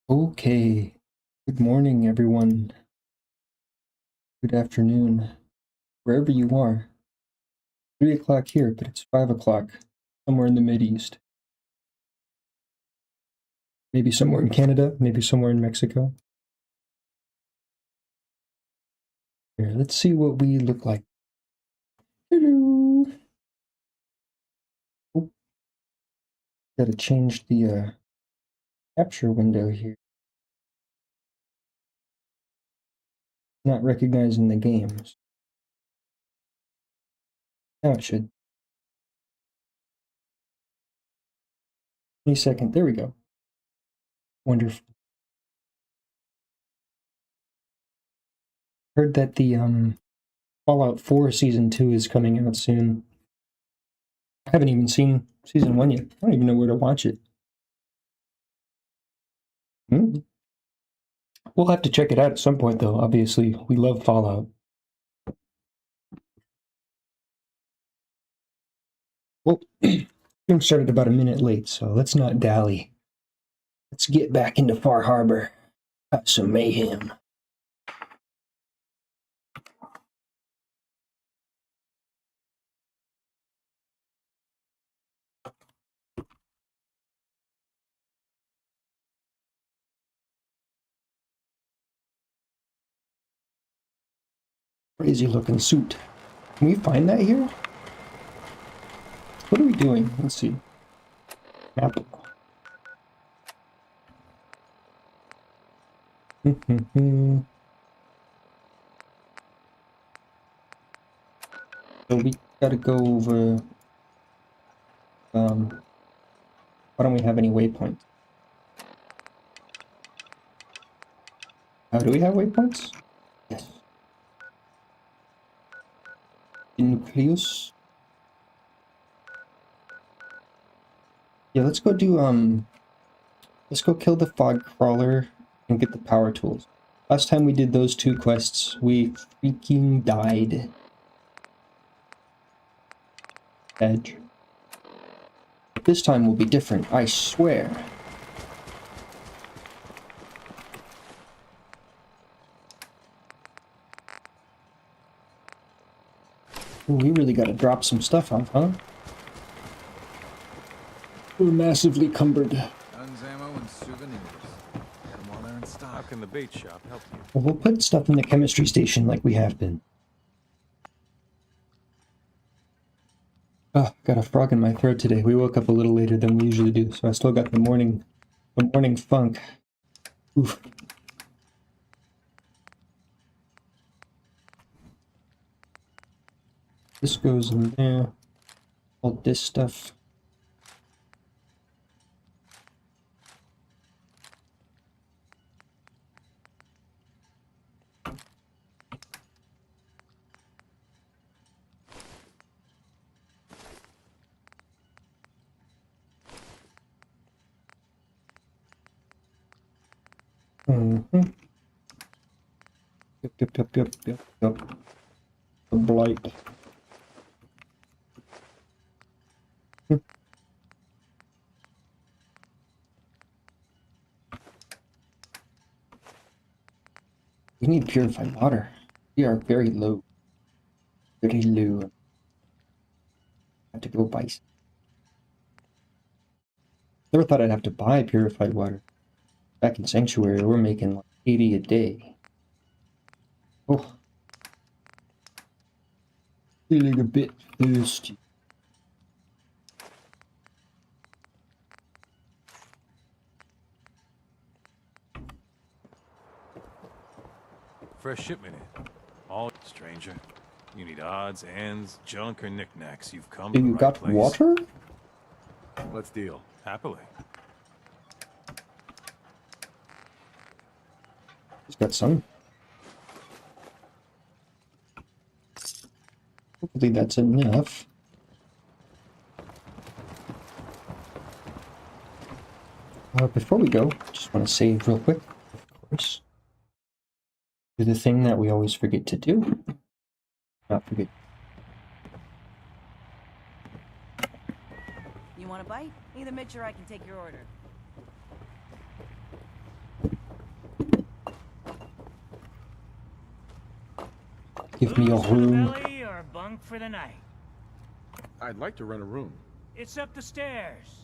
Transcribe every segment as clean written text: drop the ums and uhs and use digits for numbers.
Okay. Good morning, everyone. Good afternoon, wherever you are. 3 o'clock here, but it's 5 o'clock somewhere in the Mideast. Maybe somewhere in Canada, maybe somewhere in Mexico. Here, let's see what we look like. Hello. Oh, gotta change the capture window here. Not recognizing the games. Now it should. Any second. There we go. Wonderful. Heard that the Fallout 4 Season 2 is coming out soon. I haven't even seen Season 1 yet. I don't even know where to watch it. We'll have to check it out at some point, though. Obviously, we love Fallout. Well, we started about a minute late, so let's not dally. Let's get back into Far Harbor. Have some mayhem. Crazy looking suit. Can we find that here? What are we doing? Let's see. Map. So we gotta go over. Why don't we have any waypoints? Do we have waypoints? Yes. Nucleus. Yeah, let's go do let's go kill the fog crawler and get the power tools. Last time we did those two quests, we freaking died. Edge. But this time will be different, I swear. Ooh, we really gotta drop some stuff off, huh? We're massively cumbered. Guns, ammo, and souvenirs. Get them all there in stock. How can the bait shop help you? Well, we'll put stuff in the chemistry station like we have been. Oh, got a frog in my throat today. We woke up a little later than we usually do, so I still got the morning funk. Oof. This goes in there. All this stuff. Mm-hmm. Yep. The blight. We need purified water. We are very low. Very low. Have to go buy some. Never thought I'd have to buy purified water. Back in Sanctuary, we're making like 80 a day. Oh. Feeling a bit thirsty. Fresh shipment in. All stranger. You need odds, ends, junk, or knickknacks. You've come to the You right got place. water? Let's deal. Happily. He's got some. Hopefully that's enough. Before we go, just want to save real quick, of course. Do the thing that we always forget to do. Not forget. You want a bite? Either Mitch or I can take your order. Give me a Booze for the room. belly or bunk for the night? I'd like to rent a room. It's up the stairs.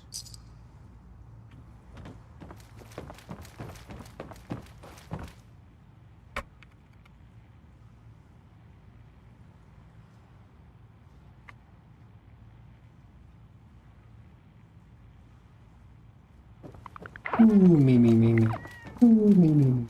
Ooh, me. Ooh, me.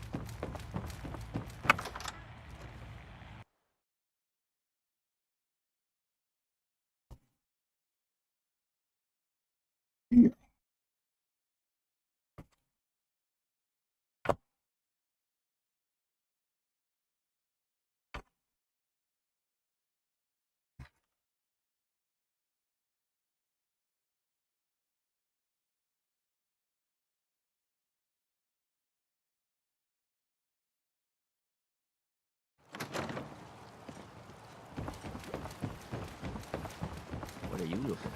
What are you looking?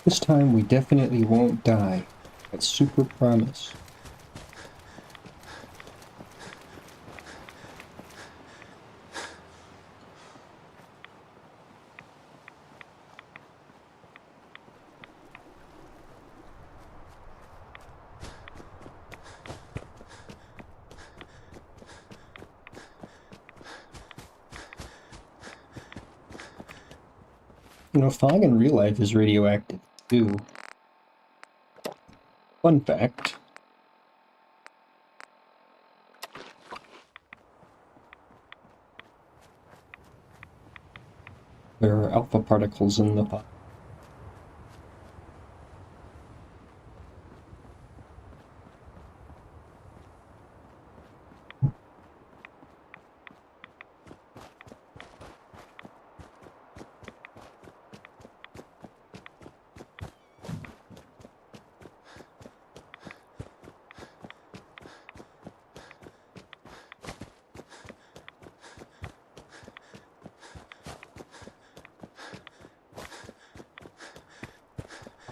This time we definitely won't die. That's super promise. You know, fog in real life is radioactive too. Fun fact. There are alpha particles in the fog.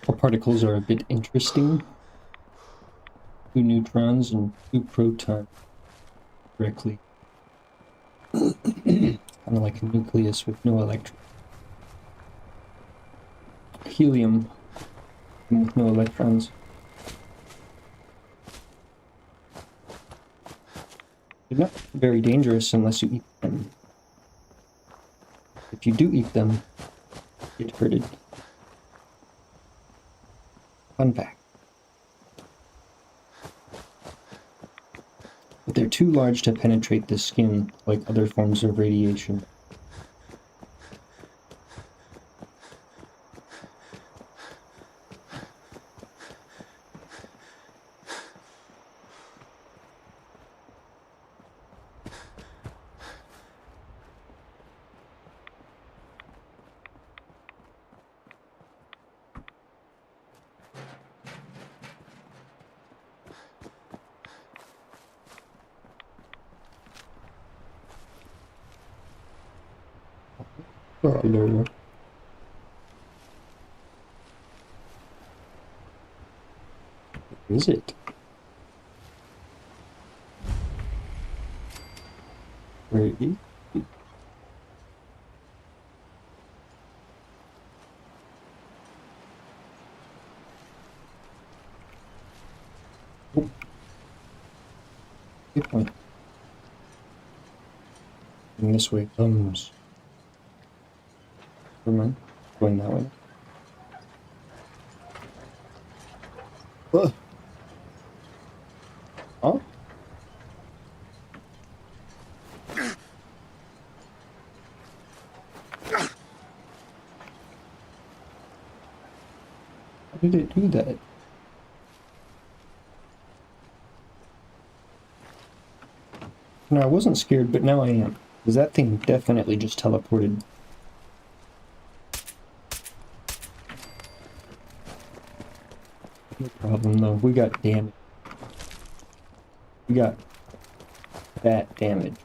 Alpha particles are a bit interesting. 2 neutrons and 2 protons directly. Kind of like a nucleus with no electrons. Helium with no electrons. They're not very dangerous unless you eat them. If you do eat them, you get hurted. Fun fact. But they're too large to penetrate the skin like other forms of radiation. Popular. Is it? Where is it? Oh. Good point. And this way comes. Never mind. Going that way. Ugh. Huh? How did it do that? No, I wasn't scared, but now I am. Because that thing definitely just teleported. No problem though, we got damage. We got that damage.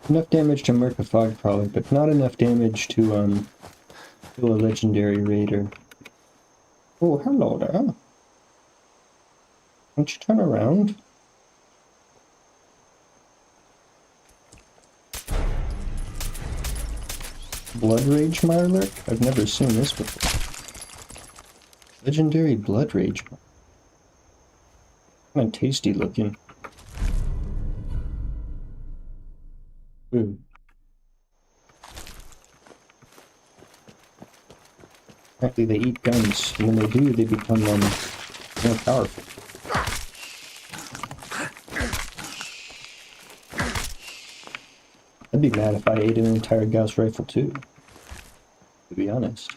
Enough damage to murk a fog crawler, but not enough damage to kill a legendary raider. Oh, hello there. Why don't you turn around? Blood Rage Mirelurk? I've never seen this before. Legendary Blood Rage. Kind of tasty looking. Ooh. Apparently they eat guns, and when they do, they become more powerful. I'd be mad if I ate an entire Gauss rifle too, to be honest.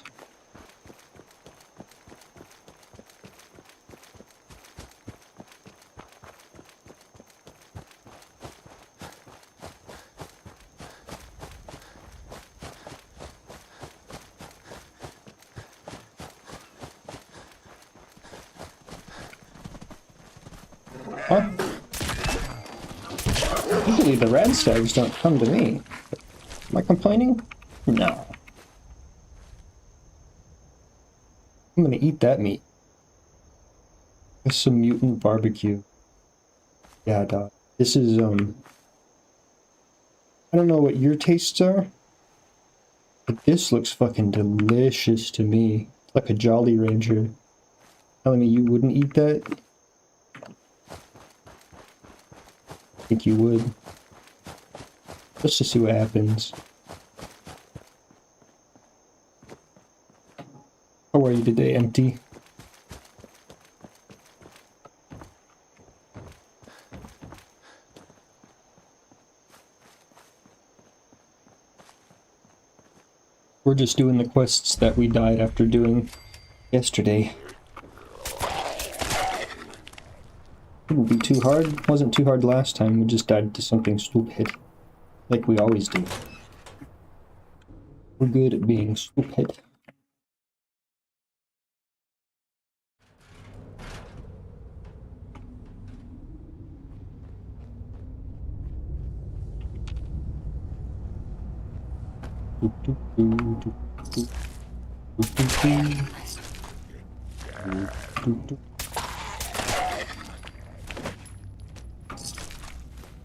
Huh? Usually the radstags don't come to me. Am I complaining? No. I'm gonna eat that meat. With some mutant barbecue. Yeah, dog. This is, I don't know what your tastes are, but this looks fucking delicious to me. It's like a Jolly Ranger. Telling me you wouldn't eat that? I think you would. Just to see what happens. How are you today, Empty? We're just doing the quests that we died after doing yesterday. Wouldn't be too hard. Wasn't too hard last time. We just died to something stupid. Like we always do. We're good at being stupid.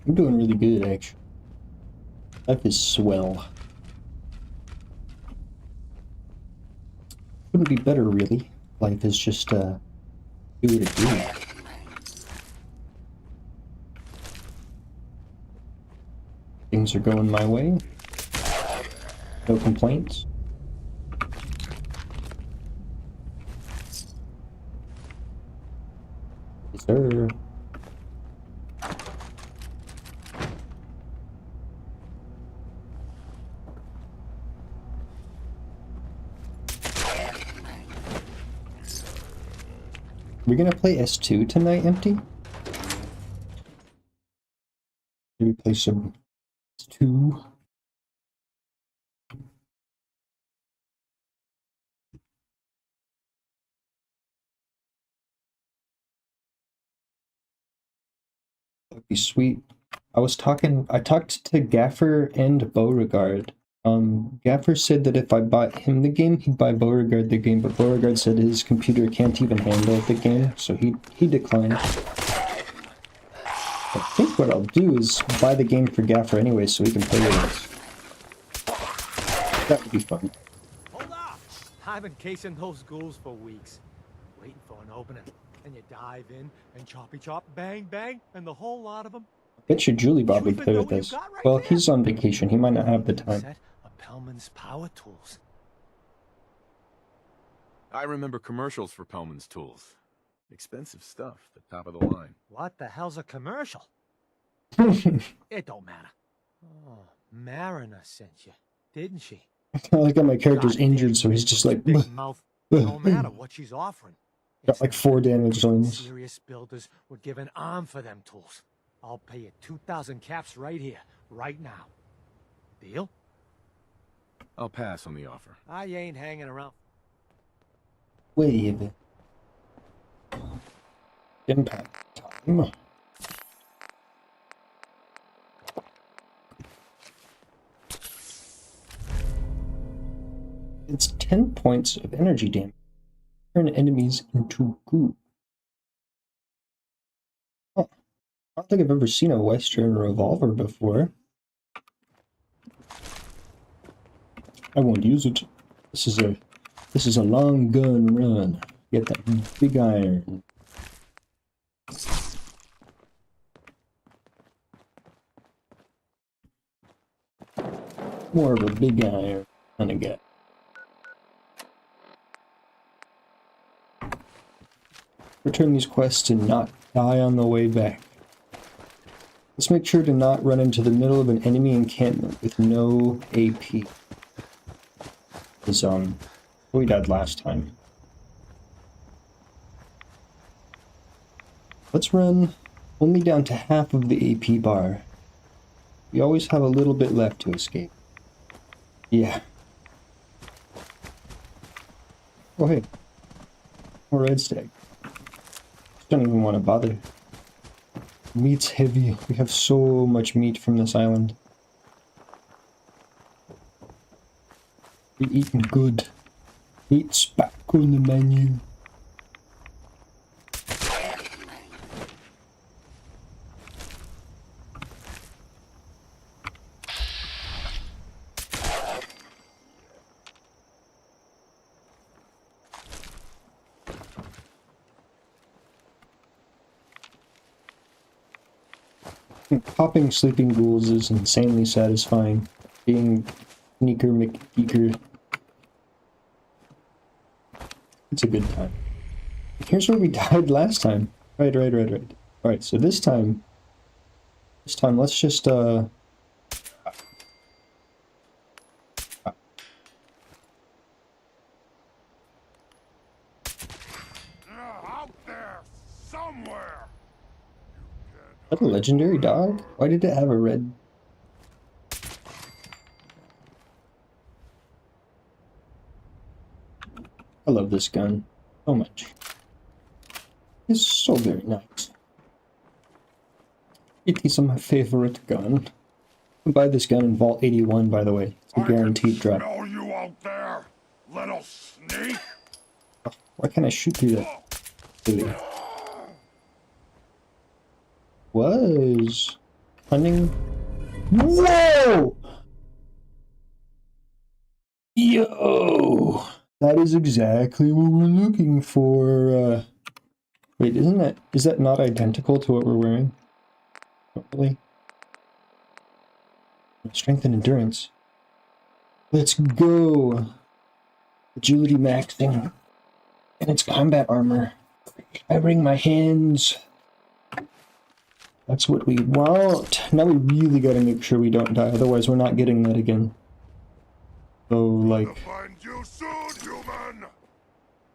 I'm doing really good, actually. Life is swell. Couldn't be better, really. Life is just, do what it do. Things are going my way. No complaints. Yes, sir. We're gonna play S2 tonight, Empty? Maybe play some S2. That'd be sweet. I talked to Gaffer and Beauregard. Gaffer said that if I bought him the game, he'd buy Beauregard the game, but Beauregard said his computer can't even handle the game, so he declined. I think what I'll do is buy the game for Gaffer anyway, so he can play with us. That would be fun. Hold up! I've been casing those ghouls for weeks, waiting for an opening. And you dive in and choppy chop, bang bang, and the whole lot of them. Bet you Julie Bob would play with us. Well, he's on vacation. He might not have the time. Set of Pellman's power tools. I remember commercials for Pellman's tools. Expensive stuff, the top of the line. What the hell's a commercial? It don't matter. Oh, Mariner sent you, didn't she? I like how my character's injured, so he's just like... Big mouth. No matter what she's offering. Got like 4 damage zones. Serious builders would give an arm for them tools. I'll pay you 2,000 caps right here, right now. Deal? I'll pass on the offer. I ain't hanging around. Wait a bit. Impact time. It's 10 points of energy damage. Turn enemies into goo. Oh, I don't think I've ever seen a Western revolver before. I won't use it. This is a long gun run. Get that big iron. More of a big iron kind of guy. Return these quests and not die on the way back. Let's make sure to not run into the middle of an enemy encampment with no AP. Because, we died last time. Let's run only down to half of the AP bar. We always have a little bit left to escape. Yeah. Oh hey. More red stag. Don't even want to bother. Meat's heavy. We have so much meat from this island. We're eating good. Meat's back on the menu. Popping sleeping ghouls is insanely satisfying. Being Sneaker McGeeker. It's a good time. Here's where we died last time. Right. Alright, so this time let's just They're out there somewhere. Is that a legendary dog? Why did it have a red? I love this gun so much. It's so very nice. It is my favorite gun. You can buy this gun in Vault 81, by the way. It's a guaranteed drop. Smell you out there, little sneak. Why can't I shoot through that? Really? Was hunting. Whoa! Yo! That is exactly what we're looking for. Wait, is that not identical to what we're wearing? Not really. Strength and endurance. Let's go! Agility maxing. And it's combat armor. I bring my hands. That's what we want. Now we really gotta make sure we don't die, otherwise we're not getting that again. So, like... Find you soon,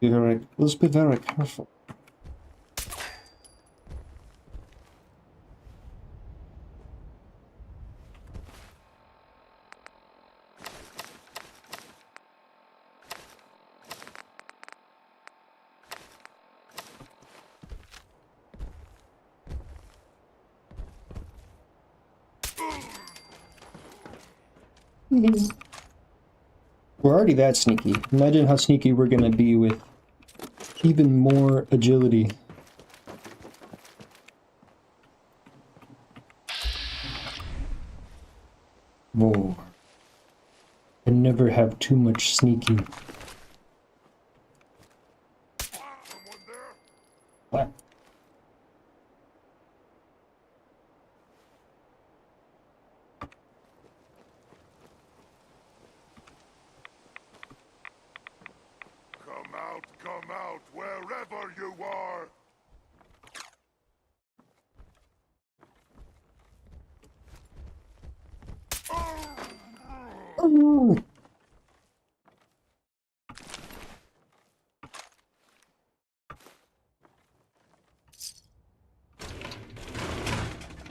human. Let's be very careful. We're already that sneaky. Imagine how sneaky we're gonna be with even more agility. Whoa. I never have too much sneaky. Someone there? What? Come out, wherever you are. Oh.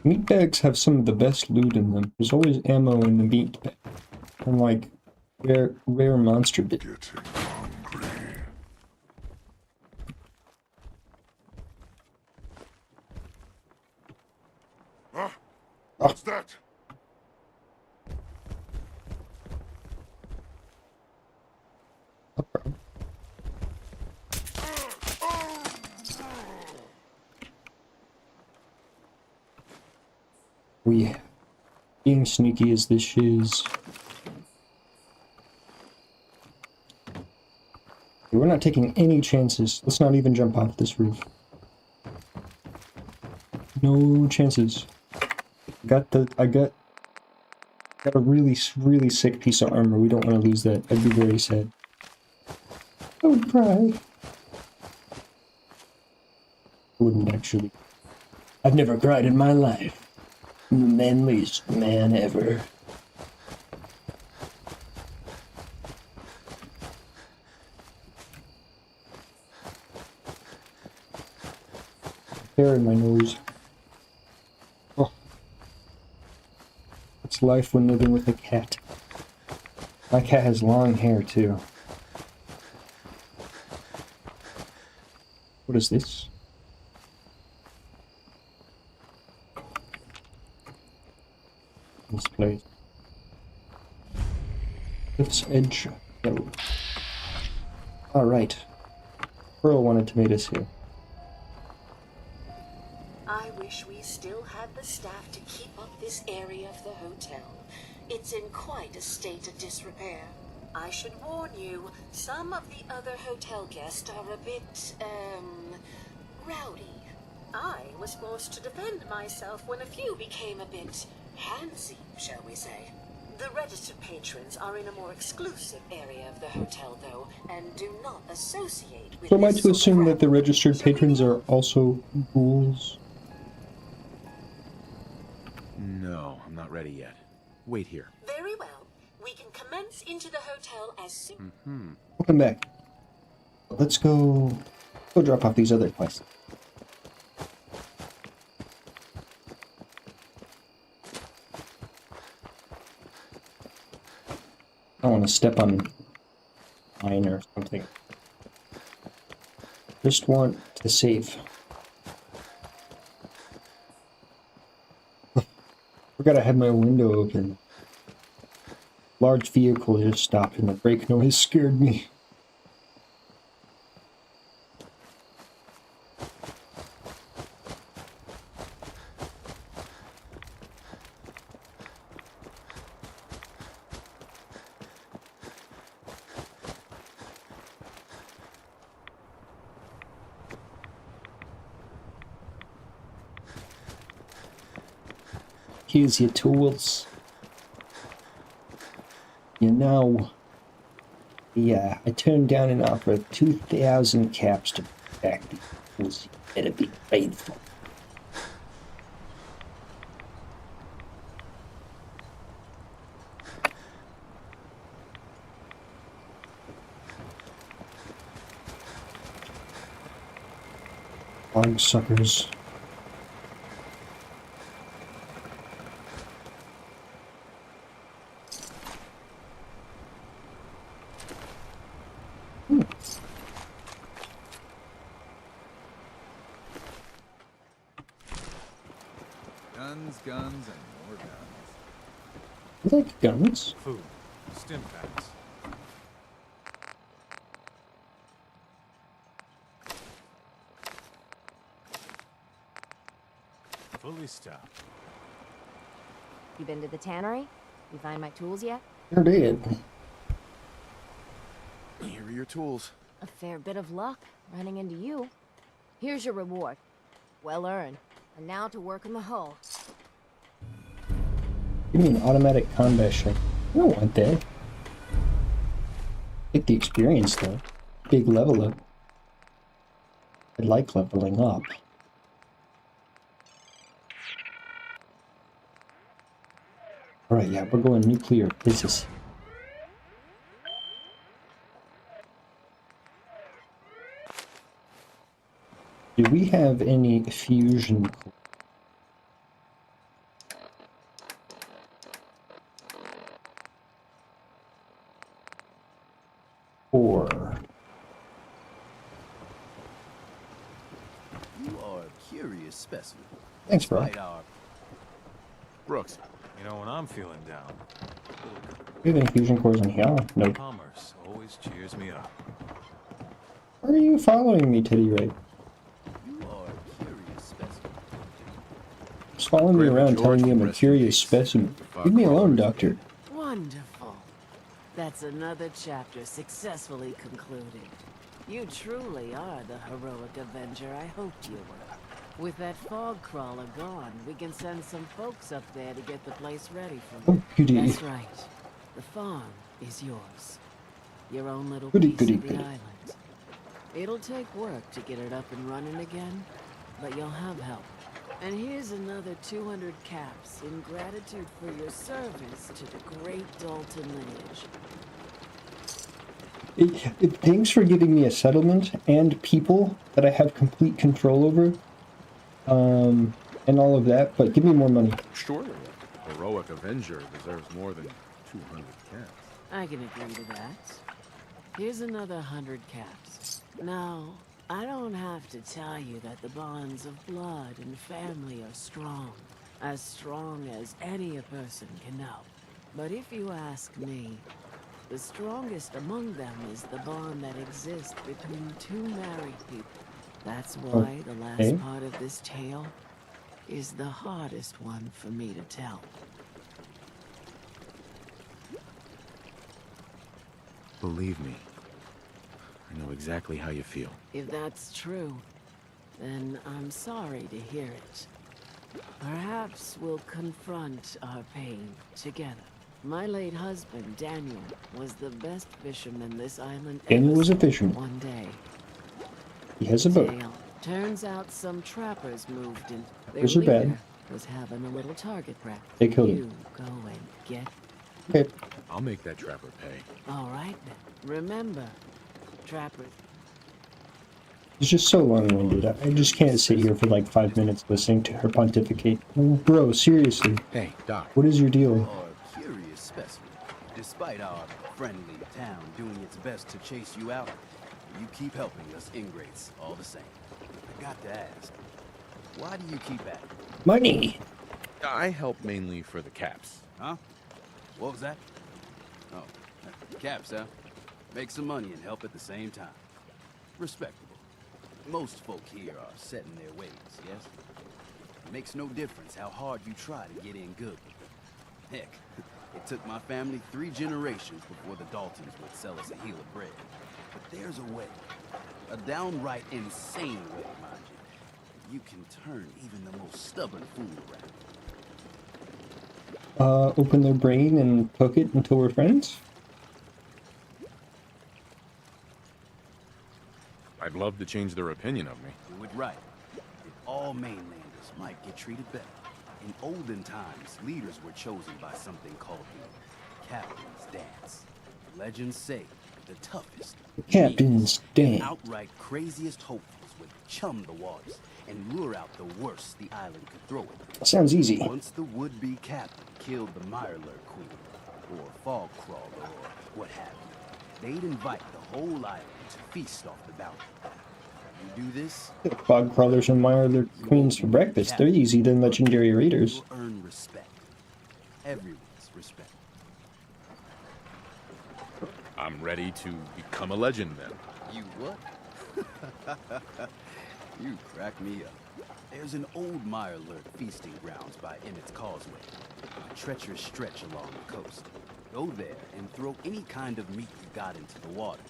Meat bags have some of the best loot in them. There's always ammo in the meat bag. And like rare monster bit. Getting hungry. Huh? What's that? We being sneaky as this is. We're not taking any chances. Let's not even jump off this roof. No chances. I got a really sick piece of armor. We don't want to lose that. I'd be very sad. I would cry. I wouldn't actually. I've never cried in my life. I'm the manliest man ever. Hair in my nose. Oh. It's life when living with a cat. My cat has long hair too. What is this? This place. Cliff's Edge. No. Alright. Pearl wanted to meet us here. I wish we still had the staff to keep up this area of the hotel. It's in quite a state of disrepair. I should warn you, some of the other hotel guests are a bit, rowdy. I was forced to defend myself when a few became a bit handsy, shall we say. The registered patrons are in a more exclusive area of the hotel, though, and do not associate with. So am I this to sort of assume that the rabble. registered Shall we patrons go? are also ghouls? No, I'm not ready yet. Wait here. Very well. We can commence into the hotel as soon. Welcome back. Let's go drop off these other quests. I don't want to step on mine or something. Just want to save. Forgot I had my window open. Large vehicle just stopped and the brake noise scared me. Here's your tools. You know, yeah, I turned down an offer of 2,000 caps to protect the tools. You better be faithful. Log suckers. Guns, and more guns. I like guns. Food. Stim packs. Fully stocked. You been to the tannery? You find my tools yet? Sure did. Here are your tools. A fair bit of luck running into you. Here's your reward. Well earned. And now to work on the hull. Give me an automatic combat shot. I don't want that. Take the experience though. Big level up. I like leveling up. Alright, yeah, we're going nuclear physics. Do we have any fusion? Or You are a curious specimen. thanks, bro. Despite our Brooks, You know, when I'm feeling down, Do you have any fusion cores in here? Nope. commerce always cheers me up. Why are you following me, Teddy Ray? You are a curious specimen. Just following me Grandma around George telling me can I'm a rest in curious peace. specimen. Fog Leave me alone, crawlers. Doctor. Wonderful. That's another chapter successfully concluded. You truly are the heroic Avenger I hoped you were. With that fog crawler gone, we can send some folks up there to get the place ready for you. Oh, goody. That's right. The farm is yours. Your own little Goody, piece goody, of the goody. island. It'll take work to get it up and running again, but you'll have help. And here's another 200 caps in gratitude for your service to the great Dalton lineage. Thanks for giving me a settlement and people that I have complete control over. And all of that, but give me more money. Surely a heroic Avenger deserves more than 200 caps. I can agree to that. Here's another 100 caps. Now, I don't have to tell you that the bonds of blood and family are strong. As strong as any a person can know. But if you ask me, the strongest among them is the bond that exists between two married people. That's why the Okay. last part of this tale is the hardest one for me to tell. Believe me, I know exactly how you feel. If that's true, then I'm sorry to hear it. Perhaps we'll confront our pain together. My late husband, Daniel, was the best fisherman this island Daniel ever was a saw. fisherman. One day, He has a boat. Dale, turns out some trappers moved in. Their Trappers are bad. leader was having a little target practice. They killed him. You go and get. Okay. I'll make that trapper pay. All right then. Remember, trappers. It's just so long-winded. I just can't sit here for like 5 minutes listening to her pontificate. Bro, seriously, Hey, Doc. what is your deal? Are a curious specimen. Despite our friendly town doing its best to chase you out, you keep helping us ingrates all the same. I got to ask, why do you keep at it? Money! I help mainly for the caps. Huh? What was that? Oh, caps, huh? Make some money and help at the same time. Respectable. Most folk here are set in their ways, yes? It makes no difference how hard you try to get in good. Heck, it took my family 3 generations before the Daltons would sell us a heel of bread. But there's a way. A downright insane way, mind you. You can turn even the most stubborn fool around. Open their brain and cook it until we're friends? I'd love to change their opinion of me. Do it right. If all mainlanders might get treated better. In olden times, leaders were chosen by something called the Captain's Dance. Legends say the toughest, Captain's meanest, Dance. outright craziest hopefuls would chum the waters and lure out the worst the island could throw at them. Sounds easy. Once the would-be captain killed the Mirelurk Queen, or Fog Crawler, or what have you, they'd invite the whole island to feast off the bounty. You do this, Fog crawlers and Mirelurk queens for breakfast. They're easy than legendary raiders. you'll earn respect. Everyone's respect. I'm ready to become a legend then. You what? You crack me up. There's an old Mirelurk feasting grounds by Emmett's Causeway, a treacherous stretch along the coast. Go there and throw any kind of meat you got into the water.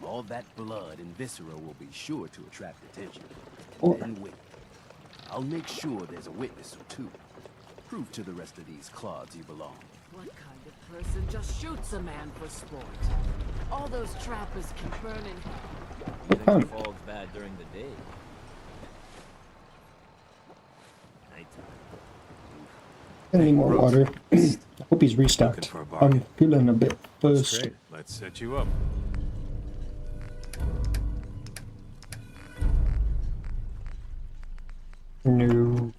All that blood and viscera will be sure to attract attention. Or- Then wait. I'll make sure there's a witness or two. Prove to the rest of these clods you belong. What kind of person just shoots a man for sport? All those trappers can burn in hell. What kind? Fog's bad during the day. Nighttime. I need more water. I hope he's restocked. Looking for a bargain. I'm feeling a bit first. Great. Let's set you up. No.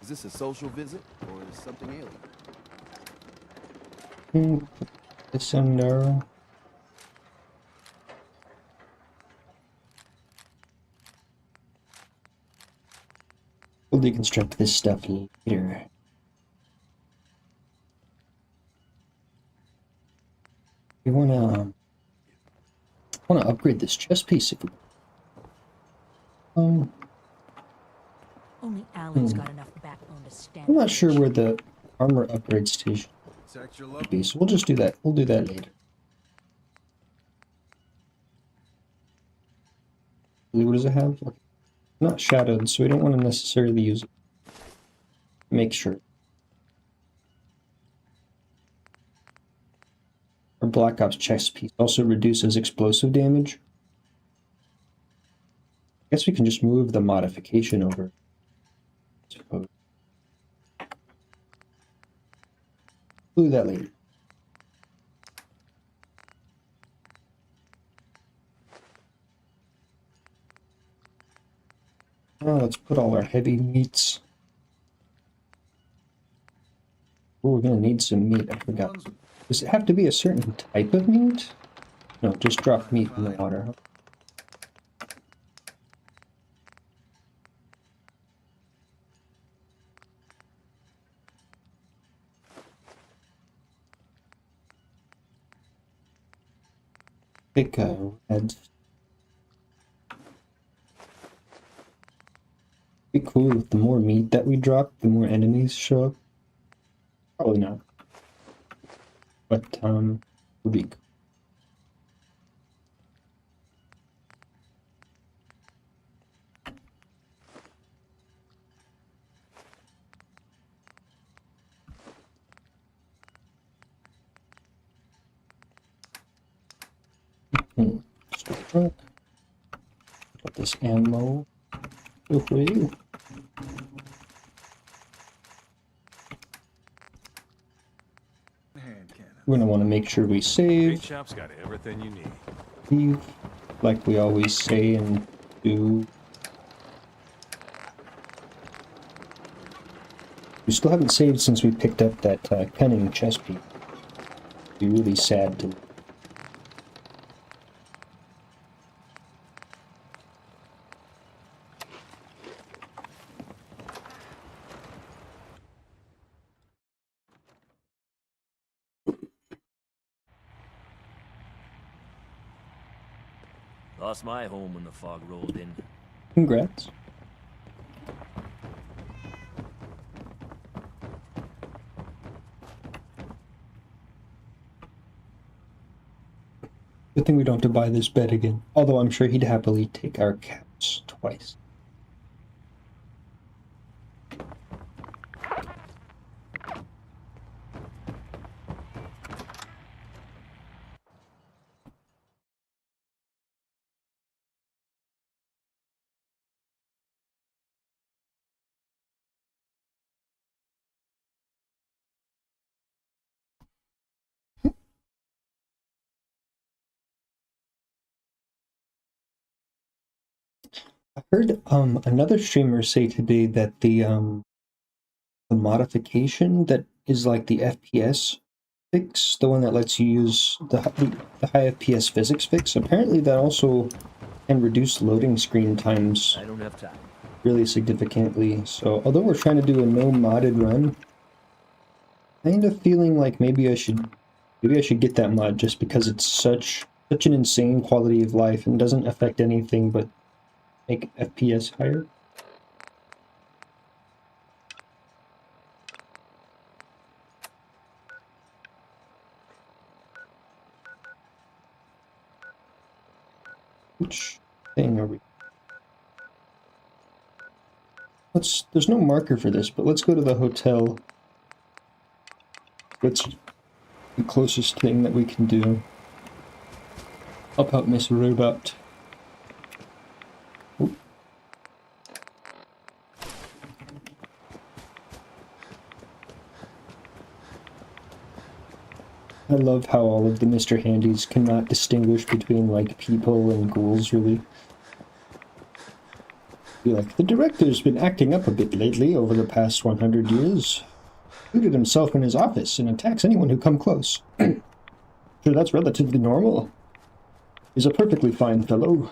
Is this a social visit or is something alien? Put this in there. We'll deconstruct this stuff later. We wanna upgrade this chest piece if we. Only Alan's got enough backbone to stand. I'm not sure where the armor upgrade station Protect your would love. be, so we'll just do that. We'll do that later. What does it have? Okay. Not shadowed, so we don't want to necessarily use it. Make sure. Our Black Ops chest piece also reduces explosive damage. I guess we can just move the modification over. I suppose. We'll do that later. Now let's put all our heavy meats. Oh, we're gonna need some meat, I forgot. Does it have to be a certain type of meat? No, just drop meat in the water. Pick a red. Be cool if the more meat that we drop, the more enemies show up. Probably not. But, would be cool. Store truck. Put this ammo away. We're gonna want to make sure we Big save. Shop's got everything you need. Leave, like we always say and do. We still haven't saved since we picked up that cunning chest piece. Be really sad to. Lost my home when the fog rolled in. Congrats. Good thing we don't have to buy this bed again. Although I'm sure he'd happily take our cats twice. I heard another streamer say today that the modification that is like the FPS fix, the one that lets you use the high FPS physics fix, apparently that also can reduce loading screen times I don't have time. really significantly. So although we're trying to do a no modded run, kind of feeling like maybe I should get that mod just because it's such an insane quality of life and doesn't affect anything but make FPS higher. Which thing are we? There's no marker for this, but let's go to the hotel. What's the closest thing that we can do? Help out Miss Robot. Oop. I love how all of the Mr. Handys cannot distinguish between, like, people and ghouls, really. Be like, the director's been acting up a bit lately over the past 100 years. Secluded himself in his office and attacks anyone who come close. Sure, that's relatively normal. He's a perfectly fine fellow.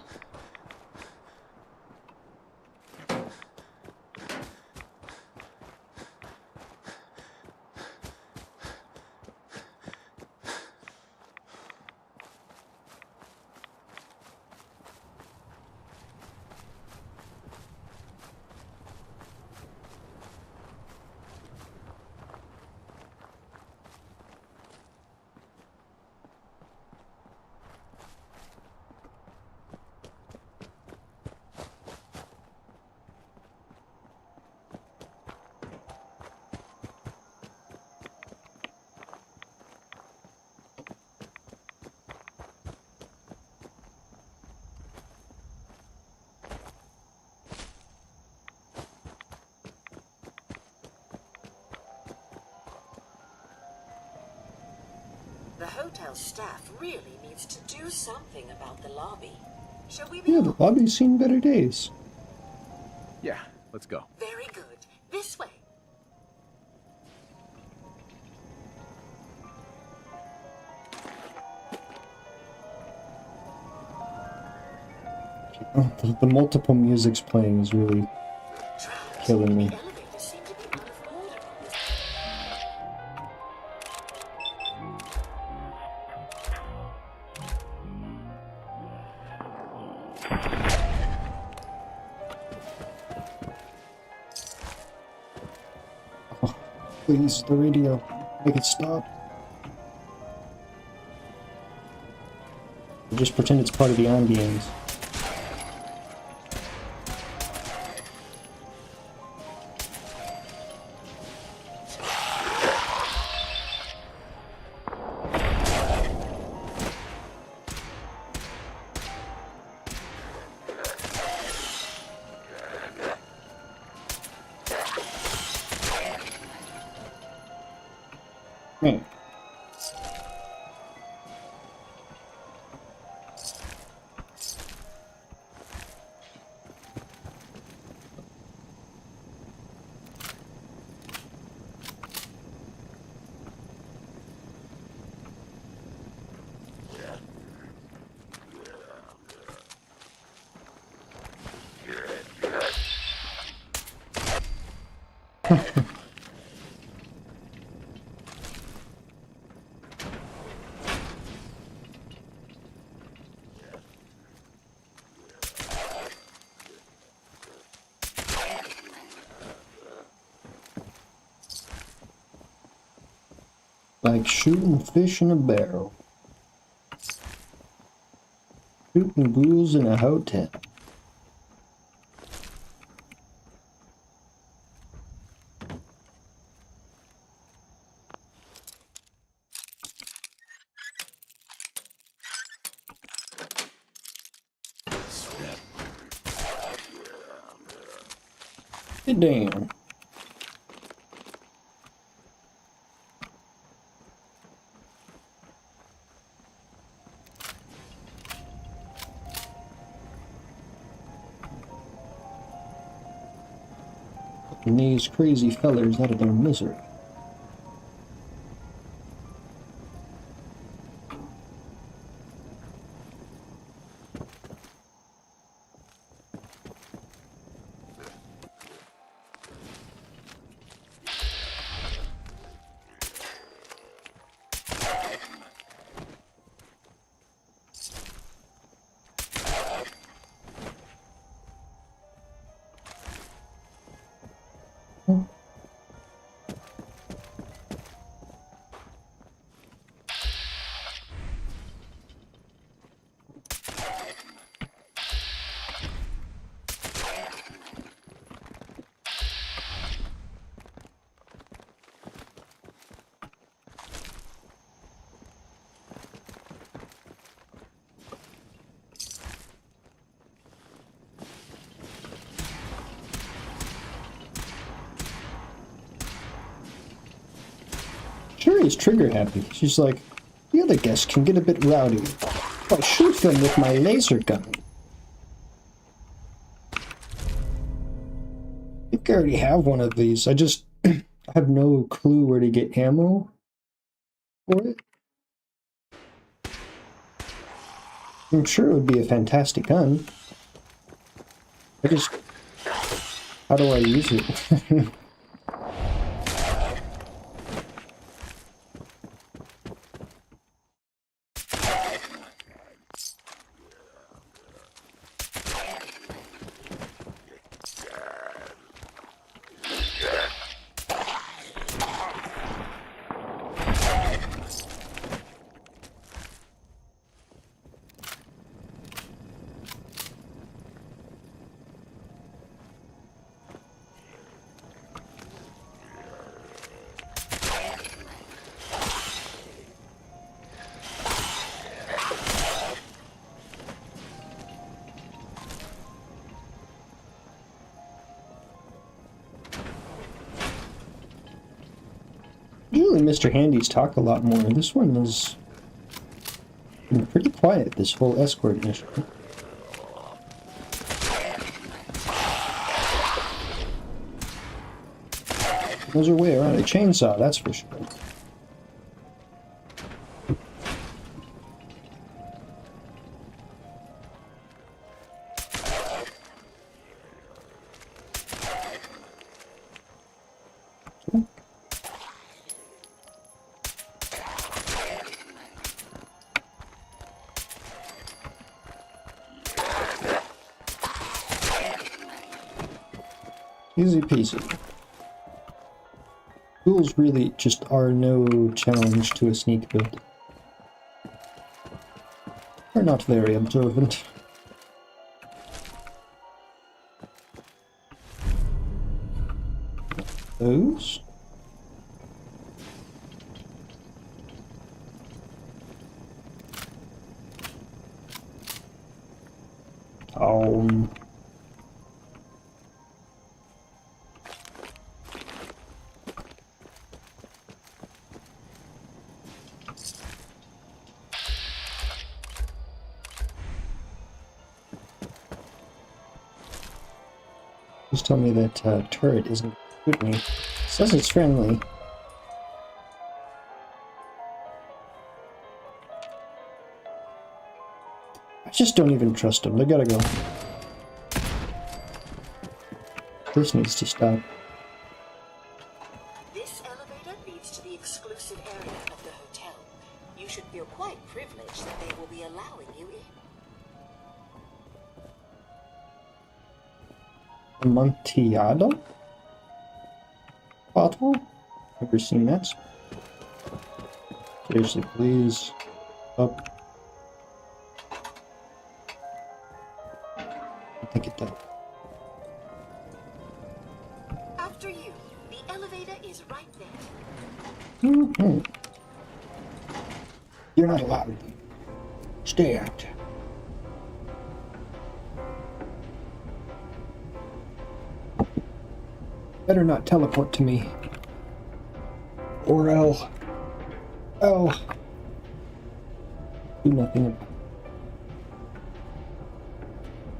hotel staff really needs to do something about the lobby. Shall we Yeah, the lobby's seen better days. Yeah, let's go. Very good. This way. Oh, the multiple music's playing is really killing me. Elevators seem to be out of order on this. Oh, please, the radio. Make it stop. Just pretend it's part of the ambience. Man. Like shooting fish in a barrel. Shooting ghouls in a hotel. Get down. Putting these crazy fellers out of their misery. Sherry's trigger happy. She's like, the other guests can get a bit rowdy if I shoot them with my laser gun. I think I already have one of these. I just I have no clue where to get ammo for it. I'm sure it would be a fantastic gun. How do I use it? Usually Mr. Handy's talk a lot more. This one is Been pretty quiet this whole escort mission. There's a way around a chainsaw, that's for sure. Easy peasy. Tools really just are no challenge to a sneak build. They're not very observant. Those? Just tell me that turret isn't shoot me. It says it's friendly. I just don't even trust them. They gotta go. This needs to stop. This elevator leads to the exclusive area of the hotel. You should feel quite privileged that they will be allowing you in. Amontillado? Bottle? Never seen that. Seriously, please. Up. I think it does. After you, the elevator is right there. Mm-hmm. You're not allowed. Stay out. Better not teleport to me. Or L. Do nothing about it.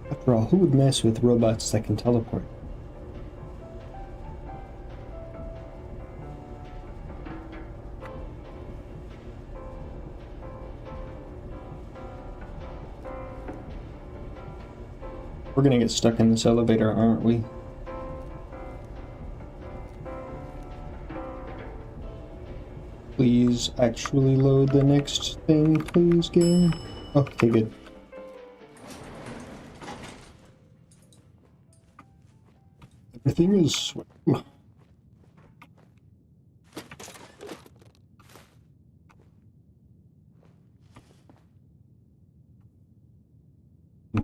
After all, who would mess with robots that can teleport? We're gonna get stuck in this elevator, aren't we? Please actually load the next thing, please, game. Okay, good. Everything is...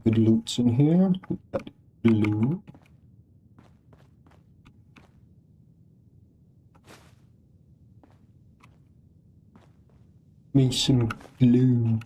Good loots in here. We've got blue. Me some glue.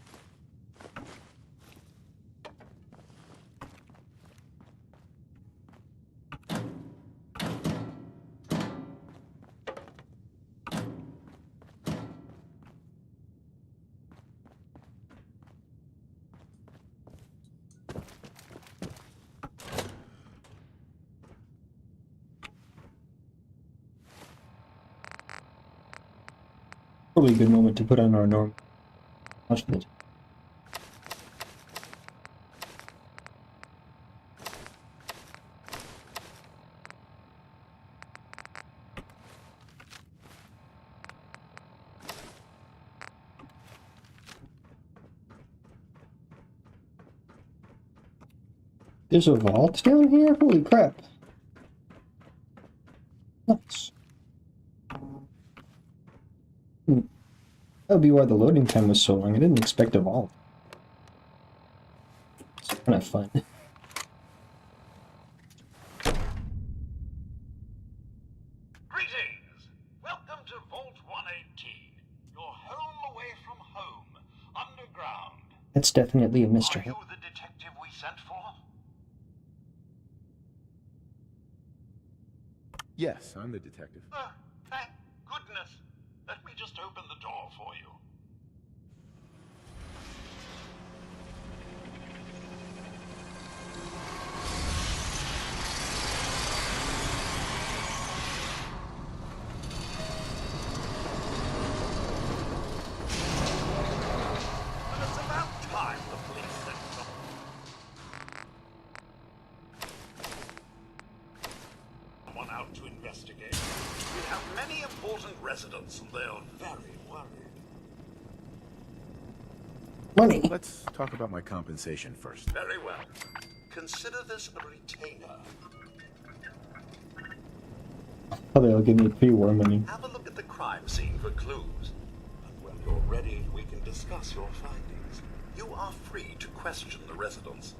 Probably a good moment to put on our normal outfit. There's a vault down here? Holy crap. Nice. That would be why the loading time was so long. I didn't expect a vault. It's kind of fun. Greetings! Welcome to Vault 118. Your home away from home. Underground. That's definitely a mystery. Are you the detective we sent for? Yes, I'm the detective. Thank goodness. Let me just open the door for you. investigate. We have many important residents, and they're very worried. Money. Let's talk about my compensation first. Very well. Consider this a retainer. Oh, they'll give me pre-war money. Have a look at the crime scene for clues. And when you're ready, we can discuss your findings. You are free to question the residents,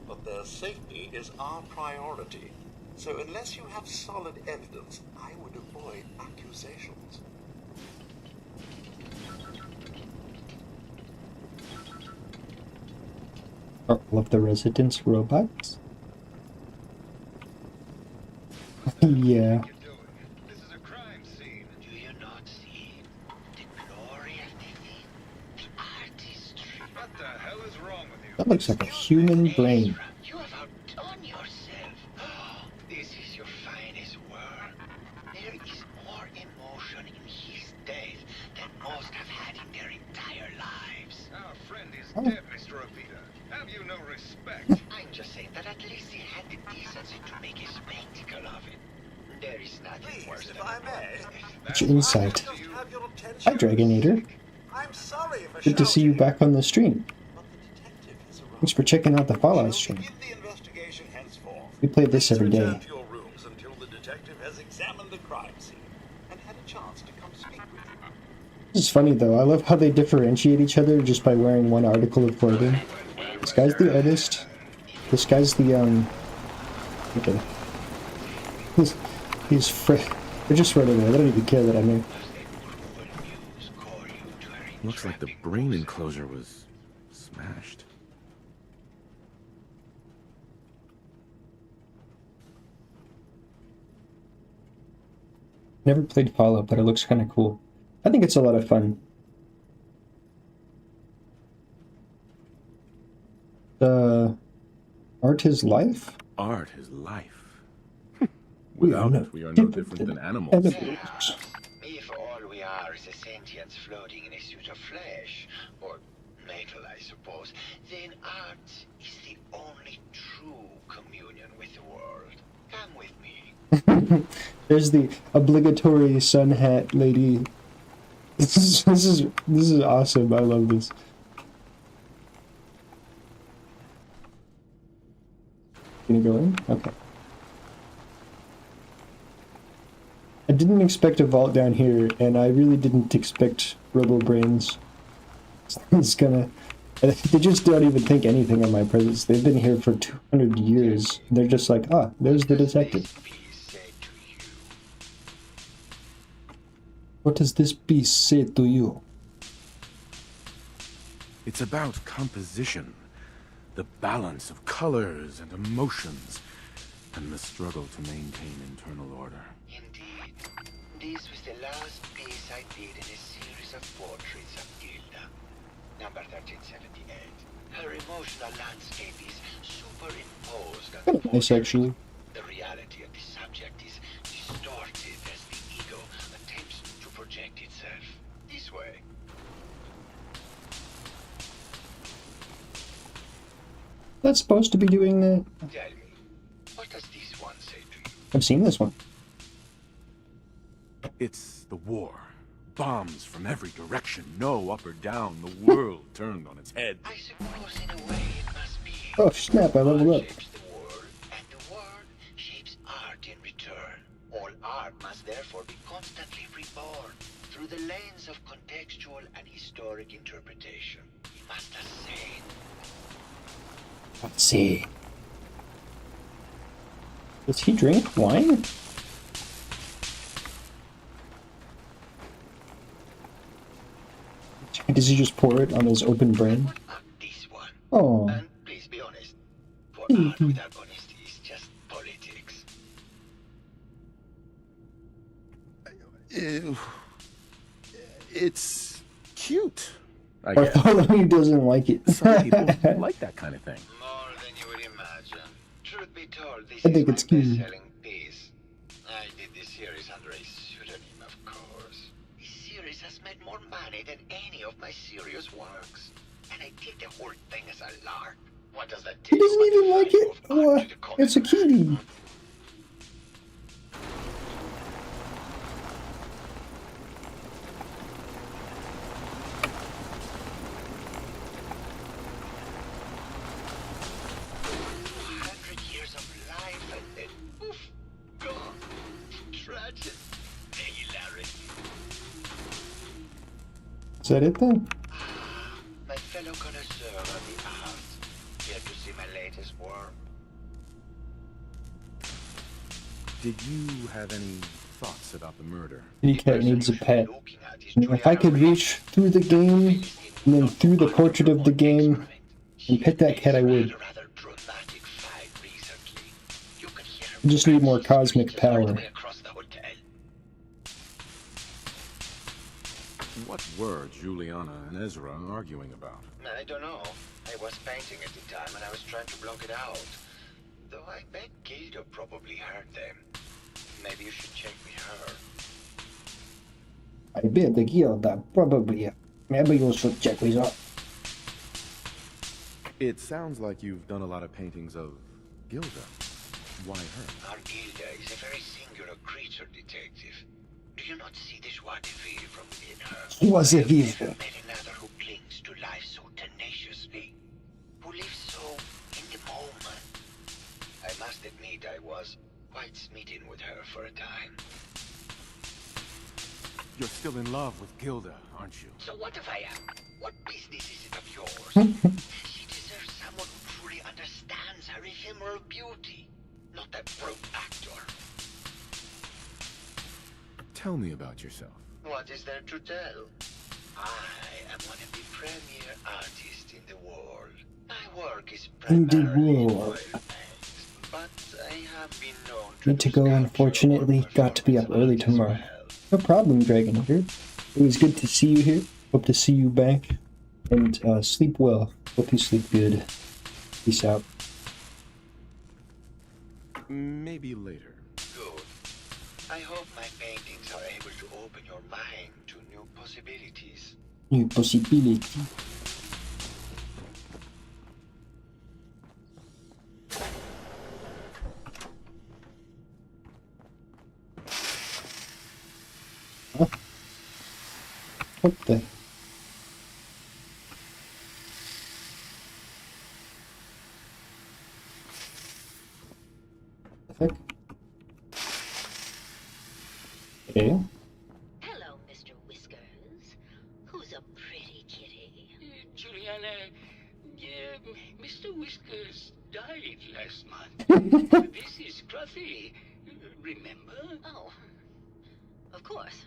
but their safety is our priority. So unless you have solid evidence, I would avoid accusations. Are all of the residents robots? Yeah. This is a crime scene. Do you not see the glory of the thing? The artistry. What the hell is wrong with you? That looks like a human brain. You have outdone yourself. This is your finest work. There is more emotion in his death than most have had in their entire lives. Our friend is dead, Mr. Ovita. Have you no respect? I'm just saying that at least he had the decency to make a spectacle of it. There is nothing worse than I may. Much insight. Hi, Dragon Eater. I'm sorry for Good to see you back on the stream. Thanks for checking out the Fallout stream. the investigation henceforth. We play this every day. Return to your rooms until the detective has examined the crime scene and had a chance to come speak with you. This is funny though. I love how they differentiate each other just by wearing one article of clothing. This guy's the artist. This guy's the okay. They're just right away. They don't even care that I'm here. Looks like the brain enclosure was smashed. Never played Fallout, but it looks kind of cool. I think it's a lot of fun. Art is life? Art is life. We are Without it, we are no different than animals. If all we are is a sentience floating in a suit of flesh, or metal, I suppose, then art is the only true communion with the world. Come with me. There's the obligatory sun hat lady. This is awesome. I love this. Can you go in? Okay. I didn't expect a vault down here, and I really didn't expect Robo Brains. It's gonna... They just don't even think anything of my presence. They've been here for 200 years. They're just like, ah, there's the detective. What does this piece say to you? It's about composition, the balance of colors and emotions, and the struggle to maintain internal order. Indeed. This was the last piece I did in a series of portraits of Gilda. Number 1378. Her emotional landscape is superimposed on the Nice, actually. The reality of the subject is distorted as the ego attempts to project itself. This way. That's supposed to be doing that. Tell me, what does this one say to you? I've seen this one. It's the war. Bombs from every direction, no up or down, the world turned on its head. I suppose in a way it must be. Oh snap, I leveled up. Shapes the world, and the world shapes art in return. All art must therefore be constantly reborn through the lens of contextual and historic interpretation. We must assail. Let's see. Does he drink wine? Does he just pour it on his open brain? This one. Oh. And please be honest. For art without honesty is just politics. It's cute, I guess. Bartholomew doesn't like it. Some people like that kind of thing. More than you would imagine. Truth be told, this I think is it's my cute. best-selling piece. I did this series under a pseudonym, of course. This series has made more money than any of my serious works. And I did the whole thing as a lark. What does that He take? doesn't even like it. What? It's a kitty. Is that it then? My fellow connoisseur of the arts, here to see my latest work. Did you have any thoughts about the murder? Kitty cat needs a pet. You know, if I could reach through the game and then through the portrait of the game and pet that cat, I would. I just need more cosmic power. What were Juliana and Ezra arguing about? I don't know. I was painting at the time and I was trying to block it out. Though I bet Gilda probably heard them. Maybe you should check with her. I bet the Gilda probably. Maybe you should check with her. It sounds like you've done a lot of paintings of Gilda. Why her? Our Gilda is a very singular creature, detective. Do you not see this joie de vivre from within her? Joie de vivre. I've met another who clings to life so tenaciously, who lives so in the moment. I must admit I was quite smitten with her for a time. You're still in love with Gilda, aren't you? So what if I am? What business is it of yours? She deserves someone who truly understands her ephemeral beauty, not that broke actor. Tell me about yourself. What is there to tell? I am one of the premier artists in the world. My work is In the primarily world. oil paints, but I have been known to Need to go, unfortunately. Got to be up early tomorrow. No problem, Dragon here. It was good to see you here. Hope to see you back. And sleep well. Hope you sleep good. Peace out. Maybe later. Good. I hope my paintings are able to open your mind to new possibilities. New possibility. Huh? What the? Heck? Okay. Hello, Mr. Whiskers. Who's a pretty kitty? Juliana, Mr. Whiskers died last month. This is Scruffy. Remember? Oh, of course.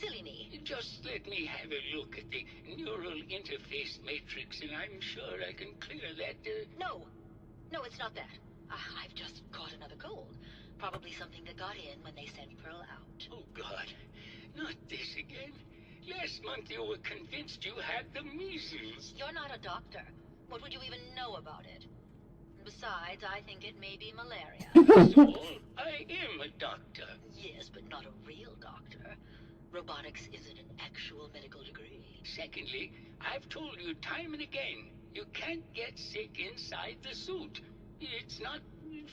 Silly me. Just let me have a look at the neural interface matrix, and I'm sure I can clear that. No, it's not that. I've just caught another cold. Probably something that got in when they sent Pearl out. Oh, God. Not this again. Last month you were convinced you had the measles. You're not a doctor. What would you even know about it? Besides, I think it may be malaria. That's all. I am a doctor. Yes, but not a real doctor. Robotics isn't an actual medical degree. Secondly, I've told you time and again, you can't get sick inside the suit. It's not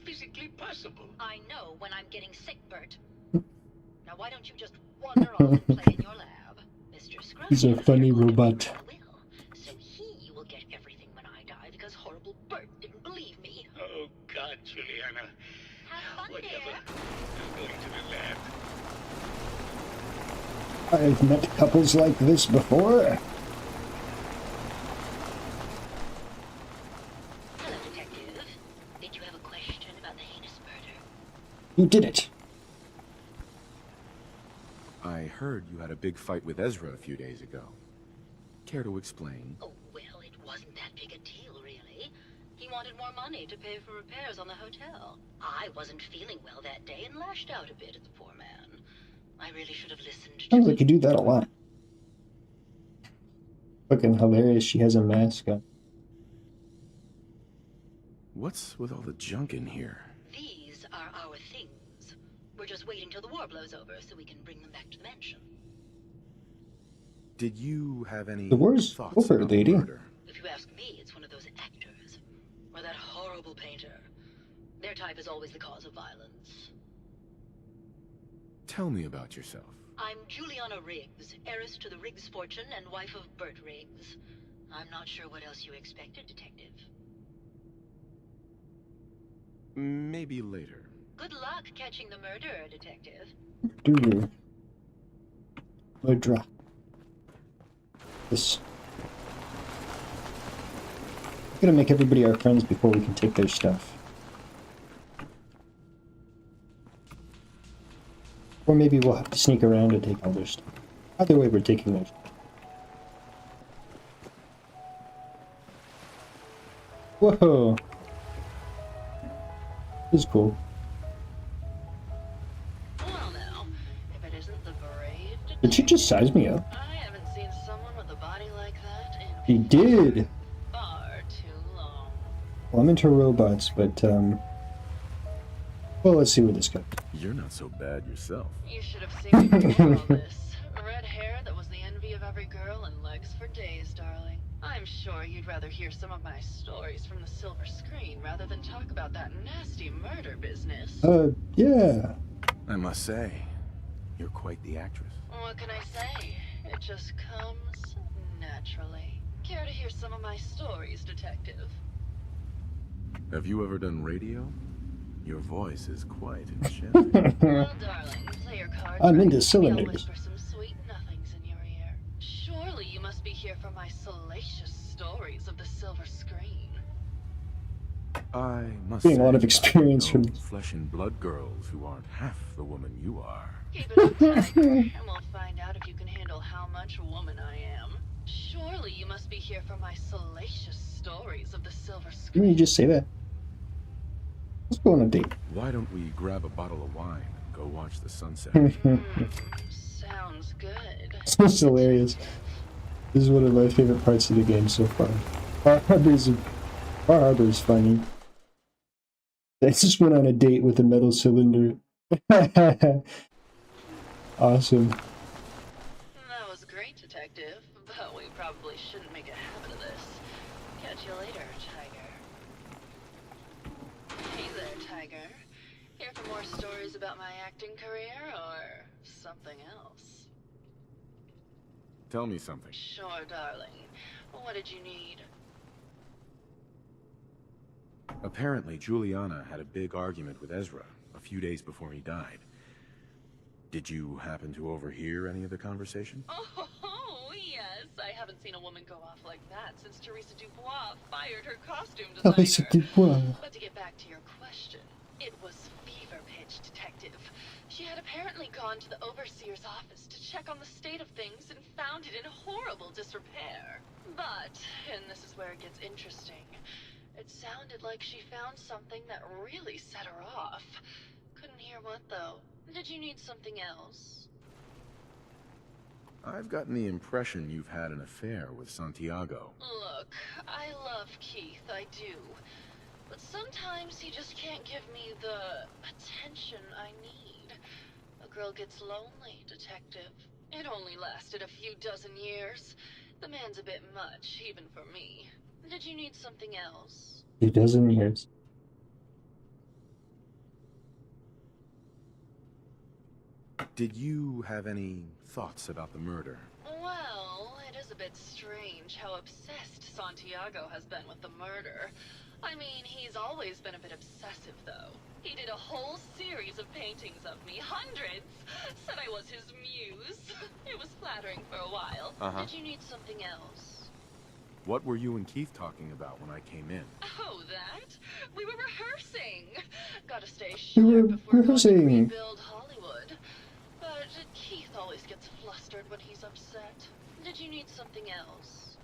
physically possible. I know when I'm getting sick, Bert. Now why don't you just wander off and play in your lab? Mr. Scruffy He's a funny robot. So he will get everything when I die because horrible Bert didn't believe me. Oh, God, Juliana. Have fun, Whatever. dear. I'm going to the lab. I've met couples like this before. Hello, Detective. Did you have a question about the heinous murder? You did it. I heard you had a big fight with Ezra a few days ago. Care to explain? Oh, well, it wasn't that big a deal, really. He wanted more money to pay for repairs on the hotel. I wasn't feeling well that day and lashed out a bit at the poor man. I really should have listened to Sounds like you do that a lot. Fucking hilarious. She has a mask on. What's with all the junk in here? These are our things. We're just waiting till the war blows over so we can bring them back to the mansion. Did you have any The war's thoughts over, about the lady. murder? If you ask me, it's one of those actors. Or that horrible painter. Their type is always the cause of violence. Tell me about yourself. I'm Juliana Riggs, heiress to the Riggs fortune and wife of Bert Riggs. I'm not sure what else you expected, Detective. Maybe later. Good luck catching the murderer, Detective. Do you? Mudra. this. We're gonna make everybody our friends before we can take their stuff. Or maybe we'll have to sneak around and take all their stuff. Either way, we're taking their stuff. Whoa! This is cool. Well now, if it isn't the brave Did she just size me up? I haven't seen someone with a body like that in She did! far too long. Well, I'm into robots, but, well, let's see where this goes. You're not so bad yourself. You should have seen me before all this. Red hair that was the envy of every girl and legs for days, darling. I'm sure you'd rather hear some of my stories from the silver screen rather than talk about that nasty murder business. Yeah. I must say, you're quite the actress. What can I say? It just comes naturally. Care to hear some of my stories, detective? Have you ever done radio? Your voice is quite enchanting. Well, darling, play your cards. I'm right. into I'll cylinders. whisper some sweet nothings in your ear. Surely you must be here for my salacious stories of the silver screen. I must Getting a lot say, of experience I from know flesh and blood girls who aren't half the woman you are. Keep it up, Tiger, and we'll find out if you can handle how much woman I am. Surely you must be here for my salacious stories of the silver screen. Didn't you just say that? Let's go on a date. Why don't we grab a bottle of wine and go watch the sunset? Sounds good. This is hilarious. This is one of my favorite parts of the game so far. Far Harbor is funny. I just went on a date with a metal cylinder. Awesome. That was great, detective, but we probably shouldn't make a habit of this. Catch you later, Tiger. Hey there, Tiger. Here for more stories about my acting career, or something else? Tell me something. Sure, darling. What did you need? Apparently, Juliana had a big argument with Ezra a few days before he died. Did you happen to overhear any of the conversation? Oh, yes. I haven't seen a woman go off like that since Teresa Dubois fired her costume Teresa designer. Dubois. But to get back to your question, it was fever pitch, detective. She had apparently gone to the overseer's office to check on the state of things and found it in horrible disrepair. But, and this is where it gets interesting, it sounded like she found something that really set her off. Couldn't hear what, though. Did you need something else? I've gotten the impression you've had an affair with Santiago. Look, I love Keith, I do. But sometimes he just can't give me the attention I need. A girl gets lonely, detective. It only lasted a few dozen years. The man's a bit much, even for me. Did you need something else? 2 dozen years. Did you have any thoughts about the murder? Well, it is a bit strange how obsessed Santiago has been with the murder. I mean, he's always been a bit obsessive, though. He did a whole series of paintings of me, hundreds. Said I was his muse. It was flattering for a while. Did you need something else? What were you and Keith talking about when I came in? Oh, that? We were rehearsing. Gotta stay We were sharp if we're going to rehearsing. rebuild Hollywood. But Keith always gets flustered when he's upset. Did you need something else?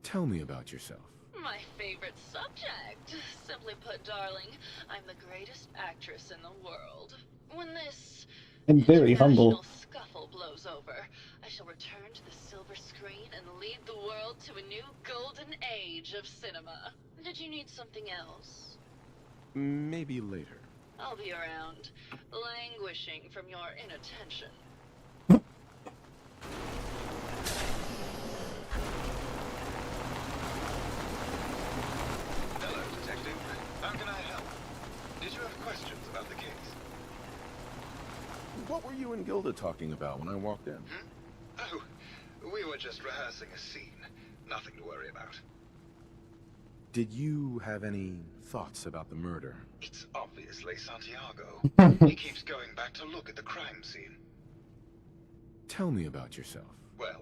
Tell me about yourself. My favorite subject. Simply put, darling, I'm the greatest actress in the world. When this I'm very humble. international scuffle blows over, I shall return to the silver screen and lead the world to a new golden age of cinema. Did you need something else? Maybe later. I'll be around, languishing from your inattention. Hello, Detective. How can I help? Did you have questions about the case? What were you and Gilda talking about when I walked in? Oh, we were just rehearsing a scene. Nothing to worry about. Did you have any thoughts about the murder? It's obviously Santiago. He keeps going back to look at the crime scene. Tell me about yourself. Well,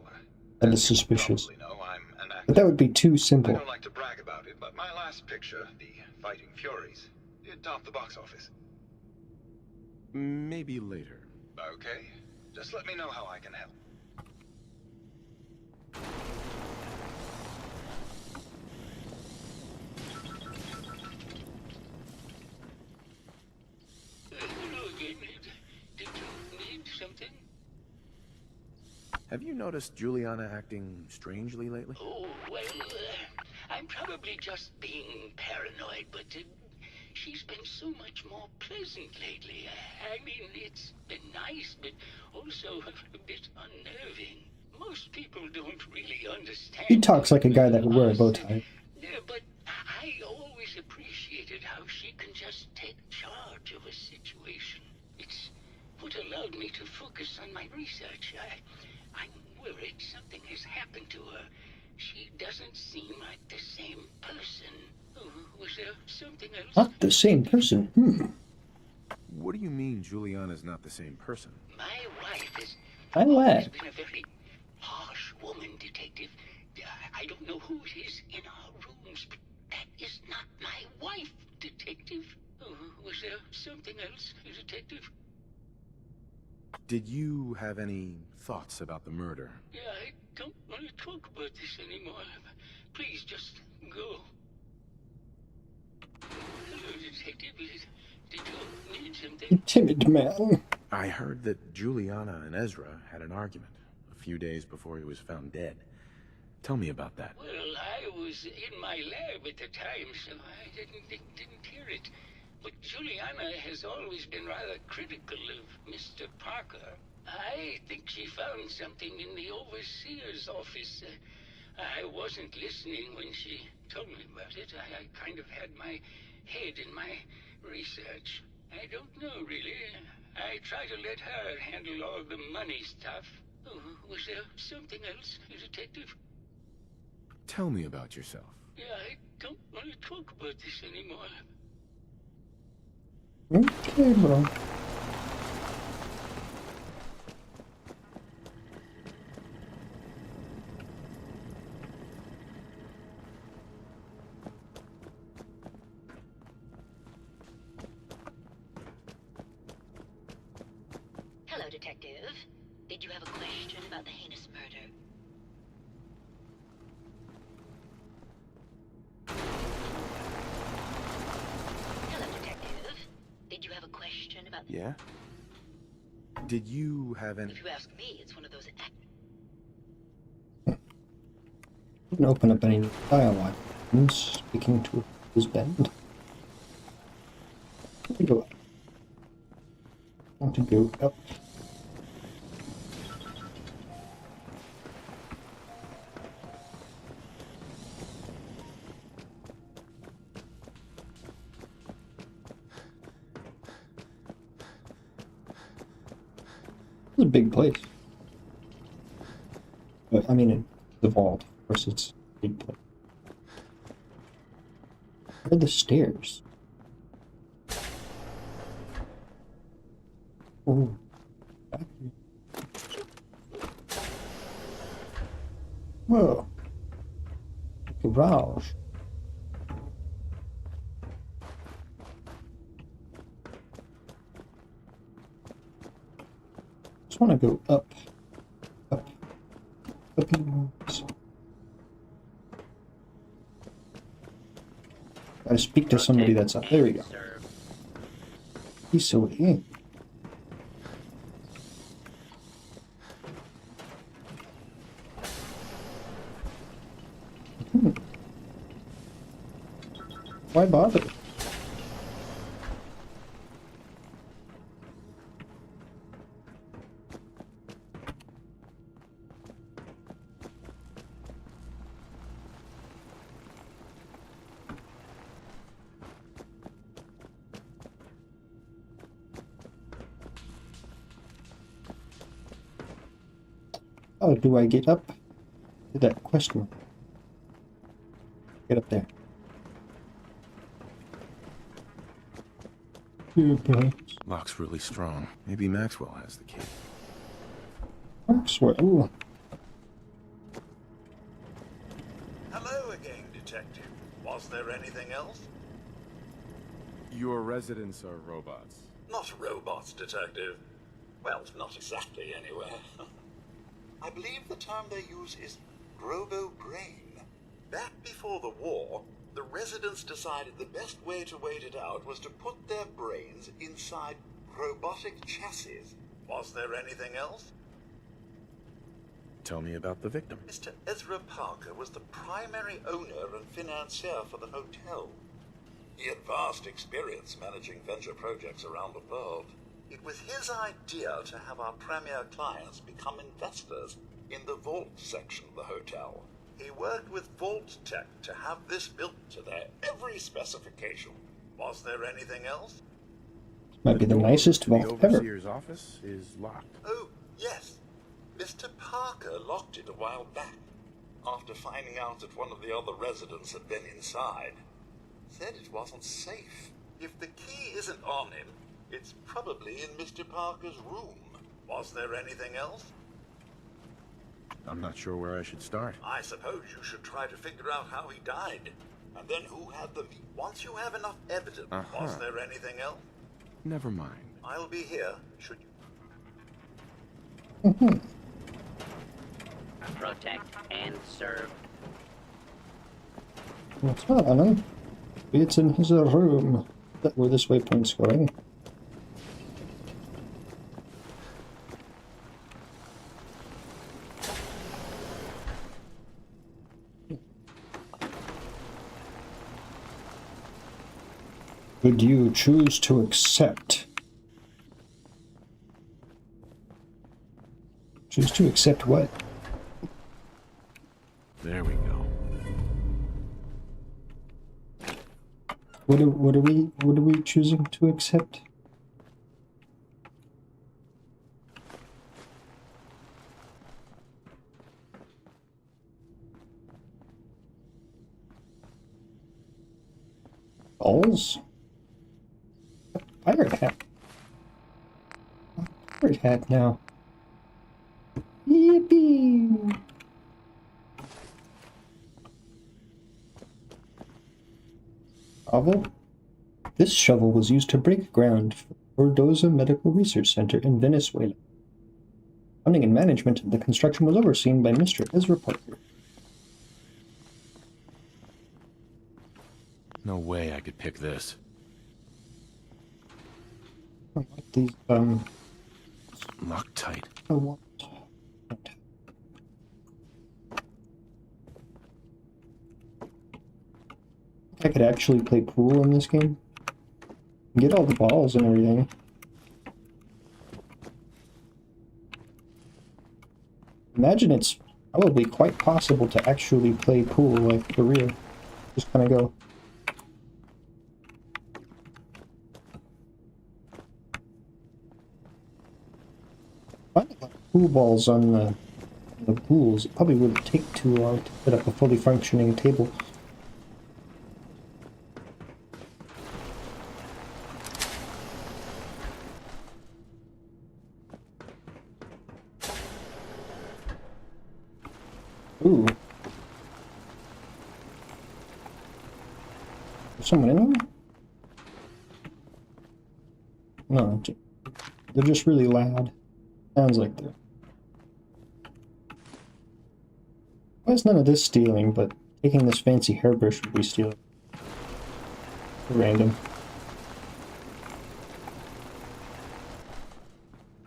That is suspicious. Probably know I'm an actor. But that would be too I simple. don't like to brag about it, but my last picture, The Fighting Furies, it topped the box office. Maybe later. Okay, just let me know how I can help. Hello again. Did you need something? Have you noticed Juliana acting strangely lately? Oh, well, I'm probably just being paranoid, but she's been so much more pleasant lately. I mean, it's been nice, but also a bit unnerving. Most people don't really understand. He talks like a guy that would wear a bow tie. Yeah, but I always appreciated how she can just take charge of a situation. It's what allowed me to focus on my research. I'm worried something has happened to her. She doesn't seem like the same person. Oh, was there something else? Not the same person. What do you mean Juliana's not the same person? My wife has I always laugh. been a very harsh woman, Detective. I don't know who it is in our rooms, but that is not my wife, Detective. Oh, was there something else, Detective? Did you have any thoughts about the murder? Yeah, I don't want to talk about this anymore. Please, just go. Hello, Detective. Did you need something? You timid man. I heard that Juliana and Ezra had an argument a few days before he was found dead. Tell me about that. Well, I was in my lab at the time, so I didn't hear it. But Juliana has always been rather critical of Mr. Parker. I think she found something in the overseer's office. I wasn't listening when she told me about it. I kind of had my head in my research. I don't know, really. I try to let her handle all the money stuff. Oh, was there something else, Detective? Tell me about yourself. Yeah, I don't want to talk about this anymore. Okay, bro. Hello, Detective. Did you have a question about the heinous murder? Hello, Detective. Did you have a question about the... Yeah? Did you have any... If you ask me, it's one of those... Didn't open up any dialogue. I'm speaking to his band. Let me go up. I want to go up. It's a big place. But, I mean, it's the vault. Of course, it's a big place. Where are the stairs? Oh. Whoa. Garage. Just want to go up. Up. Up and gotta speak to somebody that's up. There we go. He's so in. Why bother? Oh, do I get up to that question? Get up there. Yeah, perhaps. Lock's really strong. Maybe Maxwell has the key. Maxwell. detective. Was there anything else? Your residents are robots. Not robots, detective. Well, not exactly, anyway. I believe the term they use is robo-brain. Back before the war, the residents decided the best way to wait it out was to put their brains inside robotic chassis. Was there anything else? Tell me about the victim. Mr. Ezra Parker was the primary owner and financier for the hotel. He had vast experience managing venture projects around the world. It was his idea to have our premier clients become investors in the vault section of the hotel. He worked with Vault Tech to have this built to their every specification. Was there anything else? Might be the nicest vault The ever. overseer's office is locked. Oh, yes. Mr. Parker locked it a while back, after finding out that one of the other residents had been inside. Said it wasn't safe. If the key isn't on him, it's probably in Mr. Parker's room. Was there anything else? I'm not sure where I should start. I suppose you should try to figure out how he died, and then who had the meat. Once you have enough evidence, was there anything else? Never mind. I'll be here, should you... Protect and serve. What's that, Alan? It's in his room. Is that where this waypoint's going? Would you choose to accept? Choose to accept what? There we go. What are we choosing to accept? Balls? Pirate hat. Pirate hat now. Yippee! Shovel? This shovel was used to break ground for Ordoza Medical Research Center in Venezuela. Funding and management of the construction was overseen by Mr. Ezra Parker. No way I could pick this. I like these, Loctite. I want... I could actually play pool in this game. Get all the balls and everything. Imagine it's probably quite possible to actually play pool, like, for real. Just kind of go. Finding pool balls on the pools, it probably wouldn't take too long to set up a fully functioning table. Ooh. There's someone in there? No, they're just really loud. Sounds like they're... Why is none of this stealing, but taking this fancy hairbrush would be stealing? Random.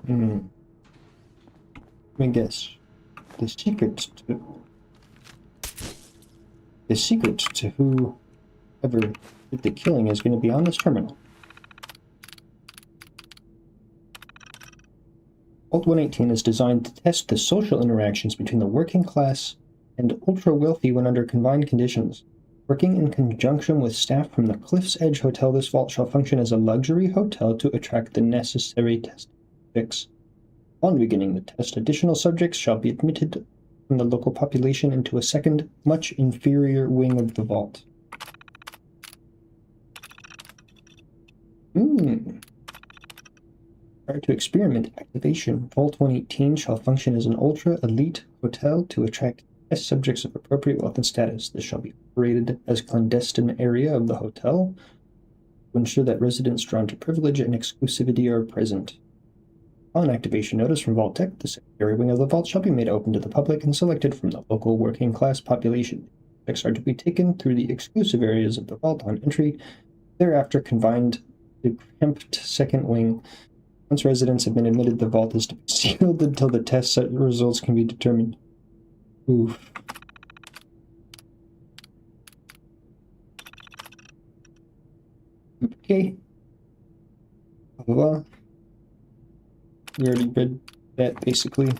Let me guess. The secret to whoever did the killing is going to be on this terminal. Vault 118 is designed to test the social interactions between the working class and ultra-wealthy when under confined conditions. Working in conjunction with staff from the Cliff's Edge Hotel, this vault shall function as a luxury hotel to attract the necessary test subjects. Upon beginning the test, additional subjects shall be admitted from the local population into a second, much inferior wing of the vault. Prior to experiment activation, Vault 118 shall function as an ultra-elite hotel to attract test subjects of appropriate wealth and status. This shall be operated as clandestine area of the hotel to ensure that residents drawn to privilege and exclusivity are present. On activation notice from Vault Tech, the secondary wing of the vault shall be made open to the public and selected from the local working class population. Checks are to be taken through the exclusive areas of the vault on entry, thereafter confined to cramped second wing. Once residents have been admitted, the vault is to be sealed until the test results can be determined. Oof. Okay. Blah, blah, blah. We already read that, basically.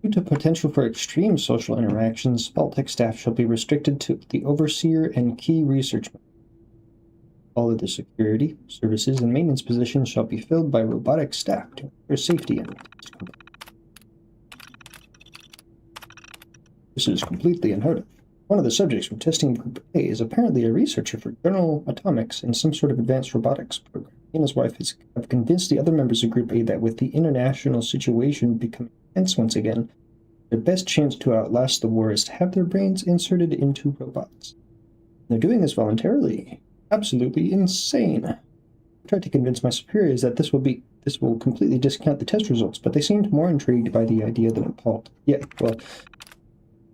Due to potential for extreme social interactions, Vault Tech staff shall be restricted to the overseer and key research members. All of the security, services, and maintenance positions shall be filled by robotic staff to ensure safety and this is completely unheard of. One of the subjects from testing Group A is apparently a researcher for General Atomics and some sort of advanced robotics program. He and his wife have convinced the other members of Group A that with the international situation becoming tense once again, their best chance to outlast the war is to have their brains inserted into robots. They're doing this voluntarily. Absolutely insane. I tried to convince my superiors that this will completely discount the test results, but they seemed more intrigued by the idea than appalled. Yeah, well,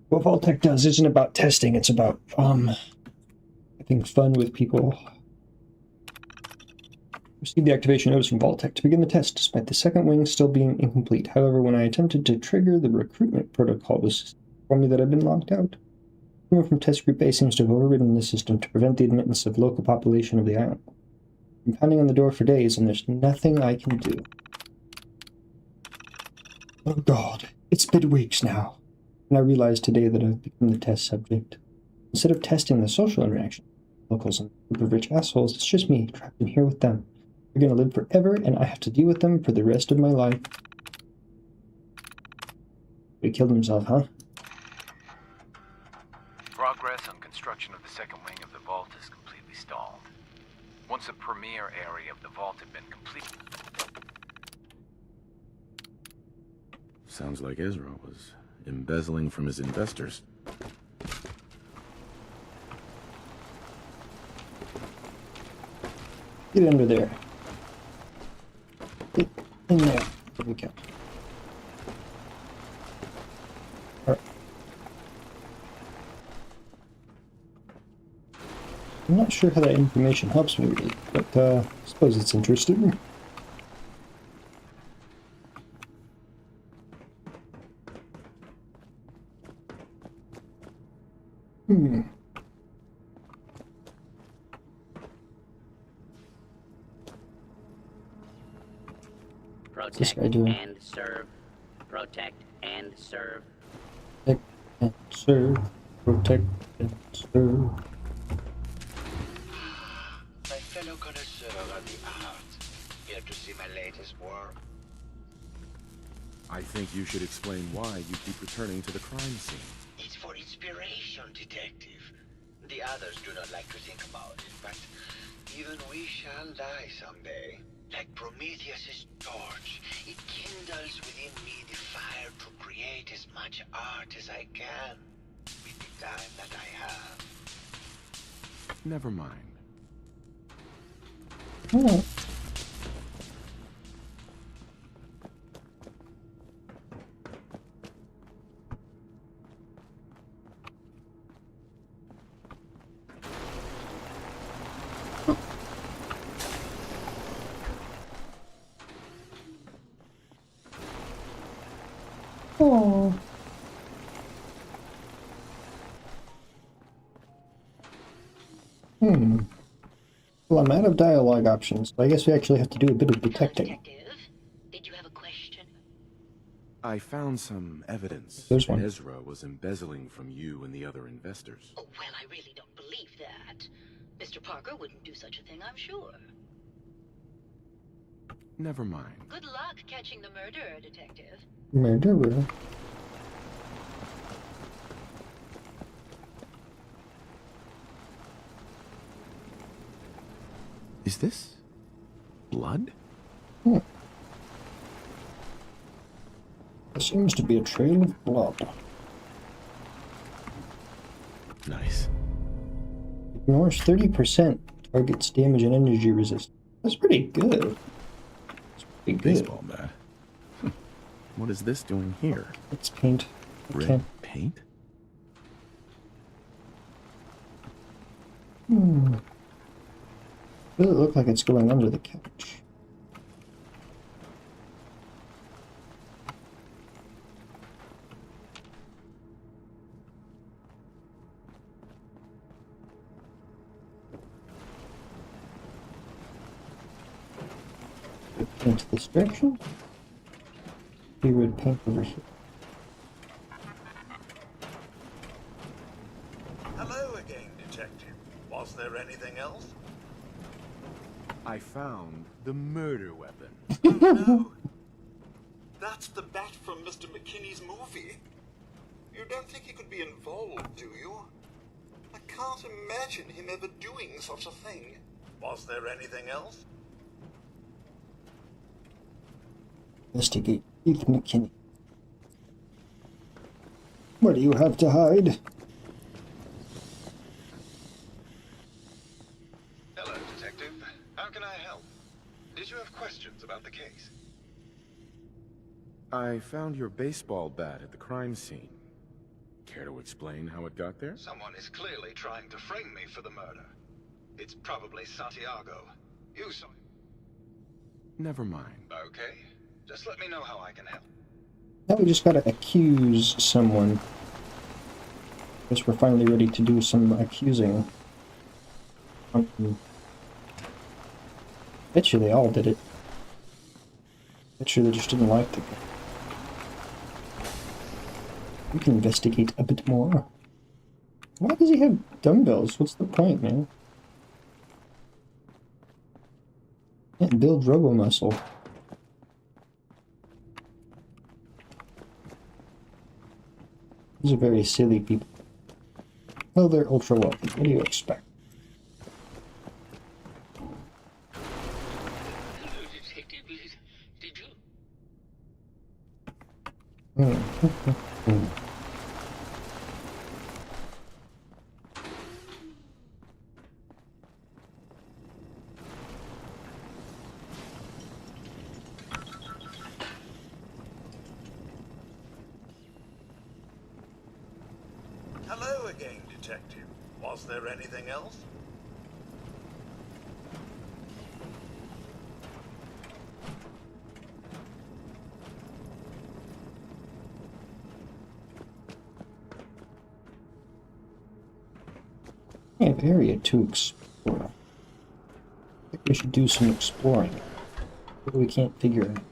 what Vault Tech does isn't about testing, it's about, having fun with people. Received the activation notice from Vault Tech to begin the test, despite the second wing still being incomplete. However, when I attempted to trigger the recruitment protocol, it was informed me that I'd been locked out. Someone from Test Group A seems to have overridden the system to prevent the admittance of local population of the island. I'm pounding on the door for days, and there's nothing I can do. Oh god, it's been weeks now. And I realized today that I've become the test subject. Instead of testing the social interaction with locals and a group of rich assholes, it's just me, trapped in here with them. They're gonna live forever, and I have to deal with them for the rest of my life. He killed himself, huh? Progress on construction of the second wing of the vault is completely stalled. Once the premier area of the vault had been completed... Sounds like Ezra was embezzling from his investors. Get under there. Get in there. There we go. Alright. I'm not sure how that information helps me really, but I suppose it's interesting. What's this guy doing? And serve. Protect and serve. Protect and serve. Protect and serve. My fellow connoisseur of the arts, here to see my latest work. I think you should explain why you keep returning to the crime scene. It's for inspiration, detective. The others do not like to think about it, but even we shall die someday. Like Prometheus's torch, it kindles within me the fire to create as much art as I can with the time that I have. Never mind. Oh. Oh. Well, I'm out of dialogue options, so I guess we actually have to do a bit of detecting. Did you have a question? I found some evidence There's that one. Ezra was embezzling from you and the other investors. Oh, well, I really don't believe that. Mr. Parker wouldn't do such a thing, I'm sure. Never mind. Good luck catching the murderer, detective. Murderer. Is this blood? There seems to be a trail of blood. Nice. Ignores 30% targets damage and energy resistance. That's pretty good. That's pretty good. Baseball bat. What is this doing here? It's paint. Red paint? Does it look like it's going under the couch? Paint this direction. Be red paint over here. Hello again, Detective. Was there anything else? I found the murder weapon. No. That's the bat from Mr. McKinney's movie. You don't think he could be involved, do you? I can't imagine him ever doing such a thing. Was there anything else? Investigate Keith McKinney. What do you have to hide? Hello, Detective. How can I help? Did you have questions about the case? I found your baseball bat at the crime scene. Care to explain how it got there? Someone is clearly trying to frame me for the murder. It's probably Santiago. You saw him. Never mind. Okay. Just let me know how I can help. Now we just gotta accuse someone. Guess we're finally ready to do some accusing. Bet you they all did it. Bet you they just didn't like the guy. We can investigate a bit more. Why does he have dumbbells? What's the point, man? Can't build robo muscle. These are very silly people. Well, they're ultra wealthy. What do you expect? Hello, Detective. Did you? Hello again, Detective. Was there anything else? I have area to explore. I think we should do some exploring. But we can't figure out.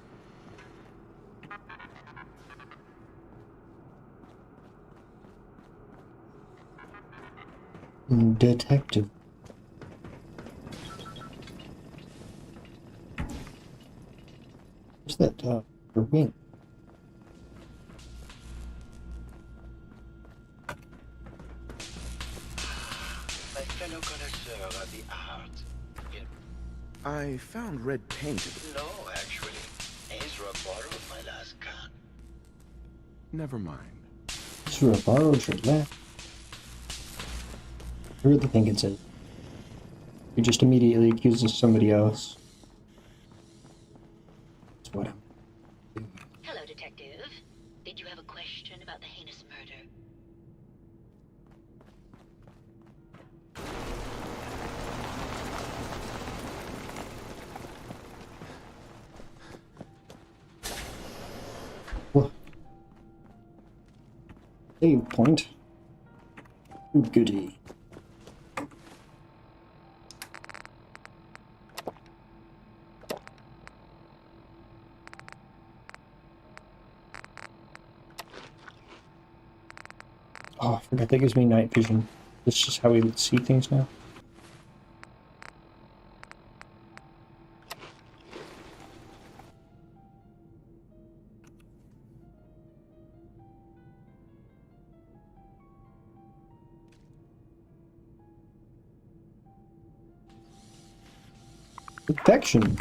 Detective. What's that, her wing? My fellow connoisseur of the art. I found red paint. No, actually. Ezra borrowed my last gun. Never mind. Ezra borrowed your left. I really think it's it. He just immediately accuses somebody else. That's what I'm doing. Hello, Detective. Did you have a question about the heinous murder? What? Save point. Goody. Oh, I forgot that gives me night vision. This is just how we see things now. Infection.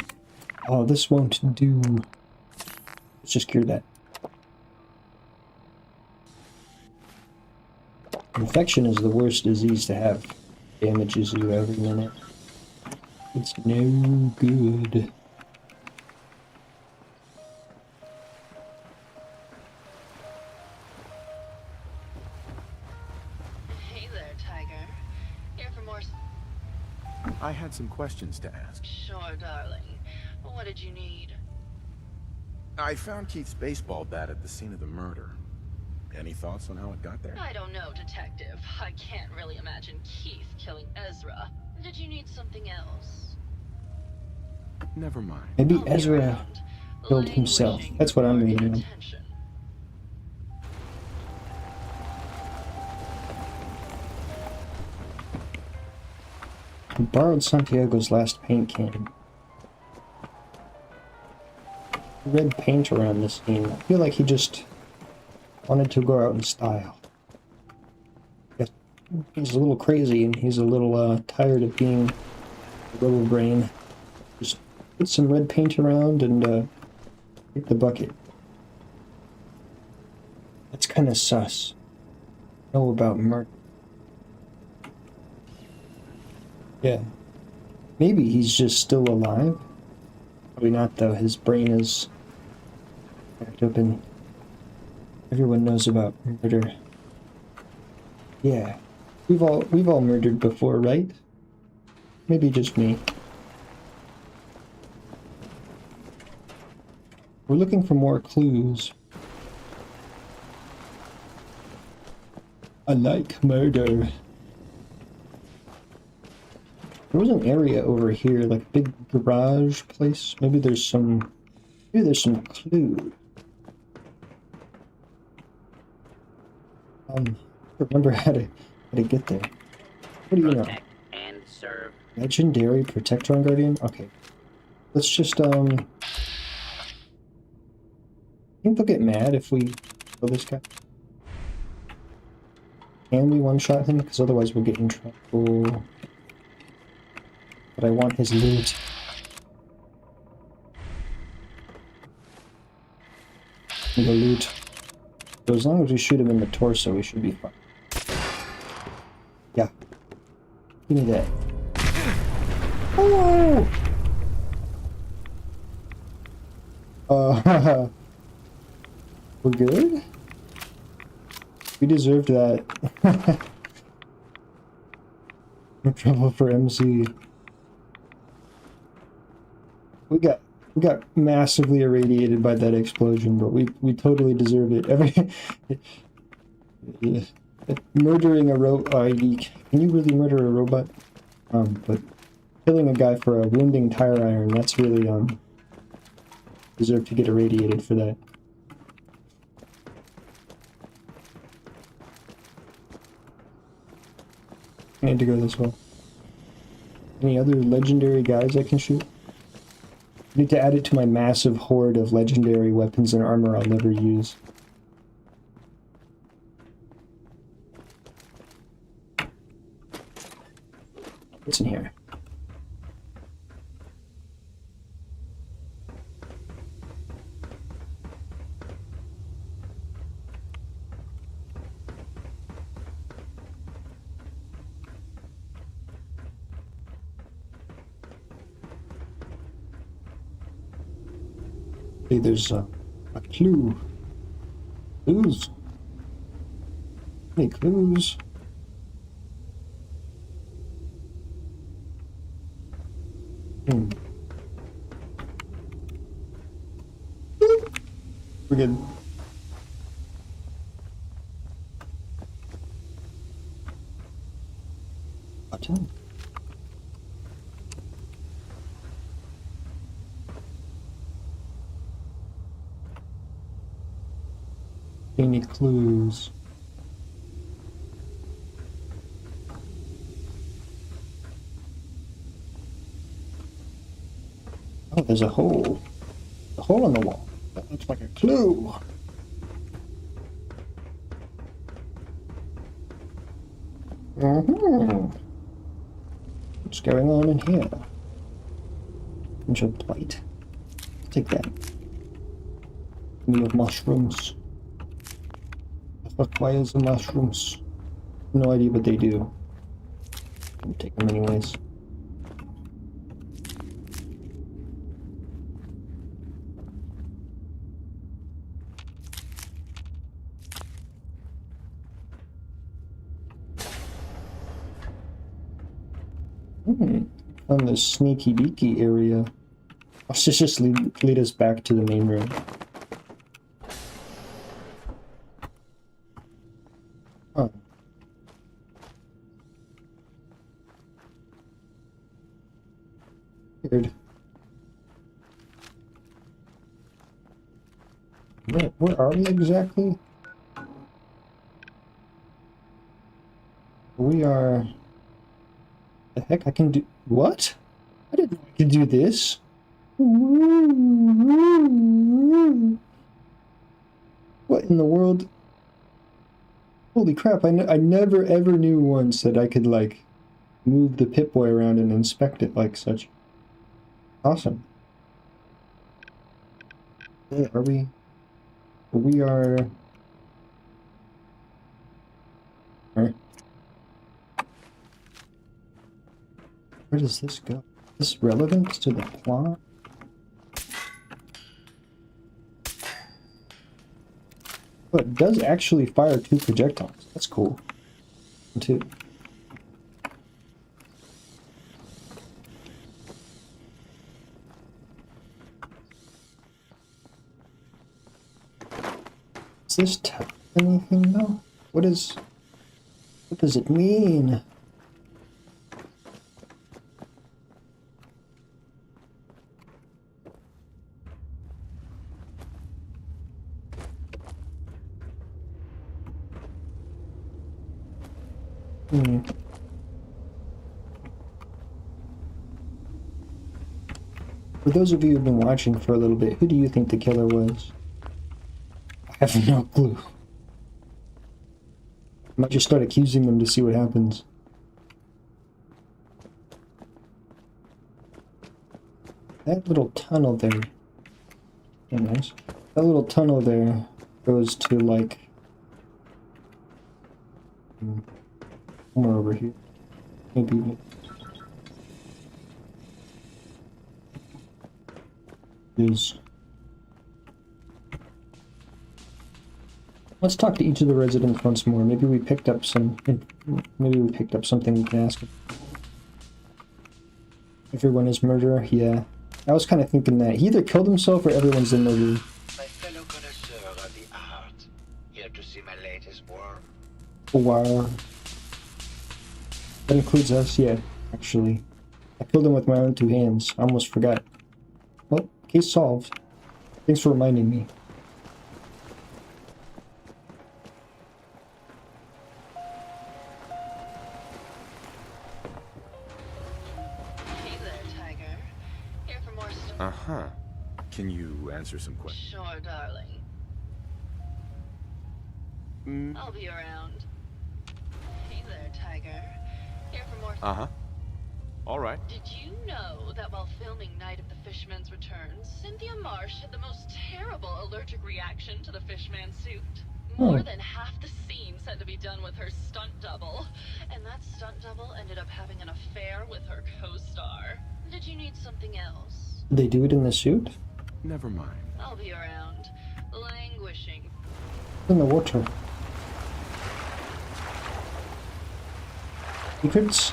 Oh, this won't do. Let's just cure that. Infection is the worst disease to have. damages you every minute. It's no good. Hey there, Tiger. Here for more... I had some questions to ask. Sure, darling. What did you need? I found Keith's baseball bat at the scene of the murder. Any thoughts on how it got there? I don't know, Detective. I can't really imagine Keith killing Ezra. Did you need something else? Never mind. Maybe Ezra killed himself. That's what I'm reading. He borrowed Santiago's last paint can. Red paint around this scene. I feel like he just wanted to go out in style. Yeah, he's a little crazy and he's a little tired of being a little brain. Just put some red paint around and hit the bucket. That's kind of sus. Know about murder. Yeah. Maybe he's just still alive. Probably not though. His brain is packed open. Everyone knows about murder. Yeah. We've all murdered before, right? Maybe just me. We're looking for more clues. I like murder. There was an area over here, like a big garage place. Maybe there's some clue. I remember how to get there. What do you know? And serve. Legendary Protectron Guardian? Okay. Let's just I think they'll get mad if we kill this guy. Can we one-shot him? Because otherwise we'll get in trouble. But I want his loot. The loot. So as long as we shoot him in the torso, we should be fine. Yeah. Give me that. Oh! We're good? We deserved that. No trouble for MC. We got massively irradiated by that explosion, but we totally deserve it. Murdering a robot. Can you really murder a robot? But killing a guy for a wounding tire iron, that's really deserve to get irradiated for that. I need to go this way. Any other legendary guys I can shoot? I need to add it to my massive hoard of legendary weapons and armor I'll never use. What's in here? Hey, there's a clue. Clues? Any clues? We're good. Button. Any clues? Oh, there's a hole. A hole in the wall. That looks like a clue. What's going on in here? Bunch of plate. I'll take that. Me of mushrooms. The fuck, why is the mushrooms? No idea what they do. I'll take them anyways. On the sneaky deaky area. Let's just lead us back to the main room. Huh. Weird. Where are we exactly? We are... The heck, I can do... What? I didn't know I could do this. What in the world? Holy crap, I never ever knew once that I could, like, move the Pip-Boy around and inspect it like such. Awesome. Hey, are we... We are... Alright. Where does this go? Is this relevant to the plot? But it does actually fire 2 projectiles. That's cool. 2. Does this tell anything though? What does it mean? For those of you who've been watching for a little bit, who do you think the killer was? I have no clue. I might just start accusing them to see what happens. That little tunnel there. Oh, nice. That little tunnel there goes to, like... somewhere over here. Maybe... is... Let's talk to each of the residents once more. Maybe we picked up some... Maybe we picked up something we can ask them. Everyone is murderer? Yeah. I was kind of thinking that. He either killed himself or everyone's the murderer. My fellow connoisseur of the art, here to see my latest work. Wow. That includes us? Yeah, actually. I killed him with my own 2 hands. I almost forgot. Well, case solved. Thanks for reminding me. Hey there, Tiger. Here for more stuff. Uh-huh. Can you answer some questions? Sure, darling. I'll be around. Hey there, Tiger. Here for more. Uh-huh. All right. Did you know that while filming Night of the Fishman's Return, Cynthia Marsh had the most terrible allergic reaction to the Fishman suit? More than half the scenes had to be done with her stunt double. And that stunt double ended up having an affair with her co-star. Did you need something else? Did they do it in the suit? Never mind. I'll be around. Languishing. In the water. Secrets?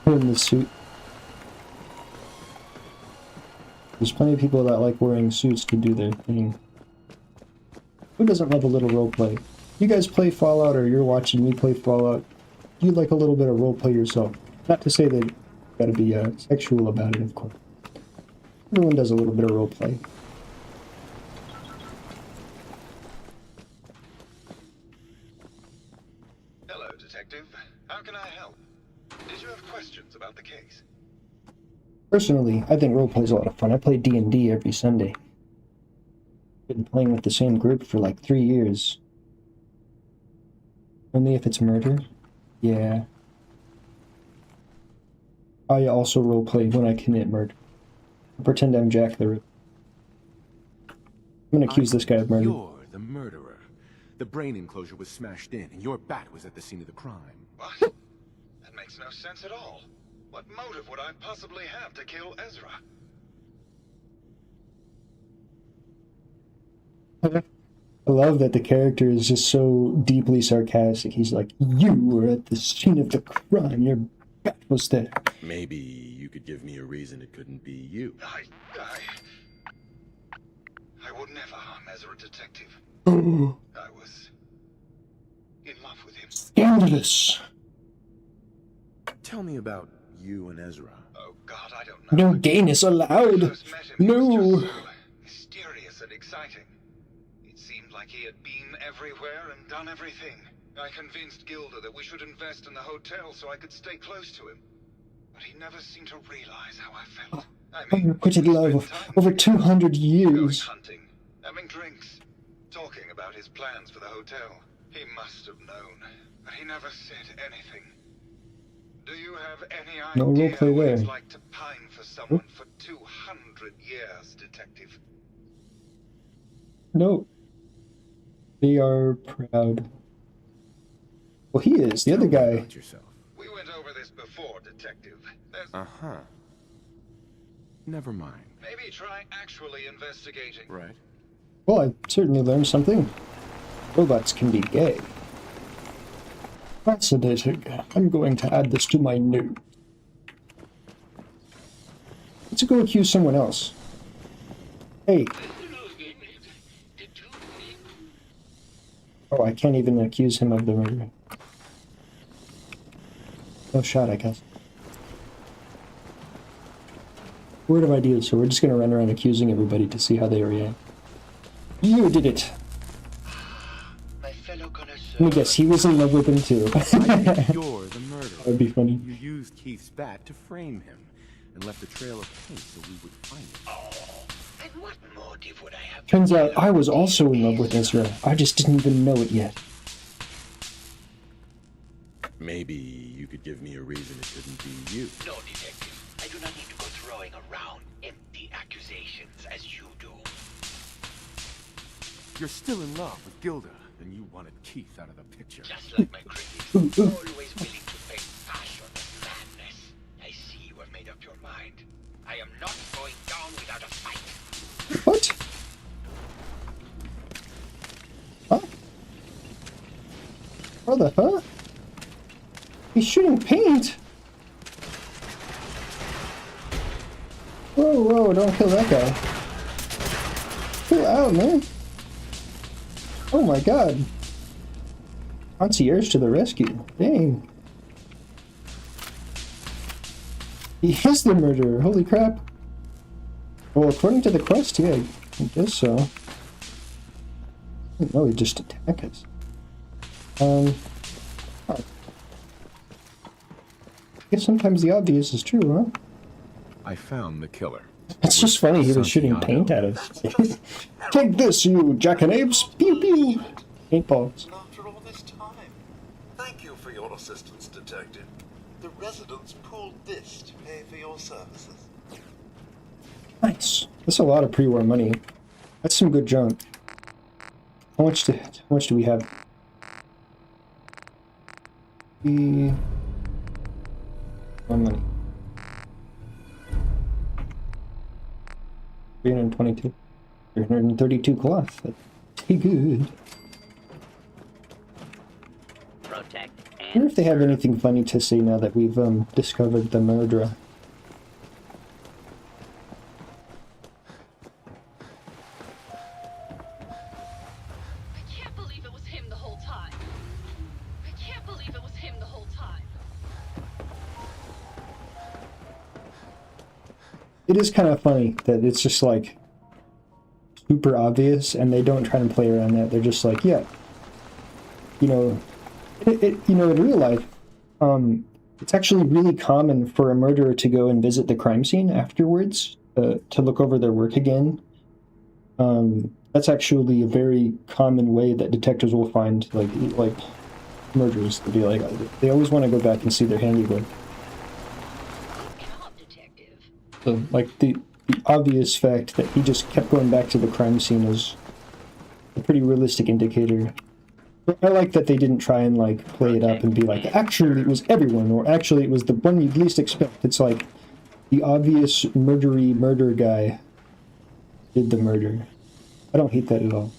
In the suit. There's plenty of people that like wearing suits to do their thing. Who doesn't love a little roleplay? You guys play Fallout or you're watching me play Fallout, you like a little bit of roleplay yourself. Not to say that you gotta be sexual about it, of course. Everyone does a little bit of roleplay. Hello, Detective. How can I help? Did you have questions about the case? Personally, I think roleplay is a lot of fun. I play D&D every Sunday. Been playing with the same group for like 3 years. Only if it's murder? Yeah. I also roleplay when I commit murder. I pretend I'm Jack the Ripper. I'm gonna accuse this guy of murder. You're the murderer. The brain enclosure was smashed in, and your bat was at the scene of the crime. What? That makes no sense at all. What motive would I possibly have to kill Ezra? I love that the character is just so deeply sarcastic. He's like, you were at the scene of the crime. Your bat was there. Maybe you could give me a reason it couldn't be you. I would never harm Ezra, Detective. Oh, I was in love with him. scandalous. Tell me about you and Ezra. Oh God, I don't know. No gayness allowed. No. Mysterious and exciting. It seemed like he had been everywhere and done everything. I convinced Gilda that we should invest in the hotel so I could stay close to him. But he never seemed to realize how I felt. I mean, Unrequited love of over 200 years. hunting, having drinks, talking about his plans for the hotel. He must have known, but he never said anything. Do you have any No idea roleplay what there. it's like to pine for someone for 200 years, Detective? No. They are proud. Well, he is. The other guy. We went over this before, Detective. There's Uh-huh. Never mind. maybe try actually investigating. Right. Well, I certainly learned something. Robots can be gay. Fascinating. I'm going to add this to my note. Let's go accuse someone else. Hey. Oh, I can't even accuse him of the murder. No shot, I guess. Word of ideas, so we're just gonna run around accusing everybody to see how they react. You did it! Let me guess, he was in love with him too. I think you're the murderer. That'd be funny. You used Keith's bat to frame him, and left a trail of paint so we would find him. And what motive would I have? Turns out I was also in love with Ezra. I just didn't even know it yet. Maybe you could give me a reason it couldn't be you. No, Detective. I do not need to go throwing around empty accusations as you do. You're still in love with Gilda, and you wanted Keith out of the picture. Just like my critics, always willing to paint passion and madness. I see you have made up your mind. I am not going down without a fight. What? Huh? What the huh? He's shooting paint! Whoa, whoa, don't kill that guy. Chill out, man. Oh my god. Concierge to the rescue. Dang. He is the murderer. Holy crap. Well, according to the quest, yeah, I guess so. I didn't know he'd just attack us. Oh. I guess sometimes the obvious is true, huh? I found the killer. It's just funny he was shooting paint at us. Take this, you jackanapes! Pew pew! Paintballs. After all this time. Thank you for your assistance, Detective. The residents pooled this to pay for your services. Nice. That's a lot of pre-war money. That's some good junk. How much do we have? One money. 322. 332 cloth. That's pretty good. Protect I wonder if they have anything funny to say now that we've discovered the murderer. I can't believe it was him the whole time. I can't believe it was him the whole time. It is kind of funny that it's just like super obvious and they don't try and play around that. They're just like, yeah, you know, you know, in real life, it's actually really common for a murderer to go and visit the crime scene afterwards to look over their work again. That's actually a very common way that detectives will find like murderers to be like, they always want to go back and see their handiwork. So, like, the obvious fact that he just kept going back to the crime scene is a pretty realistic indicator. I like that they didn't try and, like, play it up and be like, actually it was everyone, or actually it was the one you'd least expect. It's like, the obvious murder guy did the murder. I don't hate that at all.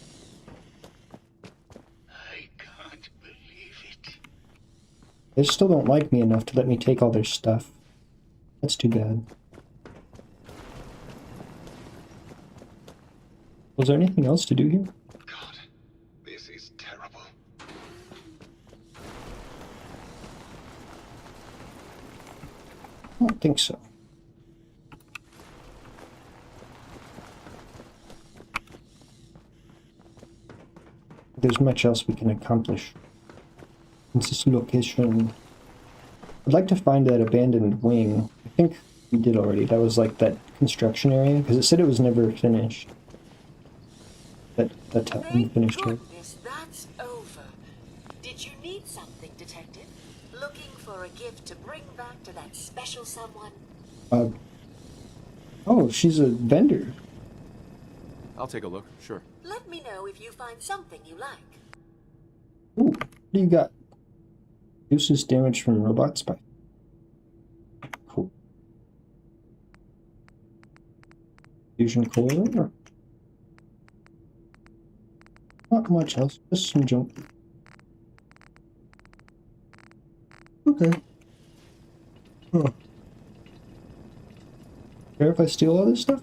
They still don't like me enough to let me take all their stuff. That's too bad. Was there anything else to do here? God, this is terrible. I don't think so. There's much else we can accomplish in this location. I'd like to find that abandoned wing. I think we did already. That was like that construction area, because it said it was never finished. That unfinished work. Goodness, that's over. Did you need something, Detective? Looking for a gift to bring back to that special someone? Oh, she's a vendor. I'll take a look, sure. Let me know if you find something you like. Ooh, what do you got? Reduces damage from robot spy. Cool. Fusion core. Not much else, just some junk. Okay. Huh. Care if I steal all this stuff?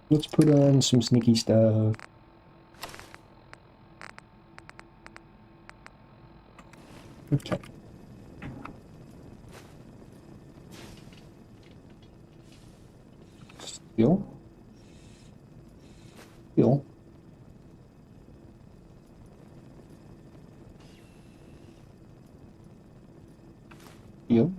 Let's put on some sneaky stuff. Okay. Steal. Steal. Steal.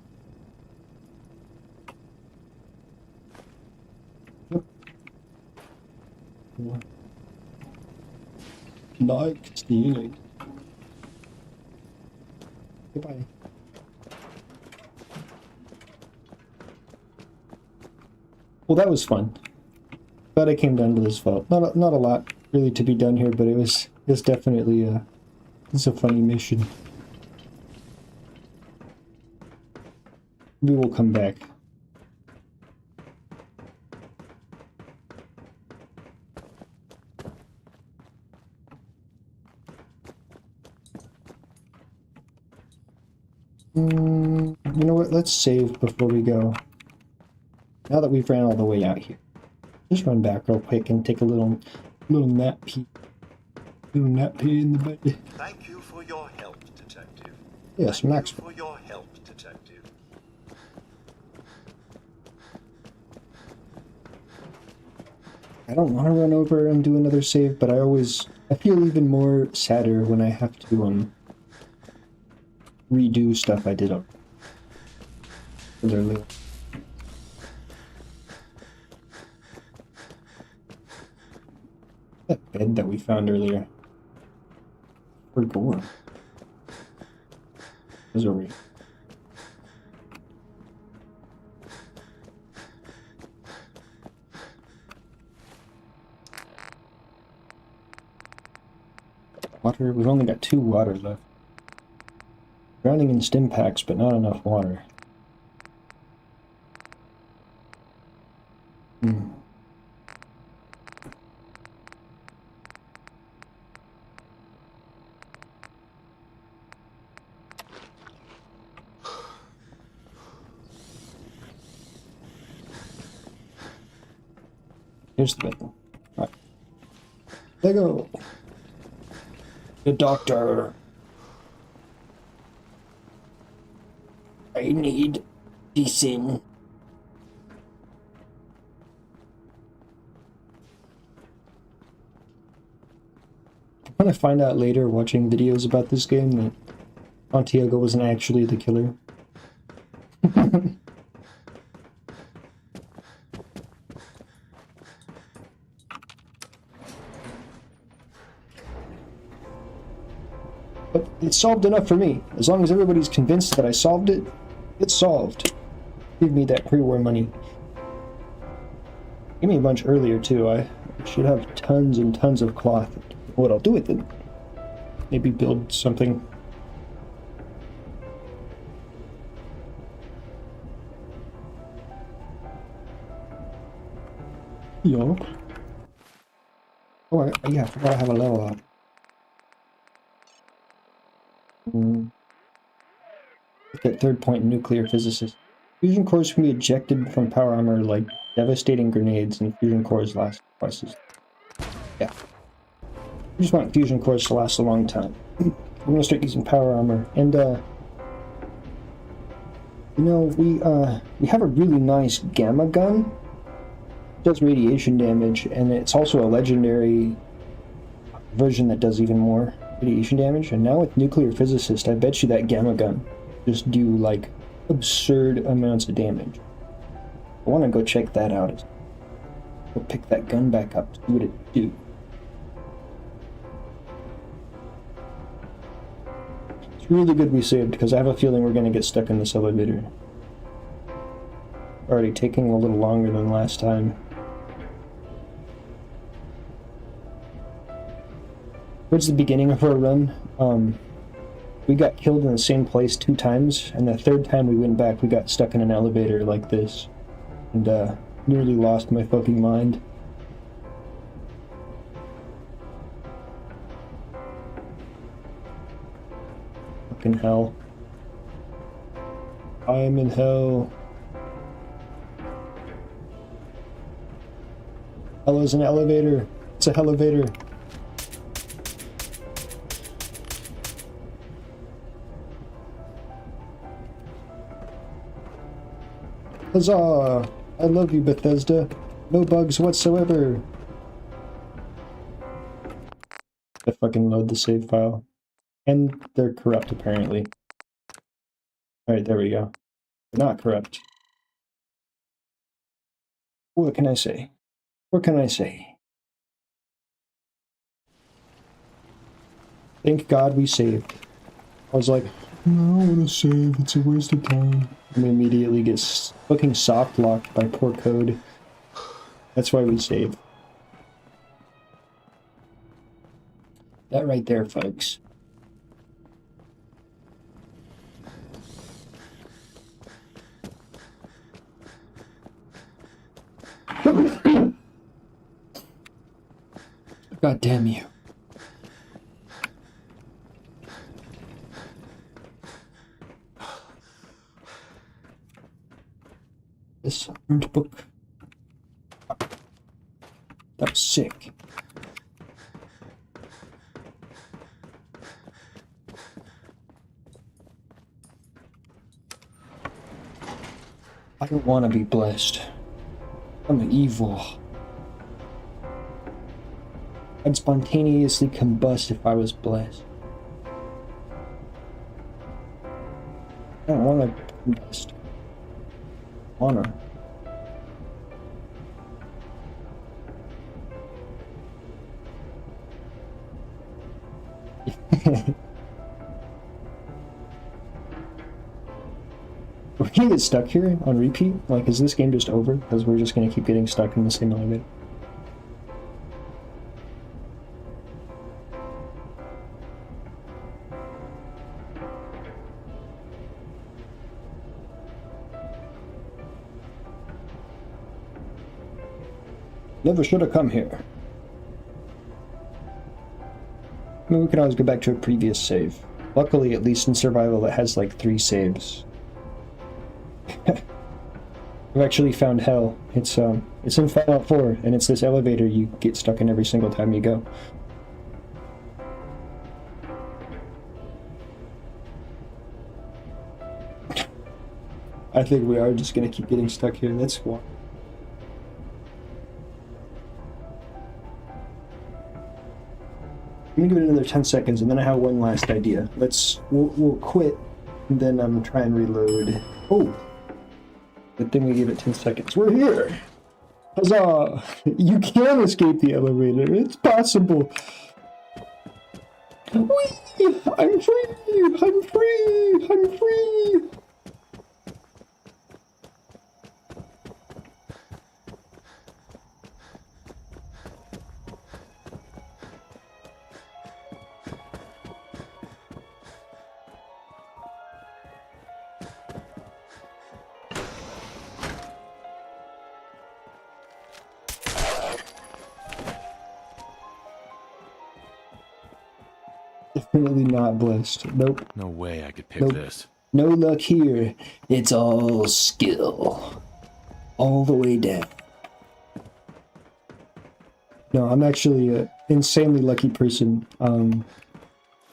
Like stealing. Goodbye. Well, that was fun. Glad I came down to this vault. Not a lot really to be done here, but it was definitely it's a funny mission. We will come back. You know what? Let's save before we go. Now that we've ran all the way out here, just run back real quick and take a little nap pee. Little nap pee in the bed. Thank you for your help, Detective. Yes, Maxwell. For your help, Detective. I don't want to run over and do another save, but I feel even more sadder when I have to redo stuff I did earlier. That bed that we found earlier. For gore. Those are real. Water, we've only got 2 water left. Drowning in stim packs, but not enough water. Here's the bed. Alright. There you go. The doctor. I need medicine. I'm gonna find out later watching videos about this game that Santiago wasn't actually the killer. But it's solved enough for me. As long as everybody's convinced that I solved it, it's solved. Give me that pre-war money. Give me a bunch earlier, too. I should have tons and tons of cloth. What I'll do with it? Maybe build something. Yo. Oh, yeah, I forgot I have a level up. At third point, nuclear physicist. Fusion cores can be ejected from power armor like devastating grenades, and fusion cores last twice. Yeah. I just want fusion cores to last a long time. I'm gonna start using power armor, and you know, we have a really nice gamma gun. It does radiation damage, and it's also a legendary version that does even more radiation damage. And now with nuclear physicist, I bet you that gamma gun just do like absurd amounts of damage. I want to go check that out. Go pick that gun back up, see what it do. It's really good we saved, because I have a feeling we're going to get stuck in this elevator. Already taking a little longer than last time. Towards the beginning of our run, we got killed in the same place 2 times, and the 3rd time we went back, we got stuck in an elevator like this, and nearly lost my fucking mind. Fucking hell. I am in hell. Hell is an elevator. It's a elevator. Huzzah! I love you, Bethesda. No bugs whatsoever. I fucking load the save file. And they're corrupt, apparently. Alright, there we go. They're not corrupt. What can I say? What can I say? Thank God we saved. I was like, no, I want to save. It's a waste of time. And immediately gets fucking soft locked by poor code. That's why we save. That right there, folks. God damn you. This orange book. That was sick. I don't want to be blessed. I'm evil. I'd spontaneously combust if I was blessed. I don't want to combust. Honor. We're gonna get stuck here on repeat? Like, is this game just over? Because we're just gonna keep getting stuck in the same elevator. Never should have come here. I mean, we can always go back to a previous save. Luckily, at least in survival, it has like 3 saves. I've actually found hell. It's in Fallout 4, and it's this elevator you get stuck in every single time you go. I think we are just gonna keep getting stuck here. That's why. I'm gonna give it another 10 seconds, and then I have one last idea. We'll quit, and then try and reload. Oh! Good thing we gave it 10 seconds. We're here! Huzzah! You can escape the elevator. It's possible. Whee! I'm free! I'm free! I'm free! Definitely not blessed. Nope. No way I could pick Nope. this. No luck here. It's all skill. All the way down. No, I'm actually an insanely lucky person. I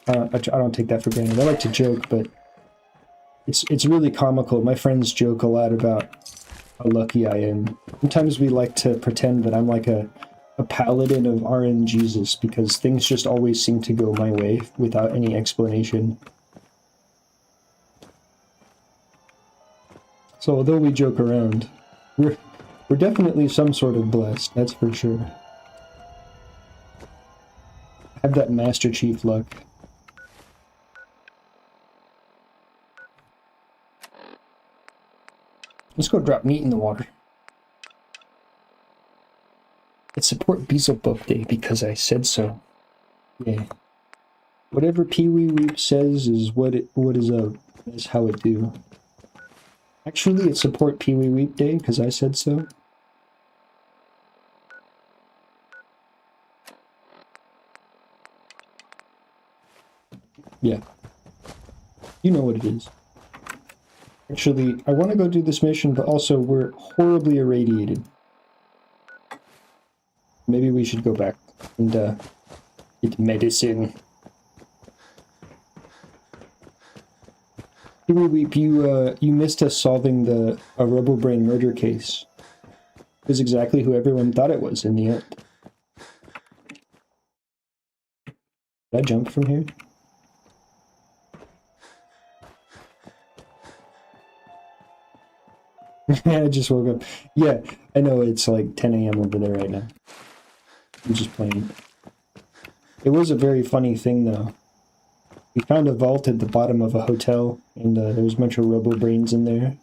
don't take that for granted. I like to joke, but it's really comical. My friends joke a lot about how lucky I am. Sometimes we like to pretend that I'm like a paladin of RNGesus because things just always seem to go my way without any explanation. So although we joke around, we're definitely some sort of blessed, that's for sure. I have that Master Chief luck. Let's go drop meat in the water. It's support Beelzebub Day because I said so. Yeah. Whatever Pee Wee Weep says is what is up. That's how it do. Actually, it's support Pee Wee Weep Day because I said so. Yeah. You know what it is. Actually, I want to go do this mission, but also we're horribly irradiated. Maybe we should go back and get medicine. Pee Wee Weep, you missed us solving the Robobrain murder case. It was exactly who everyone thought it was in the end. Did I jump from here? I just woke up. Yeah, I know it's like 10 a.m. over there right now. I'm just playing. It was a very funny thing, though. We found a vault at the bottom of a hotel, and there was a bunch of Robobrains in there.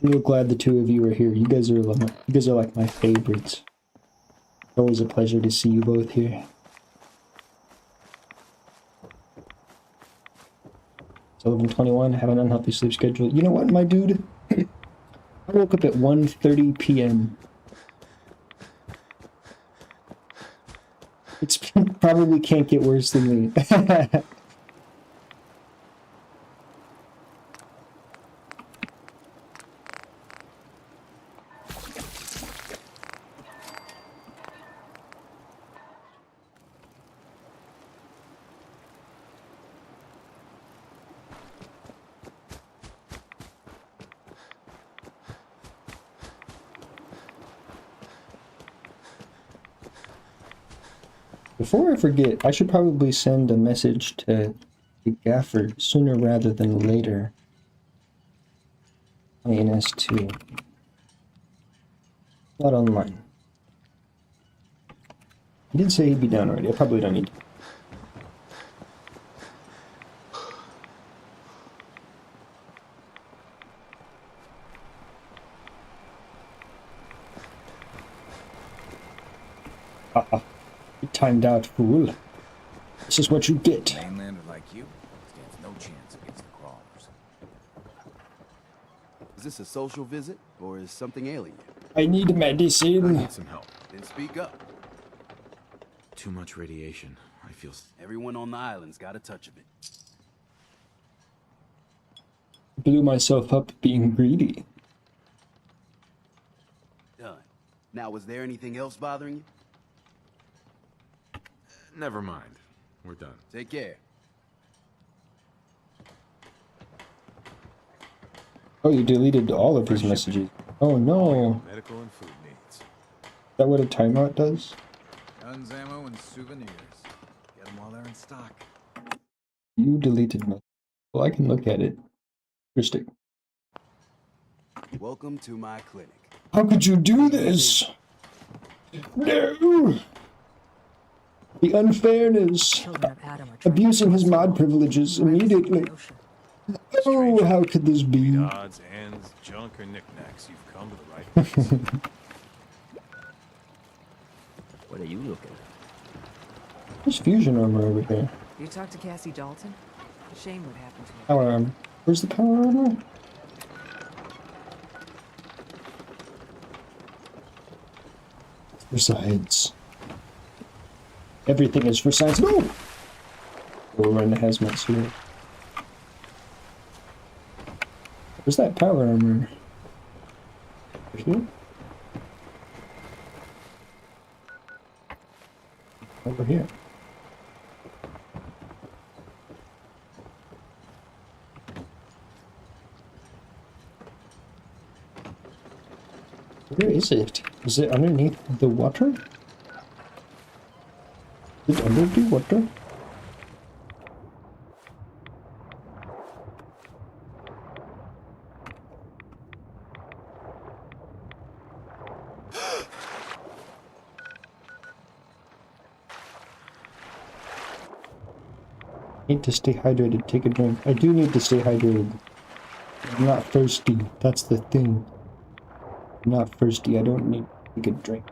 I'm real glad the two of you are here. You guys are like my favorites. It's always a pleasure to see you both here. It's 11:21. I have an unhealthy sleep schedule. You know what, my dude? I woke up at 1:30 p.m. It's probably can't get worse than me. Before I forget, I should probably send a message to Gaffer sooner rather than later. INS2. Not online. He did say he'd be down already. I probably don't need to. Haha. You timed out, fool. This is what you get. A mainlander like you stands no chance against the crawlers. Is this a social visit, or is something ailing you? I need medicine. I need some help. Then speak up. Too much radiation. I feel... Everyone on the island's got a touch of it. Blew myself up being greedy. Done. Now, was there anything else bothering you? Never mind. We're done. Take care. Oh, you deleted all of his messages. Oh no. Medical and food needs. Is that what a timeout does? Guns, ammo, and souvenirs. Get them while they're in stock. You deleted my... Well, I can look at it. Interesting. Welcome to my clinic. How could you do this? No! The unfairness. Abusing his mod privileges immediately. Oh, how could this be? Odds, ends, junk, or knickknacks. You've come to the right place. What are you looking at? There's fusion armor over here. You talked to Cassie Dalton? Shame what happened to her. Power armor. Where's the power armor? For science. Everything is for science. No! We're in the hazmat suit. Where's that power armor? Over here? Over here. Where is it? Is it underneath the water? Is it under the water? Need to stay hydrated. Take a drink. I do need to stay hydrated. I'm not thirsty. That's the thing. I'm not thirsty. I don't need to take a drink.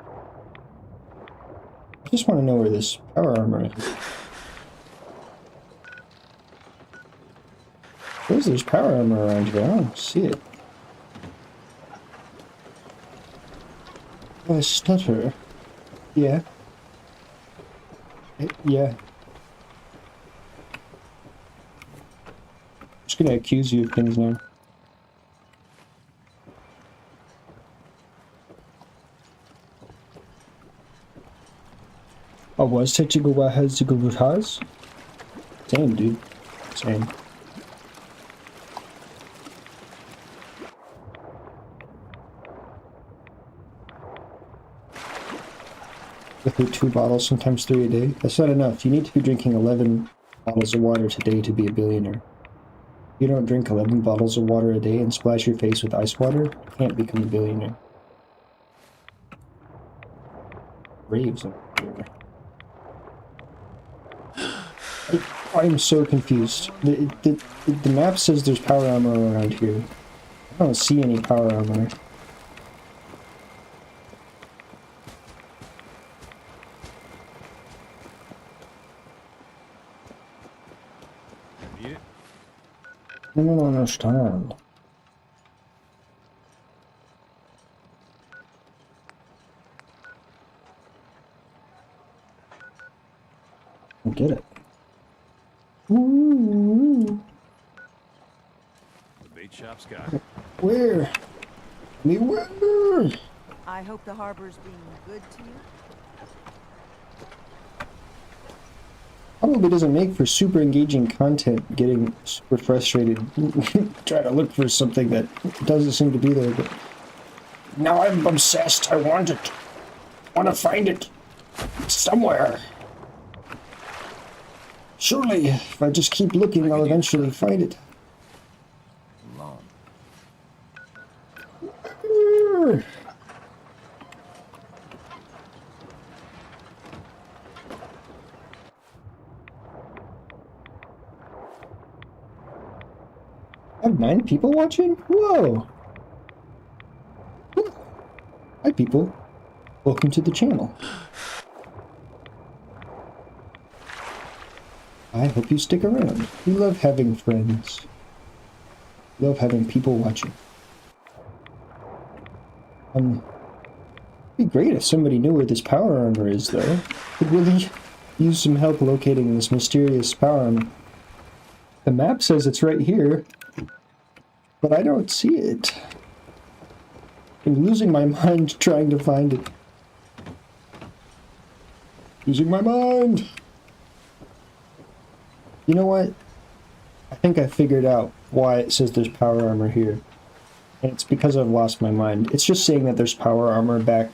I just want to know where this power armor is. Where's this power armor around here? I don't see it. Oh, I stutter. Yeah. Yeah. I'm just gonna accuse you of things now. Oh, was Techigo Wahazigo Vutaz? Same, dude. Same. With 2 bottles, sometimes 3 a day. That's not enough. You need to be drinking 11 bottles of water today to be a billionaire. If you don't drink 11 bottles of water a day and splash your face with ice water, you can't become a billionaire. Raves over here. I'm so confused. The map says there's power armor around here. I don't see any power armor. Need it? I don't understand. I get it. Ooh. The bait shop's got it. Where? Me where? I hope the harbor's being good to you. Probably doesn't make for super engaging content, getting super frustrated trying to look for something that doesn't seem to be there, but now I'm obsessed. I want it. I want to find it. It's somewhere. Surely, if I just keep looking, I'll eventually find it. Long. I have 9 people watching? Whoa! Hi people. Welcome to the channel. I hope you stick around. We love having friends. We love having people watching. It'd be great if somebody knew where this power armor is, though. Could really use some help locating this mysterious power armor. The map says it's right here, but I don't see it. I'm losing my mind trying to find it. Losing my mind! You know what? I think I figured out why it says there's power armor here. And it's because I've lost my mind. It's just saying that there's power armor back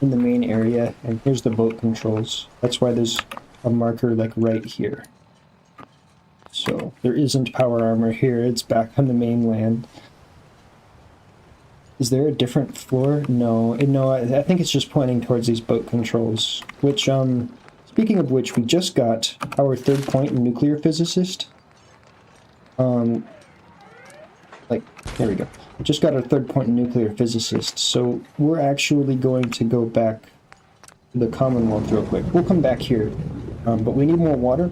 in the main area, and here's the boat controls. That's why there's a marker like right here. So there isn't power armor here, it's back on the mainland. Is there a different floor? No, no. I think it's just pointing towards these boat controls. Which, speaking of which, we just got our 3rd point in nuclear physicist. Like, there we go. Just got our 3rd point in nuclear physicist. So we're actually going to go back to the Commonwealth real quick. We'll come back here, but we need more water.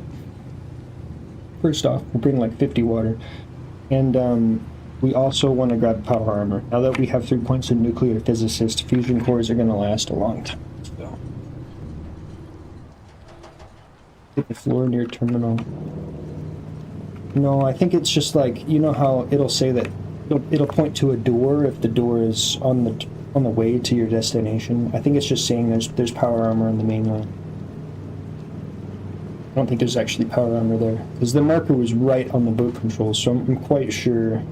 First off, we'll bring like 50 water, and we also want to grab power armor. Now that we have 3 points in nuclear physicist, fusion cores are going to last a long time. So. Hit the floor near terminal. No, I think it's just like, you know how it'll say that it'll point to a door if the door is on the way to your destination. I think it's just saying there's power armor on the main line. I don't think there's actually power armor there, because the marker was right on the boat controls, so I'm quite sure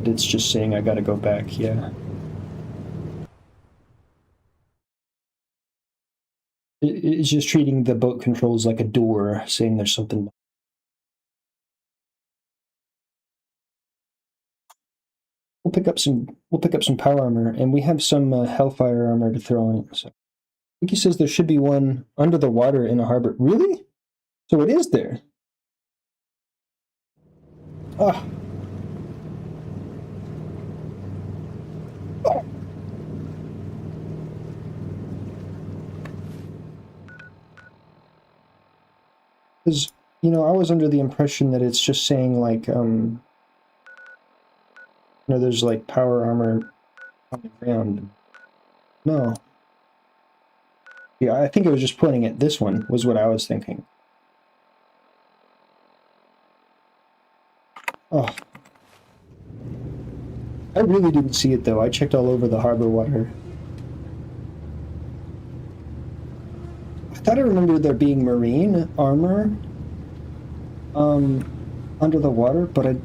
that it's just saying I gotta go back, yeah. It's just treating the boat controls like a door, saying there's something. We'll pick up some power armor, and we have some Hellfire armor to throw in. So, Wiki says there should be one under the water in a harbor. Really? So it is there. Ah. Oh. Because, you know, I was under the impression that it's just saying like, you know, there's like power armor on the ground. No. Yeah, I think it was just pointing at this one, was what I was thinking. Oh. I really didn't see it though. I checked all over the harbor water. I thought I remembered there being marine armor under the water, but I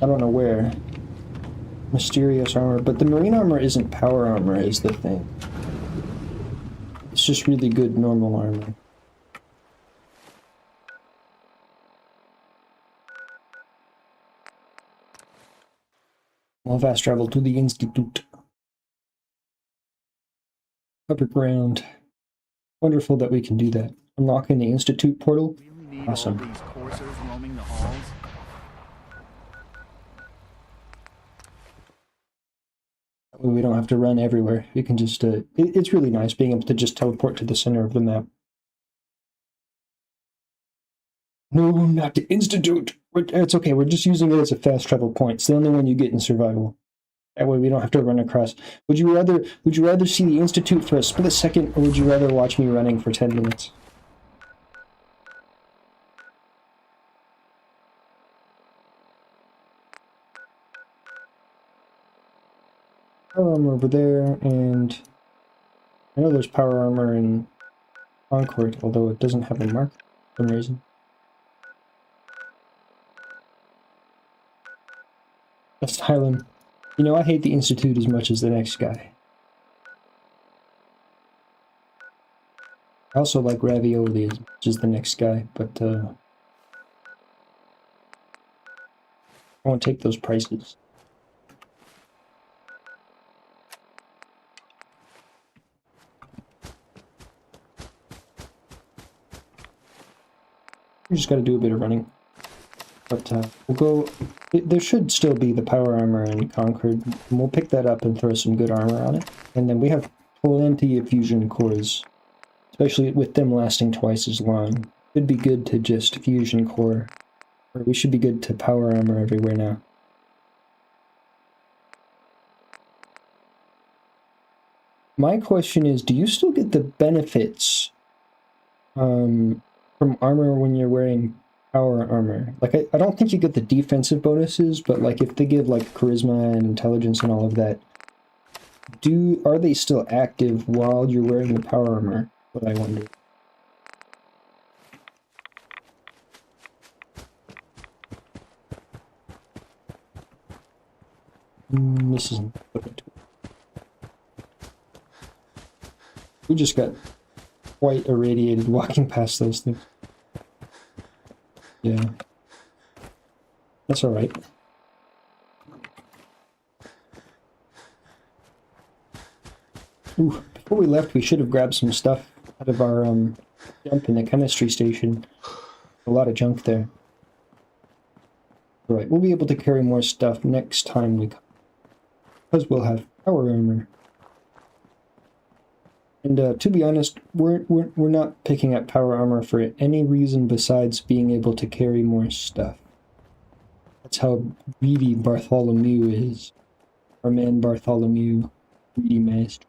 don't know where. Mysterious armor, but the marine armor isn't power armor is the thing. It's just really good normal armor. I'll fast travel to the Institute. Upper ground. Wonderful that we can do that. Unlocking the Institute portal. Awesome. These coursers roaming the halls. We don't have to run everywhere. You can just, it's really nice being able to just teleport to the center of the map. No, not the Institute. It's okay, we're just using it as a fast travel point. It's the only one you get in survival. That way we don't have to run across. Would you rather see the Institute for a split second, or would you rather watch me running for 10 minutes? Power armor over there, and I know there's power armor in Concord, although it doesn't have a mark for some reason. Asylum. You know, I hate the Institute as much as the next guy. I also like Ravioli as much as the next guy, but I won't take those prices. We just got to do a bit of running. But we'll go... There should still be the power armor in Concord. And we'll pick that up and throw some good armor on it. And then we have plenty of fusion cores. Especially with them lasting twice as long. It'd be good to just fusion core. Or we should be good to power armor everywhere now. My question is, do you still get the benefits from armor when you're wearing power armor? Like, I don't think you get the defensive bonuses, but like if they give like charisma and intelligence and all of that, are they still active while you're wearing the power armor? What I wonder. This isn't. We just got quite irradiated walking past those things. Yeah. That's alright. Ooh, before we left, we should have grabbed some stuff out of our dump in the chemistry station. A lot of junk there. Right, we'll be able to carry more stuff next time we come, because we'll have power armor. And to be honest, we're not picking up power armor for any reason besides being able to carry more stuff. That's how greedy Bartholomew is. Our man Bartholomew, greedy master.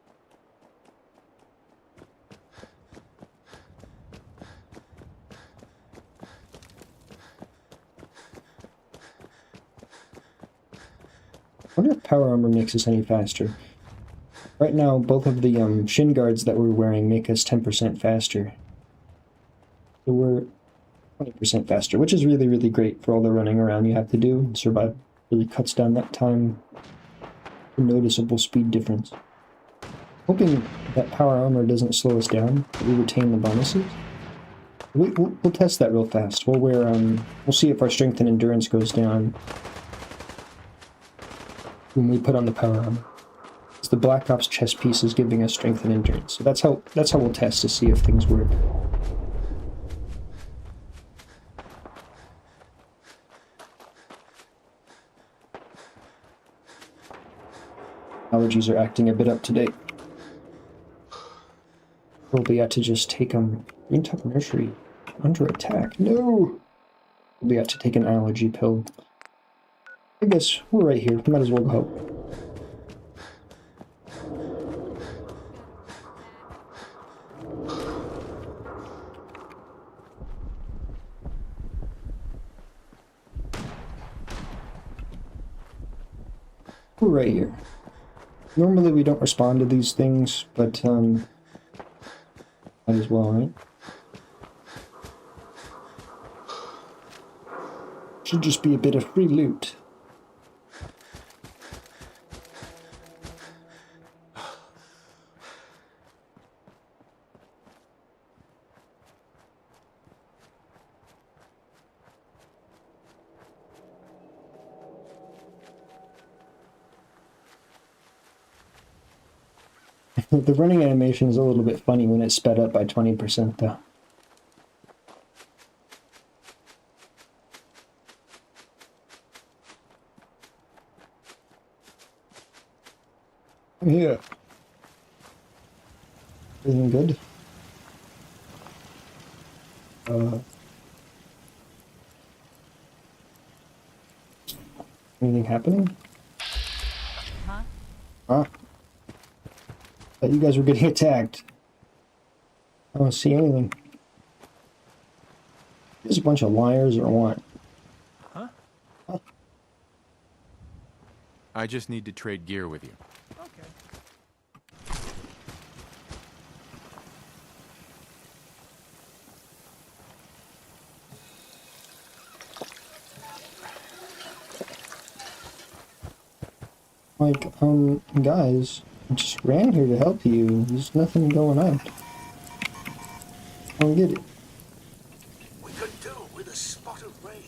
I wonder if power armor makes us any faster. Right now, both of the shin guards that we're wearing make us 10% faster. So we're 20% faster, which is really, really great for all the running around you have to do. Survive really cuts down that time. A noticeable speed difference. Hoping that power armor doesn't slow us down, that we retain the bonuses. We'll test that real fast. We'll wear we'll see if our strength and endurance goes down when we put on the power armor. It's the Black Ops chest piece is giving us strength and endurance. So that's how we'll test to see if things work. Allergies are acting a bit up to date. Probably had to just take Greentop Nursery under attack. No! Probably had to take an allergy pill. I guess we're right here. Might as well go. We're right here. Normally we don't respond to these things, but might as well, right? Should just be a bit of free loot. The running animation is a little bit funny when it's sped up by 20% though. I'm here. Everything good? Anything happening? Huh? Huh? Thought you guys were getting attacked. I don't see anything. There's a bunch of liars or what? Huh? Huh? I just need to trade gear with you. Like, guys, I just ran here to help you. There's nothing going on. I don't get it. We could do with a spot of rain.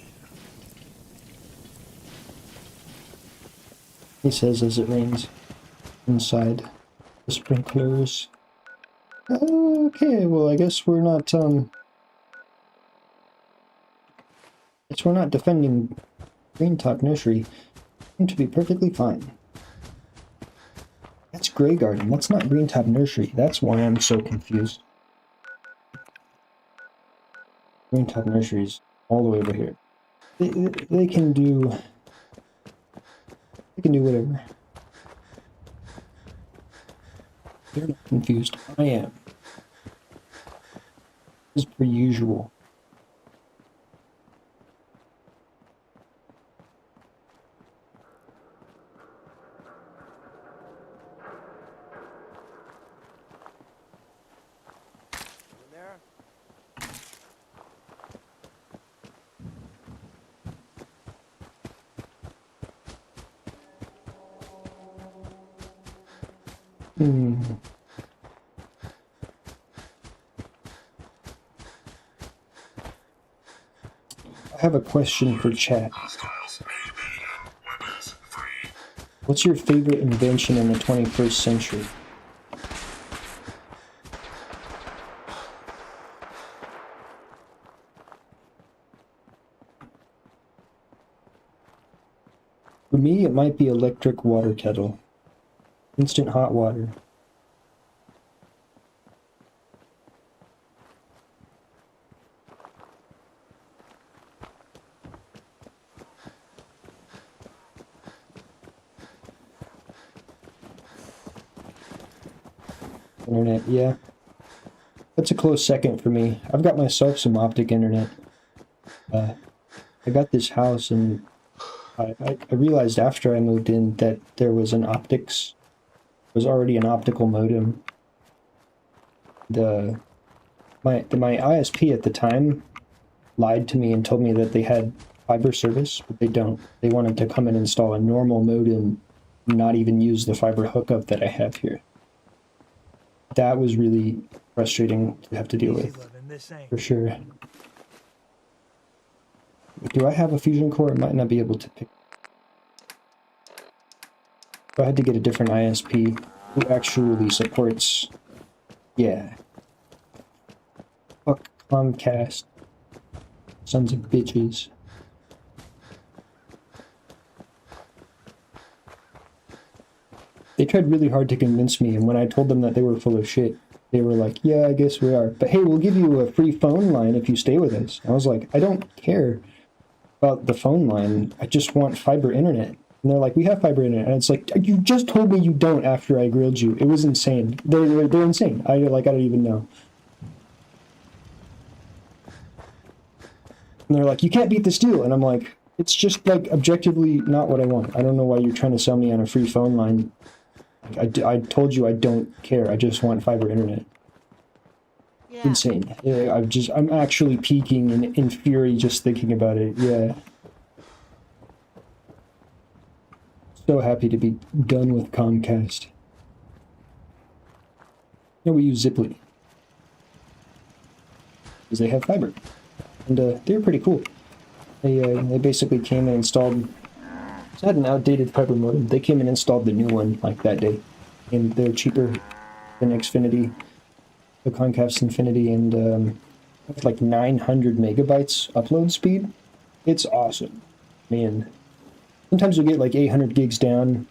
He says as it rains inside the sprinklers. Okay, well, I guess we're not, guess we're not defending Greentop Nursery. Seem to be perfectly fine. That's Grey Garden. That's not Greentop Nursery. That's why I'm so confused. Greentop Nursery's all the way over here. They can do... They can do whatever. They're not confused. I am. As per usual. I have a question for chat. What's your favorite invention in the 21st century? For me, it might be electric water kettle. Instant hot water. Internet, yeah. That's a close second for me. I've got myself some optic internet. I got this house and I realized after I moved in that there was an optics, was already an optical modem. My ISP at the time lied to me and told me that they had fiber service, but they don't. They wanted to come and install a normal modem, not even use the fiber hookup that I have here. That was really frustrating to have to deal with, for sure. Do I have a fusion core? I might not be able to pick. So I had to get a different ISP who actually supports. Yeah. Fuck Comcast. Sons of bitches. They tried really hard to convince me, and when I told them that they were full of shit, they were like, yeah, I guess we are. But hey, we'll give you a free phone line if you stay with us. I was like, I don't care about the phone line. I just want fiber internet. And they're like, we have fiber internet. And it's like, you just told me you don't after I grilled you. It was insane. They're insane. I don't even know. And they're like, you can't beat this deal. And I'm like, it's just like objectively not what I want. I don't know why you're trying to sell me on a free phone line. I told you I don't care. I just want fiber internet. Yeah. Insane. Yeah, I'm actually peaking in fury just thinking about it. Yeah. So happy to be done with Comcast. Yeah, we use Ziply. Because they have fiber. And they're pretty cool. They basically came and installed. So I had an outdated fiber modem. They came and installed the new one like that day, and they're cheaper than Xfinity, the Comcast Infinity, and it's like 900 megabytes upload speed. It's awesome, man. Sometimes you get like 800 gigs down,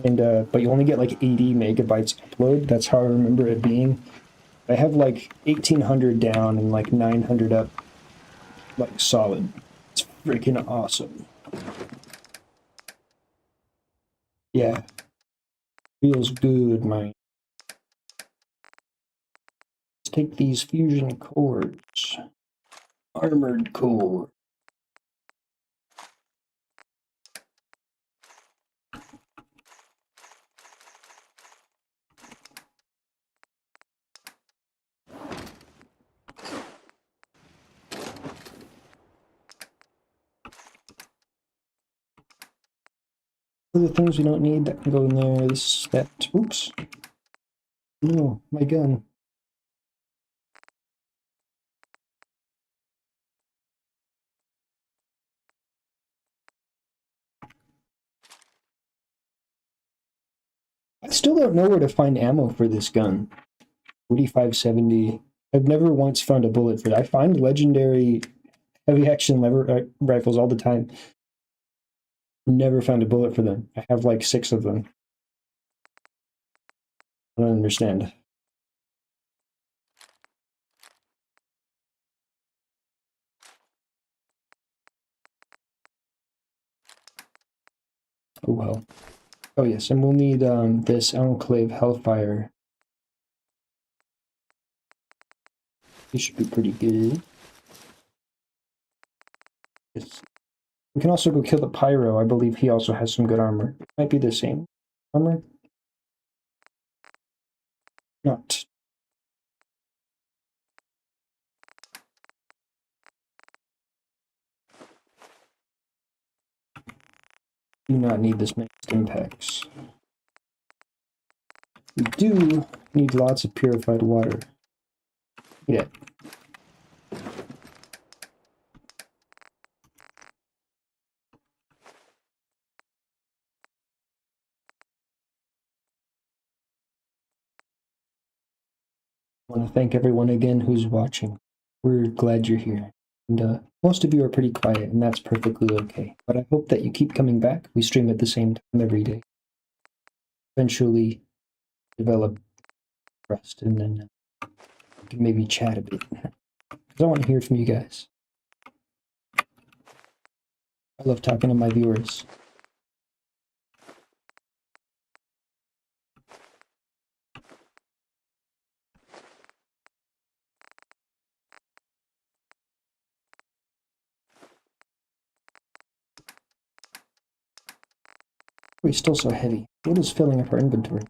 and but you only get like 80 megabytes upload. That's how I remember it being. I have like 1800 down and like 900 up, like solid. It's freaking awesome. Yeah. Feels good, man. Let's take these fusion cores. Armored core. The things we don't need that can go in there is that. Oops. No, my gun. I still don't know where to find ammo for this gun. 4570. I've never once found a bullet for it. I find legendary heavy action rifles all the time. Never found a bullet for them. I have like 6 of them. I don't understand. Oh well. Oh yes, and we'll need this Enclave Hellfire. This should be pretty good. Yes. We can also go kill the Pyro. I believe he also has some good armor. It might be the same armor. Not. Do not need this many Stimpaks. We do need lots of purified water. Yeah. I want to thank everyone again who's watching. We're glad you're here. And most of you are pretty quiet, and that's perfectly okay. But I hope that you keep coming back. We stream at the same time every day. Eventually develop trust, and then we can maybe chat a bit. Because I want to hear from you guys. I love talking to my viewers. We're still so heavy. What is filling up our inventory?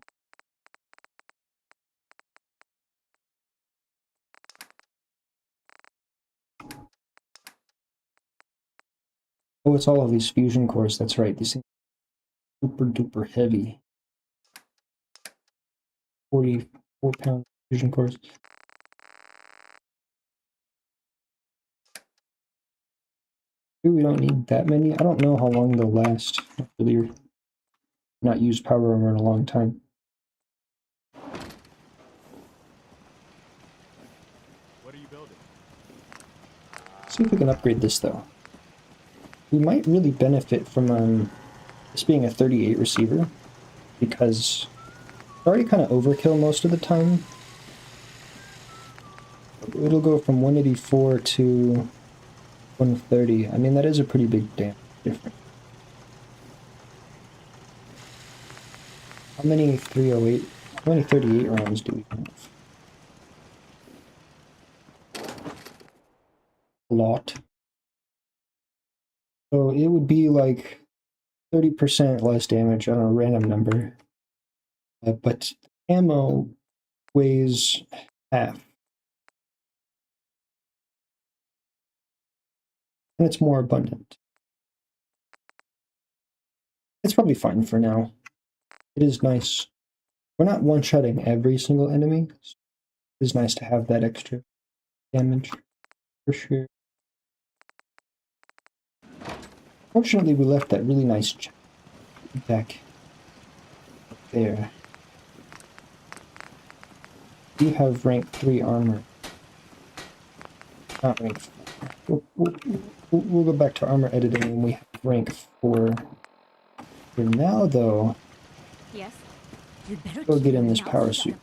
Oh, it's all of these fusion cores. That's right. These things are super duper heavy. 44-pound fusion cores. We don't need that many. I don't know how long they'll last. I've really not used power armor in a long time. What are you building? See if we can upgrade this though. We might really benefit from this being a 38 receiver, because it's already kind of overkill most of the time. It'll go from 184 to 130. I mean, that is a pretty big difference. How many 308? How many 38 rounds do we have? A lot. So it would be like 30% less damage on a random number. But ammo weighs half. And it's more abundant. It's probably fine for now. It is nice. We're not one-shotting every single enemy. It is nice to have that extra damage, for sure. Fortunately, we left that really nice deck up there. You have rank 3 armor. Not rank 4. We'll go back to armor editing when we have rank 4. For now, though, yes, you'd better go get in this power suit.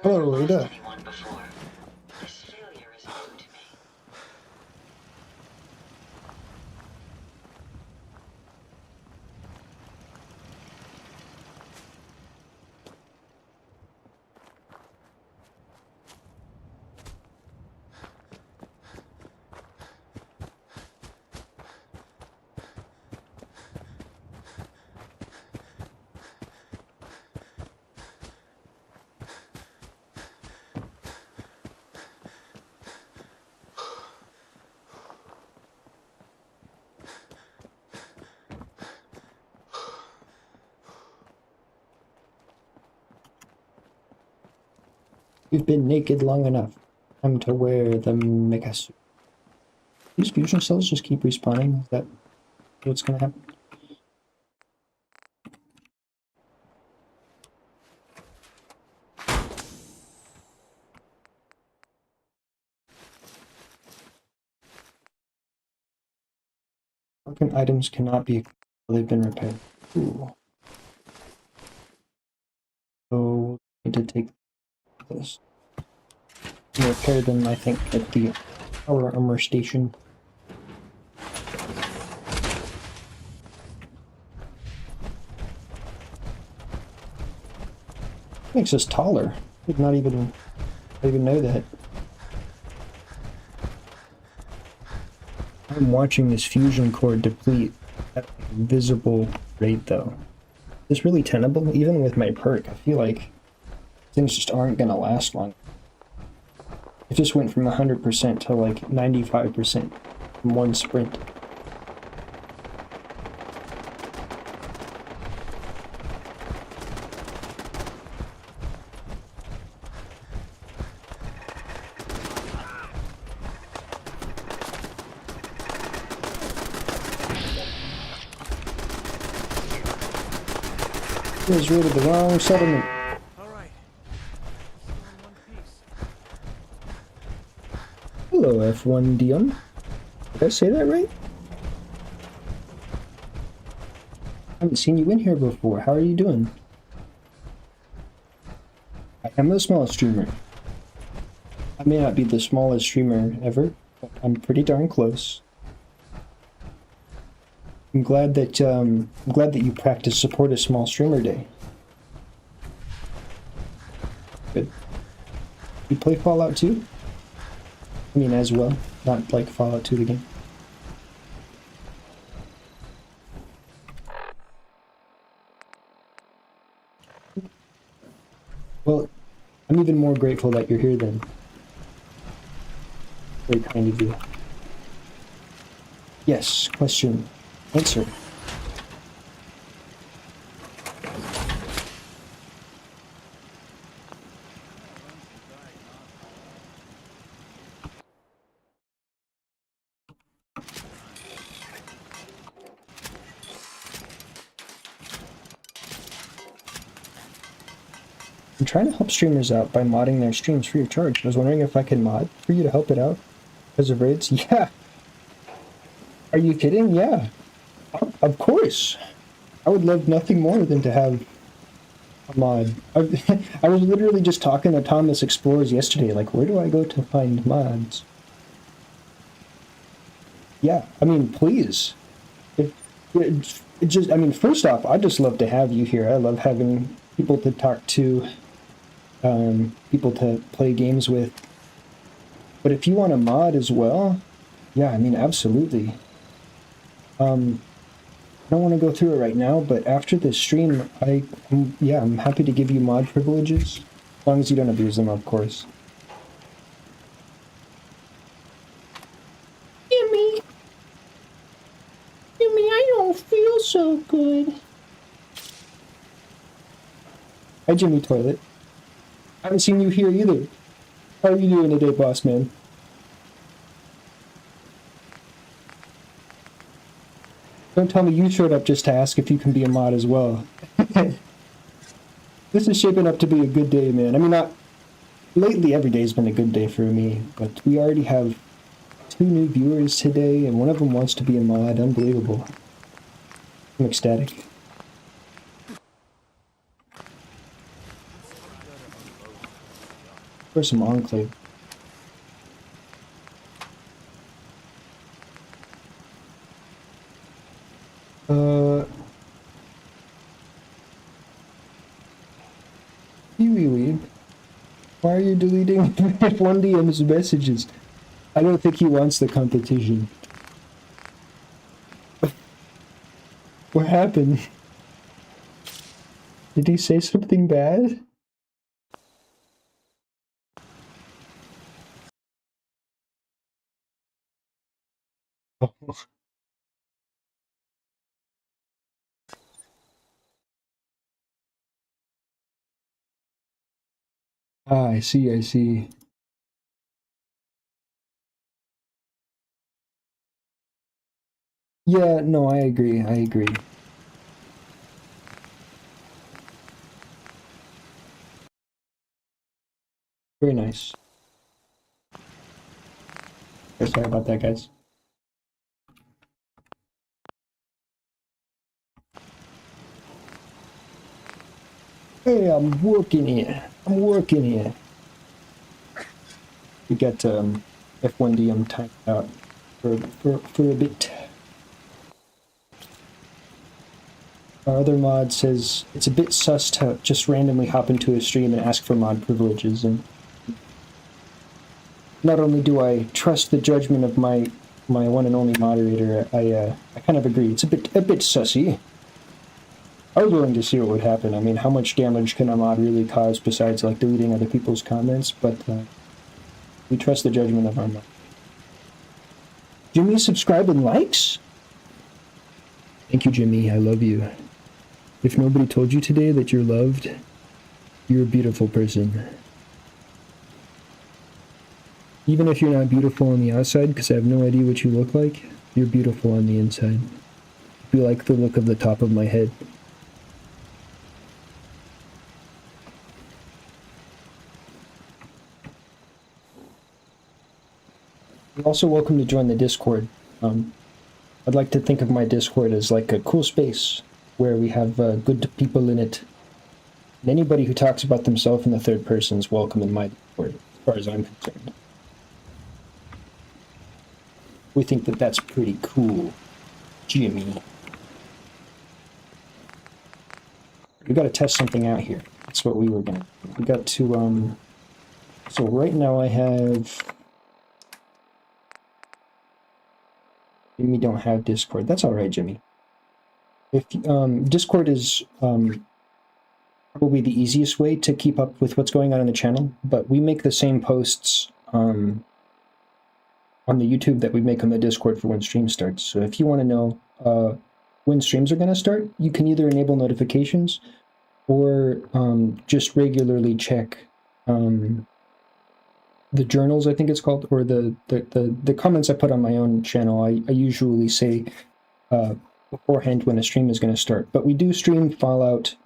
Hello, Ada. We've been naked long enough. Time to wear the mecha suit. These fusion cells just keep respawning. Is that what's gonna happen? Broken items cannot be. They've been repaired. Ooh. So we'll need to take this. And repair them, I think, at the power armor station. Makes us taller. I did not even know that. I'm watching this fusion core deplete at a visible rate, though. It's really tenable, even with my perk. I feel like things just aren't gonna last long. It just went from 100% to like 95% in one sprint. Is rid of the wrong settlement. Hello, F1 Dion. Did I say that right? I haven't seen you in here before. How are you doing? I am the smallest streamer. I may not be the smallest streamer ever, but I'm pretty darn close. I'm glad that you practice support a small streamer day. Good. You play Fallout 2? I mean, as well, not like Fallout 2 the game. Well, I'm even more grateful that you're here then. Very kind of you. Yes, question. Answer. I'm trying to help streamers out by modding their streams free of charge. I was wondering if I could mod for you to help it out because of raids. Yeah. Are you kidding? Yeah. Of course. I would love nothing more than to have a mod. I was literally just talking to Thomas Explorers yesterday, like, where do I go to find mods? Yeah, I mean, please. It just, I mean, first off, I just love to have you here. I love having people to talk to, people to play games with. But if you want a mod as well, yeah, I mean, absolutely. I don't want to go through it right now, but after this stream, I'm happy to give you mod privileges, as long as you don't abuse them, of course. Jimmy, I don't feel so good. Hi, Jimmy Toilet. I haven't seen you here either. How are you doing today, boss man? Don't tell me you showed up just to ask if you can be a mod as well. This is shaping up to be a good day, man. I mean, lately every day's been a good day for me, but we already have 2 new viewers today, and one of them wants to be a mod. Unbelievable. I'm ecstatic. For some Enclave. Kiwi, why are you deleting F1DM's messages? I don't think he wants the competition. What happened? Did he say something bad? Oh. Ah, I see. Yeah, no, I agree. Very nice. Okay, sorry about that, guys. Hey, I'm working here. We got F1DM timed out for a bit. Our other mod says it's a bit sus to just randomly hop into a stream and ask for mod privileges, and not only do I trust the judgment of my one and only moderator, I kind of agree. It's a bit sussy. I was willing to see what would happen. I mean, how much damage can a mod really cause besides like deleting other people's comments? But we trust the judgment of our mod. Jimmy, subscribe and likes? Thank you, Jimmy. I love you. If nobody told you today that you're loved, you're a beautiful person. Even if you're not beautiful on the outside, because I have no idea what you look like, you're beautiful on the inside. You like the look of the top of my head. You're also welcome to join the Discord. I'd like to think of my Discord as like a cool space where we have good people in it. And anybody who talks about themselves in the third person is welcome in my Discord, as far as I'm concerned. We think that that's pretty cool, Jimmy. We got to test something out here. That's what we were gonna do. We got to, so right now I have... Jimmy don't have Discord. That's all right, Jimmy. If Discord is probably the easiest way to keep up with what's going on in the channel, but we make the same posts on the YouTube that we make on the Discord for when stream starts. So if you want to know when streams are going to start, you can either enable notifications or just regularly check the journals, I think it's called, or the comments I put on my own channel. I usually say beforehand when a stream is going to start. But we do stream Fallout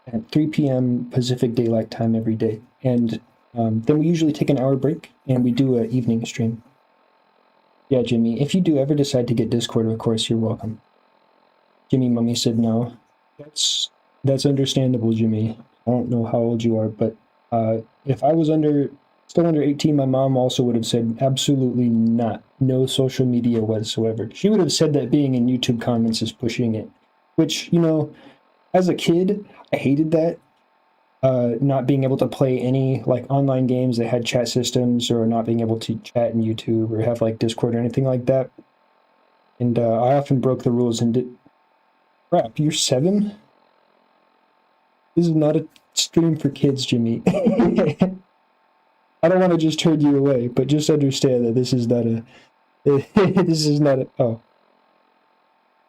at 3 p.m. Pacific Daylight Time every day. And then we usually take an hour break and we do an evening stream. Yeah, Jimmy, if you do ever decide to get Discord, of course, you're welcome. Jimmy Mummy said no. That's understandable, Jimmy. I don't know how old you are, but if I was still under 18, my mom also would have said absolutely not. No social media whatsoever. She would have said that being in YouTube comments is pushing it. Which, you know, as a kid, I hated that. Not being able to play any like online games that had chat systems, or not being able to chat in YouTube or have like Discord or anything like that. And I often broke the rules and did... Crap, you're 7? This is not a stream for kids, Jimmy. I don't want to just turn you away, but just understand that this is not a... this is not a... Oh.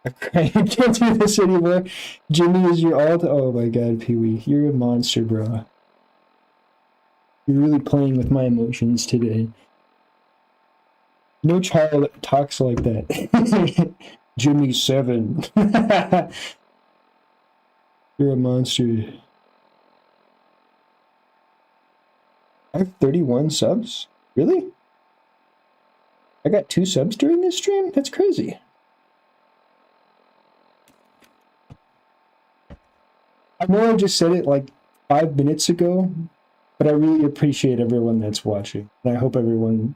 I can't do this anymore. Jimmy is your alt... Oh my god, Pee-wee. You're a monster, bro. You're really playing with my emotions today. No child talks like that. Jimmy 7. You're a monster. I have 31 subs? Really? I got 2 subs during this stream? That's crazy. I know I just said it like 5 minutes ago, but I really appreciate everyone that's watching. And I hope everyone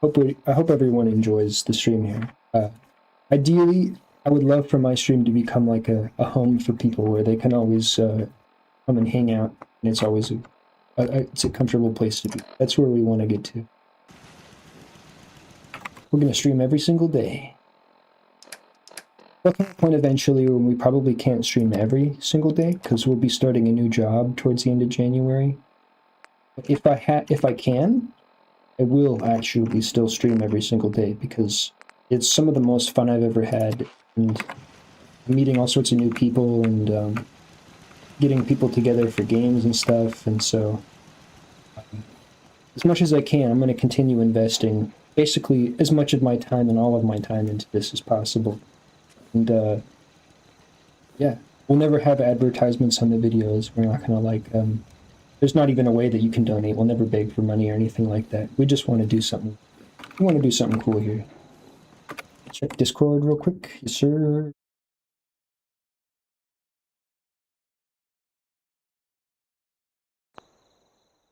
enjoys the stream here. Ideally, I would love for my stream to become like a home for people where they can always come and hang out, and it's always it's a comfortable place to be. That's where we want to get to. We're going to stream every single day. There'll come a point eventually when we probably can't stream every single day, because we'll be starting a new job towards the end of January. But if I can, I will actually still stream every single day, because it's some of the most fun I've ever had, and meeting all sorts of new people, and getting people together for games and stuff. And so as much as I can, I'm going to continue investing basically as much of my time and all of my time into this as possible. And yeah, we'll never have advertisements on the videos. We're not going to like there's not even a way that you can donate. We'll never beg for money or anything like that. We just want to do something. We want to do something cool here. Check Discord real quick. Yes, sir.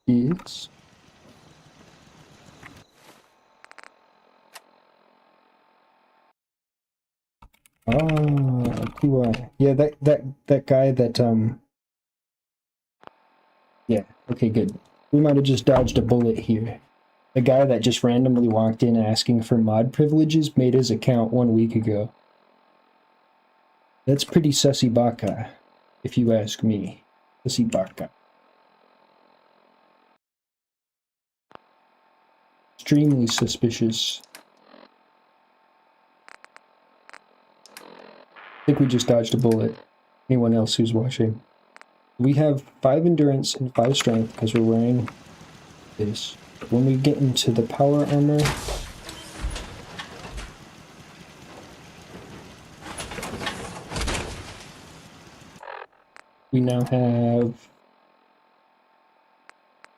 Yes. Cool. Yeah, that guy that yeah, okay, good. We might have just dodged a bullet here. The guy that just randomly walked in asking for mod privileges made his account 1 week ago. That's pretty sussy baka, if you ask me. Sussy baka. Extremely suspicious. I think we just dodged a bullet. Anyone else who's watching? We have 5 endurance and 5 strength because we're wearing this. When we get into the power armor, we now have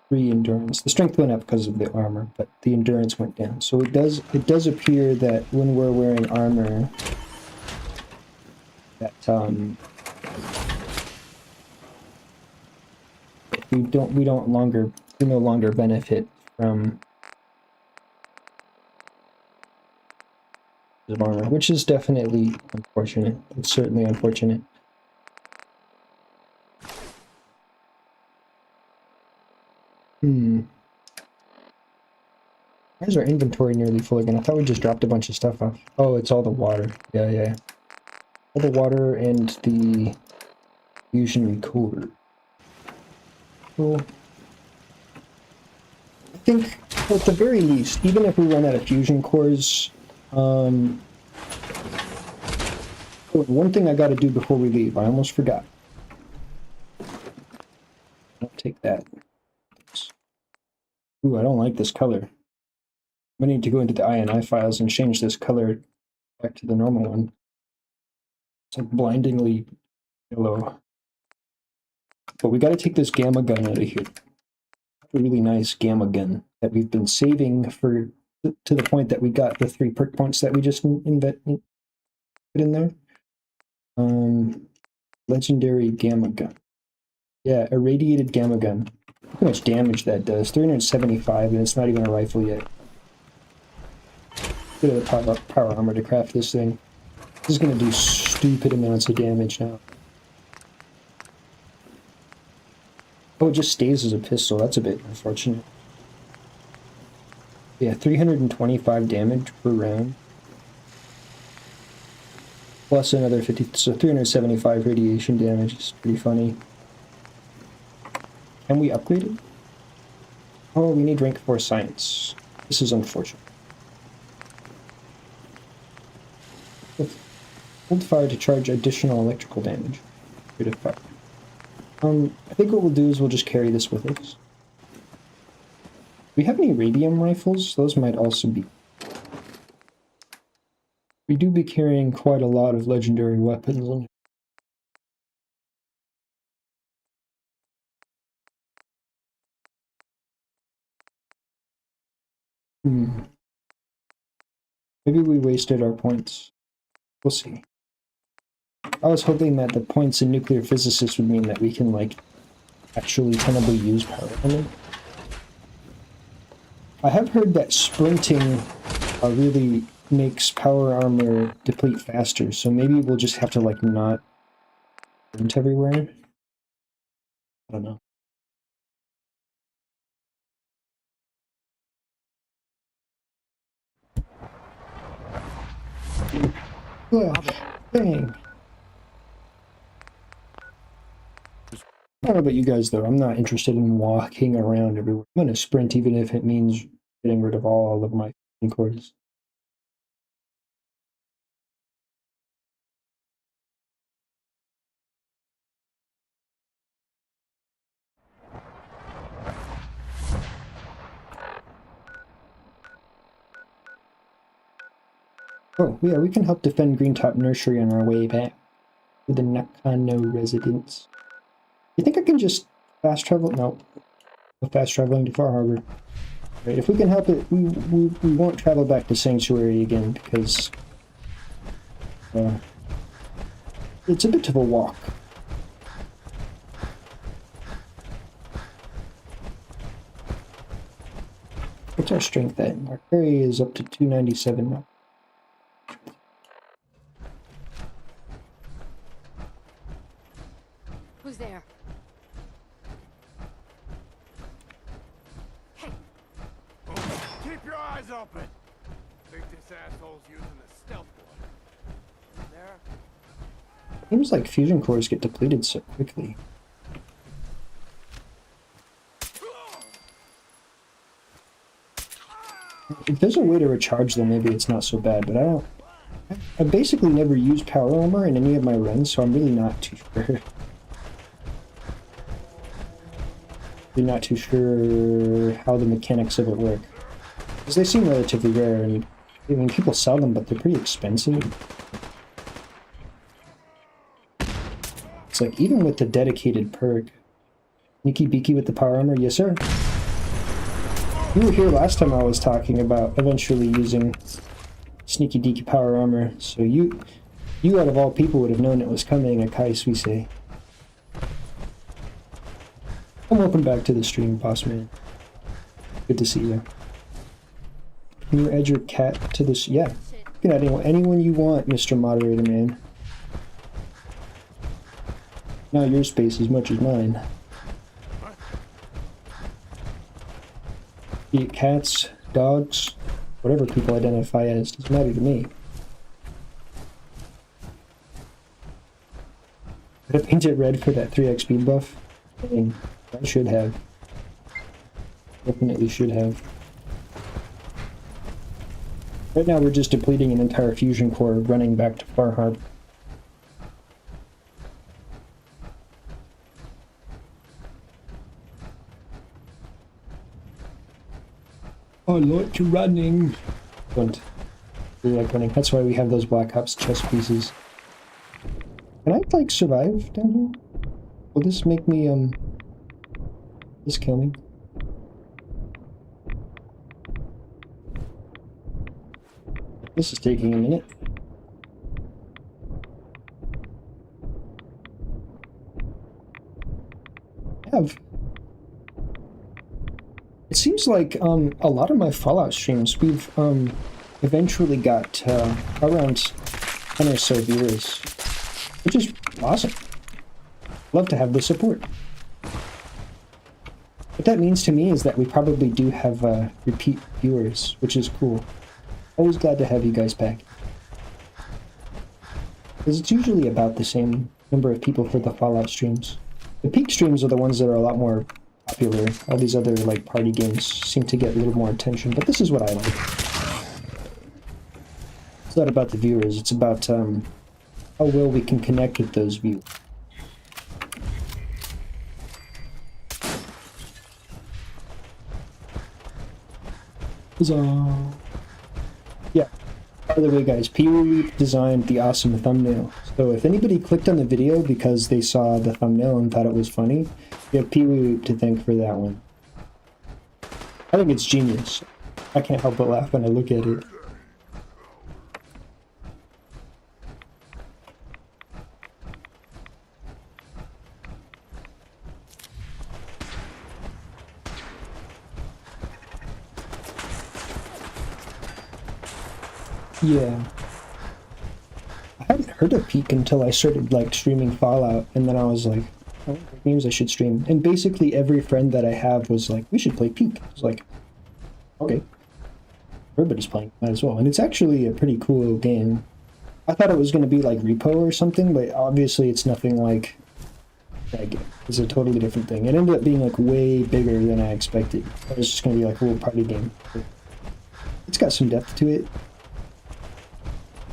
3 endurance. The strength went up because of the armor, but the endurance went down. So it does appear that when we're wearing armor, that we no longer benefit from the armor, which is definitely unfortunate. It's certainly unfortunate. Why is our inventory nearly full again? I thought we just dropped a bunch of stuff off. Oh, it's all the water. Yeah. All the water and the fusion core. Cool. I think, at the very least, even if we run out of fusion cores, one thing I gotta do before we leave, I almost forgot. I'll take that. Ooh, I don't like this color. I need to go into the INI files and change this color back to the normal one. It's like blindingly yellow. But we gotta take this gamma gun out of here. A really nice gamma gun that we've been saving for to the point that we got the 3 perk points that we just put in there. Legendary gamma gun. Yeah, irradiated gamma gun. Look how much damage that does. 375, and it's not even a rifle yet. Bit of the power armor to craft this thing. This is going to do stupid amounts of damage now. Oh, it just stays as a pistol. That's a bit unfortunate. Yeah, 325 damage per round. Plus another 50, so 375 radiation damage. It's pretty funny. Can we upgrade it? Oh, we need rank 4 science. This is unfortunate. Hold fire to charge additional electrical damage. Rate of fire. I think what we'll do is we'll just carry this with us. Do we have any radium rifles? Those might also be. We do be carrying quite a lot of legendary weapons. Maybe we wasted our points. We'll see. I was hoping that the points in nuclear physicists would mean that we can, like, actually tenably use power armor. I have heard that sprinting really makes power armor deplete faster, so maybe we'll just have to, like, not sprint everywhere. I don't know. Dang. I don't know about you guys, though. I'm not interested in walking around everywhere. I'm going to sprint, even if it means getting rid of all of my cores. Oh, yeah, we can help defend Greentop Nursery on our way back to the Nakano residence. You think I can just fast travel? No. No fast traveling to Far Harbor. Right, if we can help it, we won't travel back to Sanctuary again because it's a bit of a walk. What's our strength at? Our carry is up to 297 now. Who's there? Hey. Keep your eyes open. Think this asshole's using the stealth one. There. Seems like fusion cores get depleted so quickly. If there's a way to recharge them, maybe it's not so bad, but I basically never used power armor in any of my runs, so I'm really not too sure. Not too sure how the mechanics of it work, because they seem relatively rare, and I mean, people sell them, but they're pretty expensive. It's like, even with the dedicated perk, Sneaky Beaky with the power armor, yes sir. You were here last time I was talking about eventually using Sneaky Deaky Power Armor, so you out of all people would have known it was coming, Akai Suisei. And welcome back to the stream, boss man. Good to see you. Can you add your cat to this? Yeah. You can add anyone you want, Mr. Moderator Man. Not your space as much as mine. Be it cats, dogs, whatever people identify as, doesn't matter to me. Did I paint it red for that 3x speed buff? I mean, I should have. Definitely should have. Right now we're just depleting an entire fusion core running back to Far Harbor. I like running. Don't really like running. That's why we have those Black Ops chess pieces. Can I like survive down here? Will this make me this kill me? This is taking a minute. It seems like a lot of my Fallout streams we've eventually got around 10 or so viewers, which is awesome. Love to have the support. What that means to me is that we probably do have repeat viewers, which is cool. Always glad to have you guys back. Because it's usually about the same number of people for the Fallout streams. The peak streams are the ones that are a lot more popular. All these other like party games seem to get a little more attention, but this is what I like. It's not about the viewers, it's about how well we can connect with those viewers. Huzzah! Yeah. By the way, guys, Pee-wee designed the awesome thumbnail. So if anybody clicked on the video because they saw the thumbnail and thought it was funny, you have Pee-wee to thank for that one. I think it's genius. I can't help but laugh when I look at it. Yeah. I hadn't heard of Peak until I started like streaming Fallout, and then I was like, oh, games I should stream. And basically every friend that I have was like, we should play Peak. I was like, okay. Everybody's playing, might as well. And it's actually a pretty cool game. I thought it was going to be like Repo or something, but obviously it's nothing like that game. It's a totally different thing. It ended up being like way bigger than I expected. It was just going to be like a little party game. But it's got some depth to it.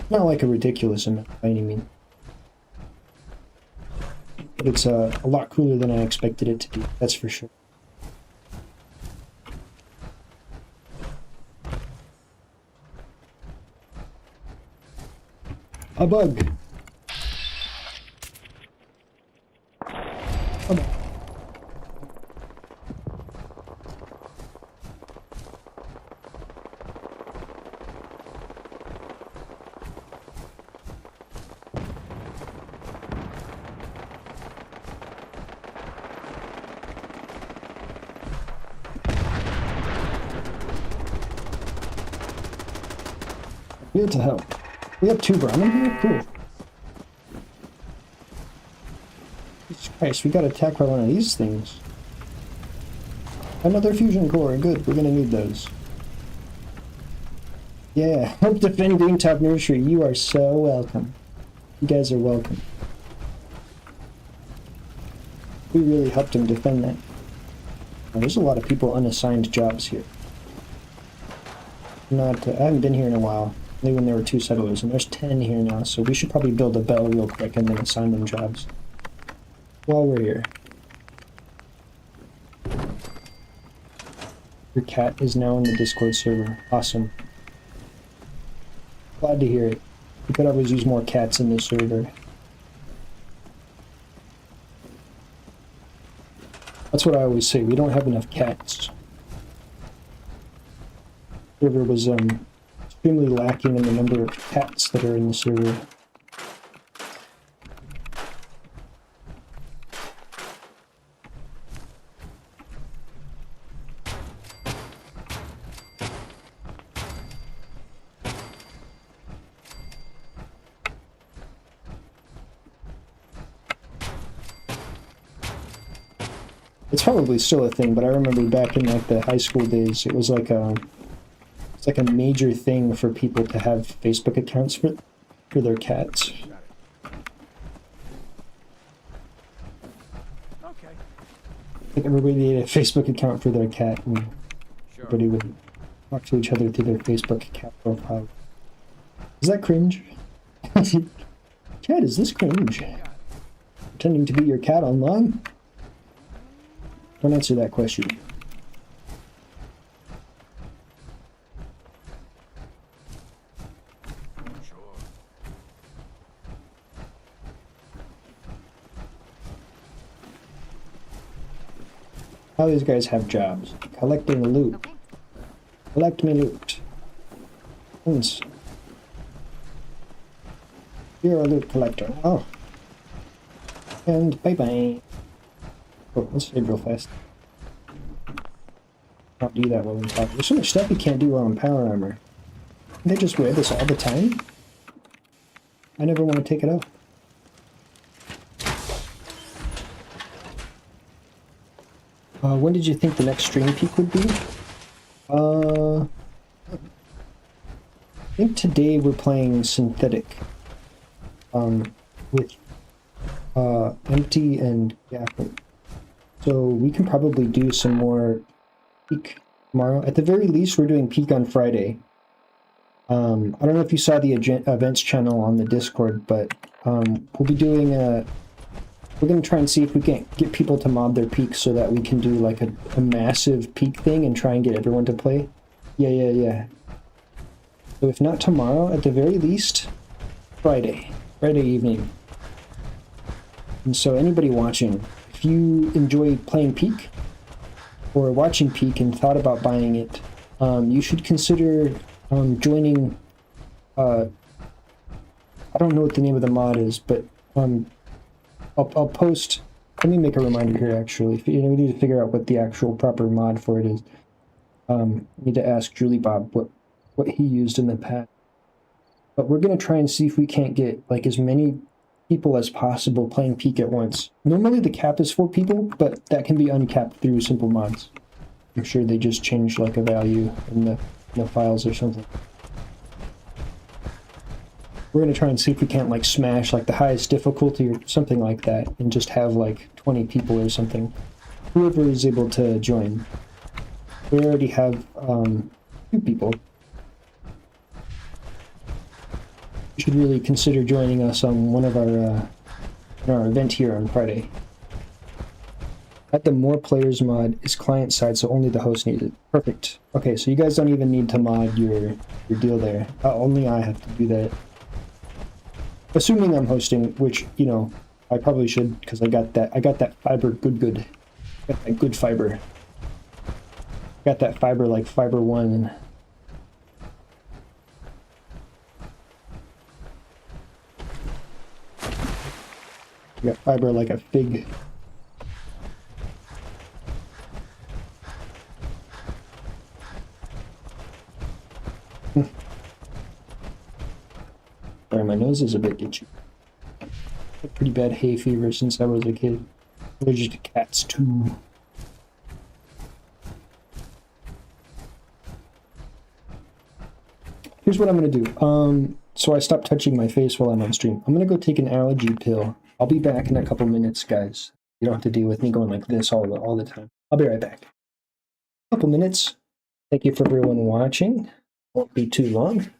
Not like a ridiculous amount by any means. But it's a lot cooler than I expected it to be, that's for sure. A bug! Come on. Here to help. We have 2 Brahmin here? Cool. Jesus Christ, we got attacked by one of these things. Another fusion core, good, we're gonna need those. Yeah, help defend Greentop Nursery, you are so welcome. You guys are welcome. We really helped him defend that. Now, there's a lot of people unassigned jobs here. I haven't been here in a while. Only when there were 2 settlers, and there's 10 here now, so we should probably build a bell real quick and then assign them jobs. While we're here. Your cat is now in the Discord server. Awesome. Glad to hear it. We could always use more cats in this server. That's what I always say, we don't have enough cats. server was extremely lacking in the number of cats that are in the server. It's probably still a thing, but I remember back in like the high school days, it was like it's like a major thing for people to have Facebook accounts for their cats. Okay. Like everybody had a Facebook account for their cat, and everybody would talk to each other through their Facebook cat profile. Is that cringe? Chad, is this cringe? Pretending to be your cat online? Don't answer that question. All these guys have jobs. Collecting loot. Okay. Collect me loot. Once. You're a loot collector. Oh. And bye-bye. Oh, let's save real fast. Not do that while I'm talking. There's so much stuff you can't do while I'm power armor. They just wear this all the time? I never want to take it off. When did you think the next stream peak would be? I think today we're playing Synthetic. With Empty and Gaffer. So we can probably do some more peak tomorrow. At the very least, we're doing peak on Friday. I don't know if you saw the events channel on the Discord, but we'll be doing we're going to try and see if we can get people to mod their peaks so that we can do like a massive peak thing and try and get everyone to play. Yeah. So if not tomorrow, at the very least, Friday evening. And so anybody watching, if you enjoy playing Peak or watching Peak and thought about buying it, you should consider joining. I don't know what the name of the mod is, but I'll post. Let me make a reminder here. Actually, we need to figure out what the actual proper mod for it is. Need to ask Julie Bob what he used in the past. But we're gonna try and see if we can't get like as many people as possible playing Peak at once. Normally the cap is 4 people, but that can be uncapped through simple mods. I'm sure they just changed like a value in the files or something. We're gonna try and see if we can't like smash like the highest difficulty or something like that and just have like 20 people or something. Whoever is able to join. We already have 2 people. You should really consider joining us on one of our event here on Friday. At the more players mod is client side, so only the host needs it. Perfect. Okay, so you guys don't even need to mod your deal there. Only I have to do that. Assuming I'm hosting, which I probably should because I got that fiber good. Got that good fiber. Got that fiber like Fiber One. Got fiber like a fig. Sorry, my nose is a bit itchy. Had pretty bad hay fever since I was a kid. Allergic to cats too. Here's what I'm gonna do. So I stopped touching my face while I'm on stream. I'm gonna go take an allergy pill. I'll be back in a couple minutes, guys. You don't have to deal with me going like this all the time. I'll be right back. Couple minutes. Thank you for everyone watching. Won't be too long.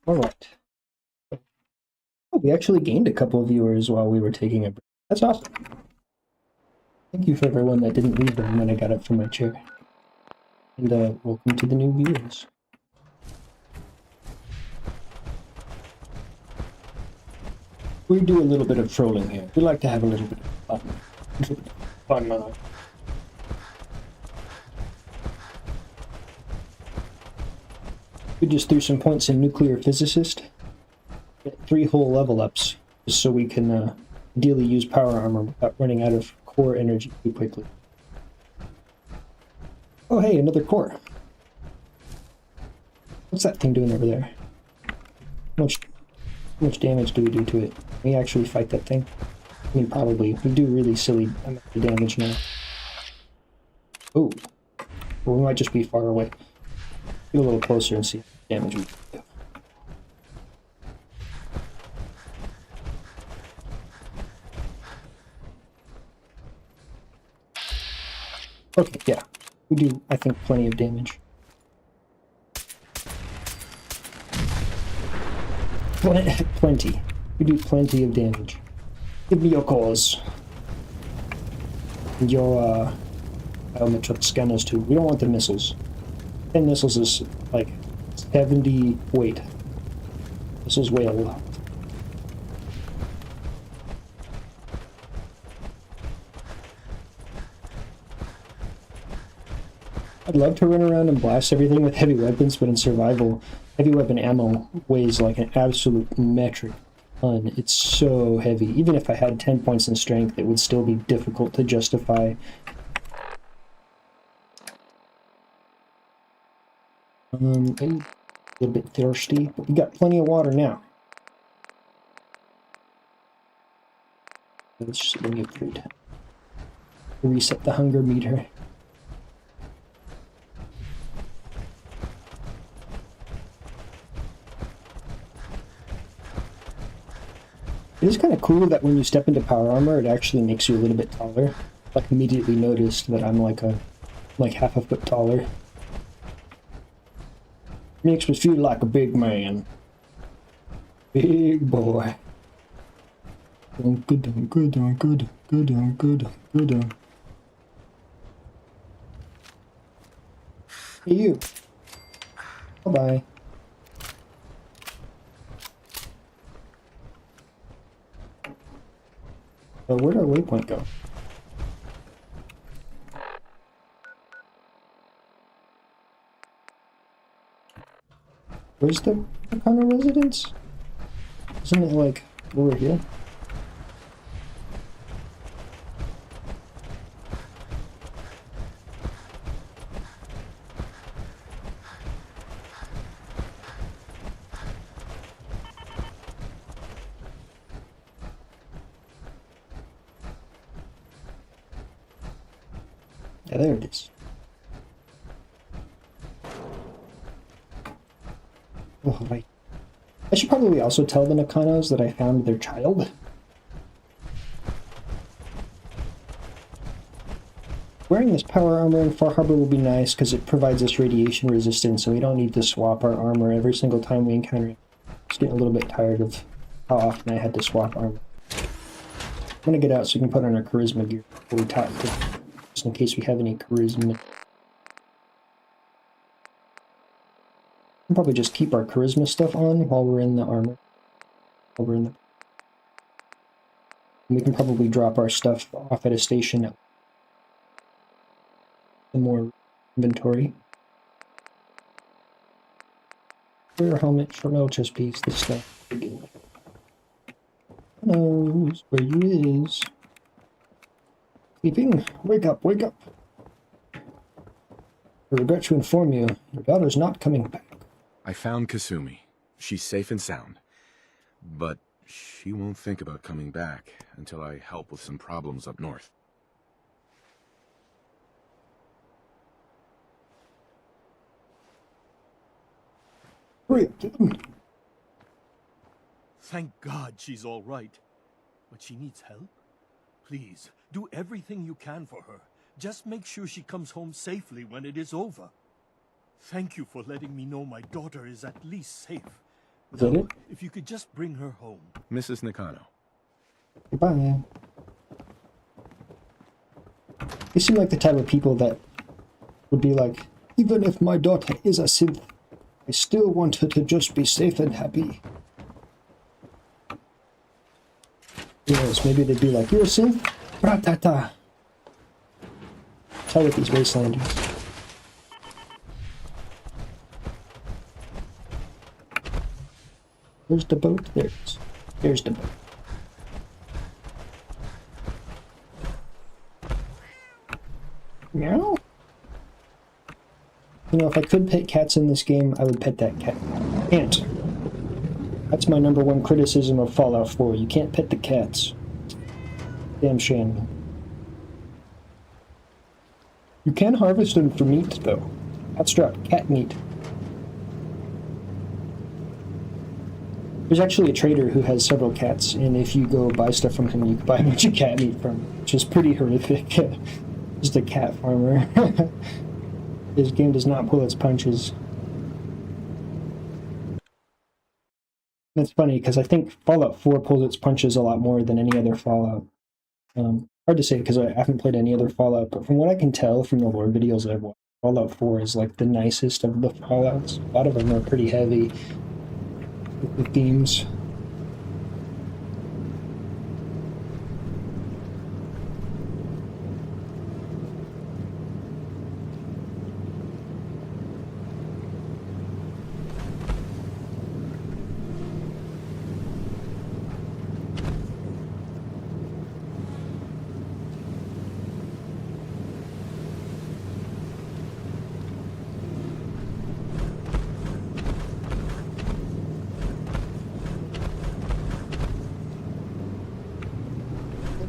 Alright. Oh, we actually gained a couple of viewers while we were taking a break. That's awesome. Thank you for everyone that didn't leave them when I got up from my chair. And welcome to the new viewers. We do a little bit of trolling here. We like to have a little bit of fun. We just threw some points in Nuclear Physicist. Get 3 whole level ups, just so we can ideally use power armor without running out of core energy too quickly. Oh hey, another core. What's that thing doing over there? How much damage do we do to it? Can we actually fight that thing? I mean, probably. We do really silly amount of damage now. Oh. Well, we might just be far away. Get a little closer and see how much damage we do. Okay, yeah. We do, I think, plenty of damage. Plenty. We do plenty of damage. Give me your cores. And your, biometric scanners too. We don't want the missiles. 10 missiles is, like, 70 weight. Missiles weigh a lot. I'd love to run around and blast everything with heavy weapons, but in survival, heavy weapon ammo weighs like an absolute metric ton. It's so heavy. Even if I had 10 points in strength, it would still be difficult to justify. I'm a little bit thirsty, but we got plenty of water now. Let's just bring you food. Reset the hunger meter. It is kind of cool that when you step into power armor, it actually makes you a little bit taller. Like, immediately noticed that I'm like half a foot taller. Makes me feel like a big man. Big boy. Good, good, good, good, good, good, good. Hey, you. Bye-bye. Where'd our waypoint go? Where's the Nakano residence? Isn't it like over here? Yeah, there it is. Oh, right. I should probably also tell the Nakanos that I found their child. Wearing this power armor in Far Harbor will be nice because it provides us radiation resistance, so we don't need to swap our armor every single time we encounter it. Just getting a little bit tired of how often I had to swap armor. I'm gonna get out so we can put on our charisma gear before we talk, just in case we have any charisma. We'll probably just keep our charisma stuff on while we're in the armor. While we're in the... And we can probably drop our stuff off at a station at some more inventory. Clear helmet, short metal chest piece, this stuff. Who knows where you is? Sleeping? Wake up, wake up! I regret to inform you, your daughter's not coming back. I found Kasumi. She's safe and sound. But she won't think about coming back until I help with some problems up north. Hurry up, dude. Thank God she's all right. But she needs help. Please, do everything you can for her. Just make sure she comes home safely when it is over. Thank you for letting me know my daughter is at least safe. Is that it? If you could just bring her home. Mrs. Nakano. Goodbye. They seem like the type of people that would be like, even if my daughter is a synth, I still want her to just be safe and happy. Who knows, maybe they'd be like, you're a synth? Ratata. Tell with these wastelanders. Where's the boat? There it is. There's the boat. Meow? You know, if I could pet cats in this game, I would pet that cat. Can't. That's my #1 criticism of Fallout 4. You can't pet the cats. Damn shame. You can harvest them for meat, though. Cats drop cat meat. There's actually a trader who has several cats, and if you go buy stuff from him, you can buy a bunch of cat meat from him, which is pretty horrific. Just a cat farmer. This game does not pull its punches. That's funny, because I think Fallout 4 pulls its punches a lot more than any other Fallout. Hard to say, because I haven't played any other Fallout, but from what I can tell from the lore videos I've watched, Fallout 4 is like the nicest of the Fallouts. A lot of them are pretty heavy with the themes.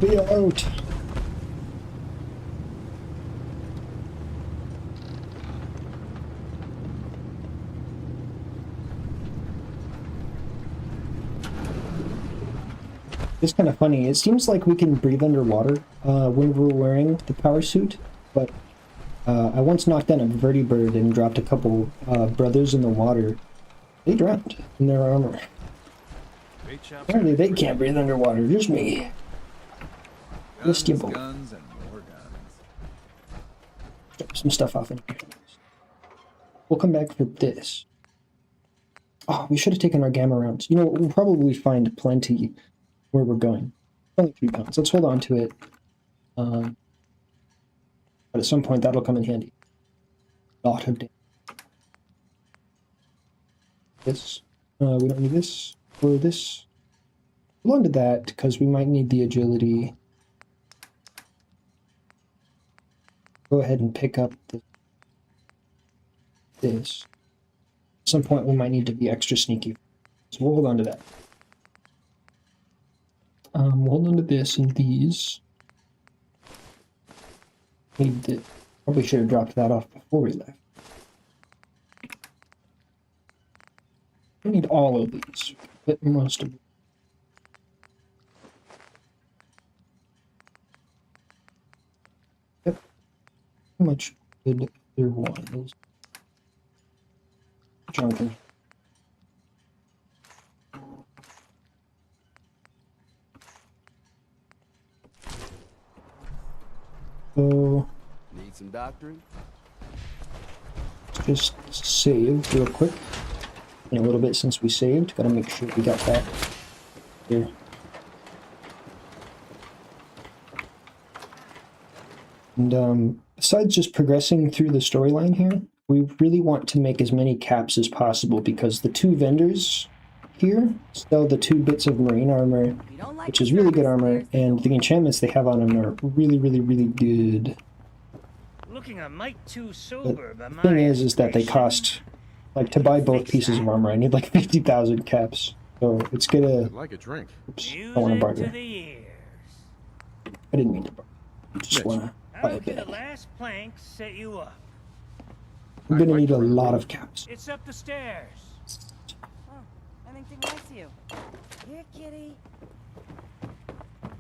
Be out. It's kind of funny. It seems like we can breathe underwater when we're wearing the power suit, but I once knocked down a vertibird and dropped a couple brothers in the water. They drowned in their armor. Apparently they can't breathe underwater, just me. Guns and more guns. Drop some stuff off in here. We'll come back for this. Oh, we should have taken our gamma rounds. You know, we'll probably find plenty where we're going. Only 3 pounds. Let's hold on to it. But at some point that'll come in handy. Lot of damage. This. We don't need this or this. Hold on to that because we might need the agility. Go ahead and pick up this. At some point we might need to be extra sneaky. So we'll hold on to that. We'll hold on to this and these. Probably should have dropped that off before we left. We need all of these, but most of them. Yep. How much good there was? Jonathan. So need some doctoring? Just save real quick. In a little bit since we saved, gotta make sure we got that here. And besides just progressing through the storyline here, we really want to make as many caps as possible because the 2 vendors here sell the 2 bits of marine armor, which is really good armor, and the enchantments they have on them are really, really, really good. Looking a mite too sober, But the thing is that they cost, like, to buy both pieces of armor, I need like 50,000 caps. So it's gonna. I'd like a drink. Oops, I want to barter. I didn't mean to barter. I just want to buy a bit. The last plank set you up. I'm gonna need a lot of caps. It's up the stairs. Oh, I think they likes you. Here, kitty.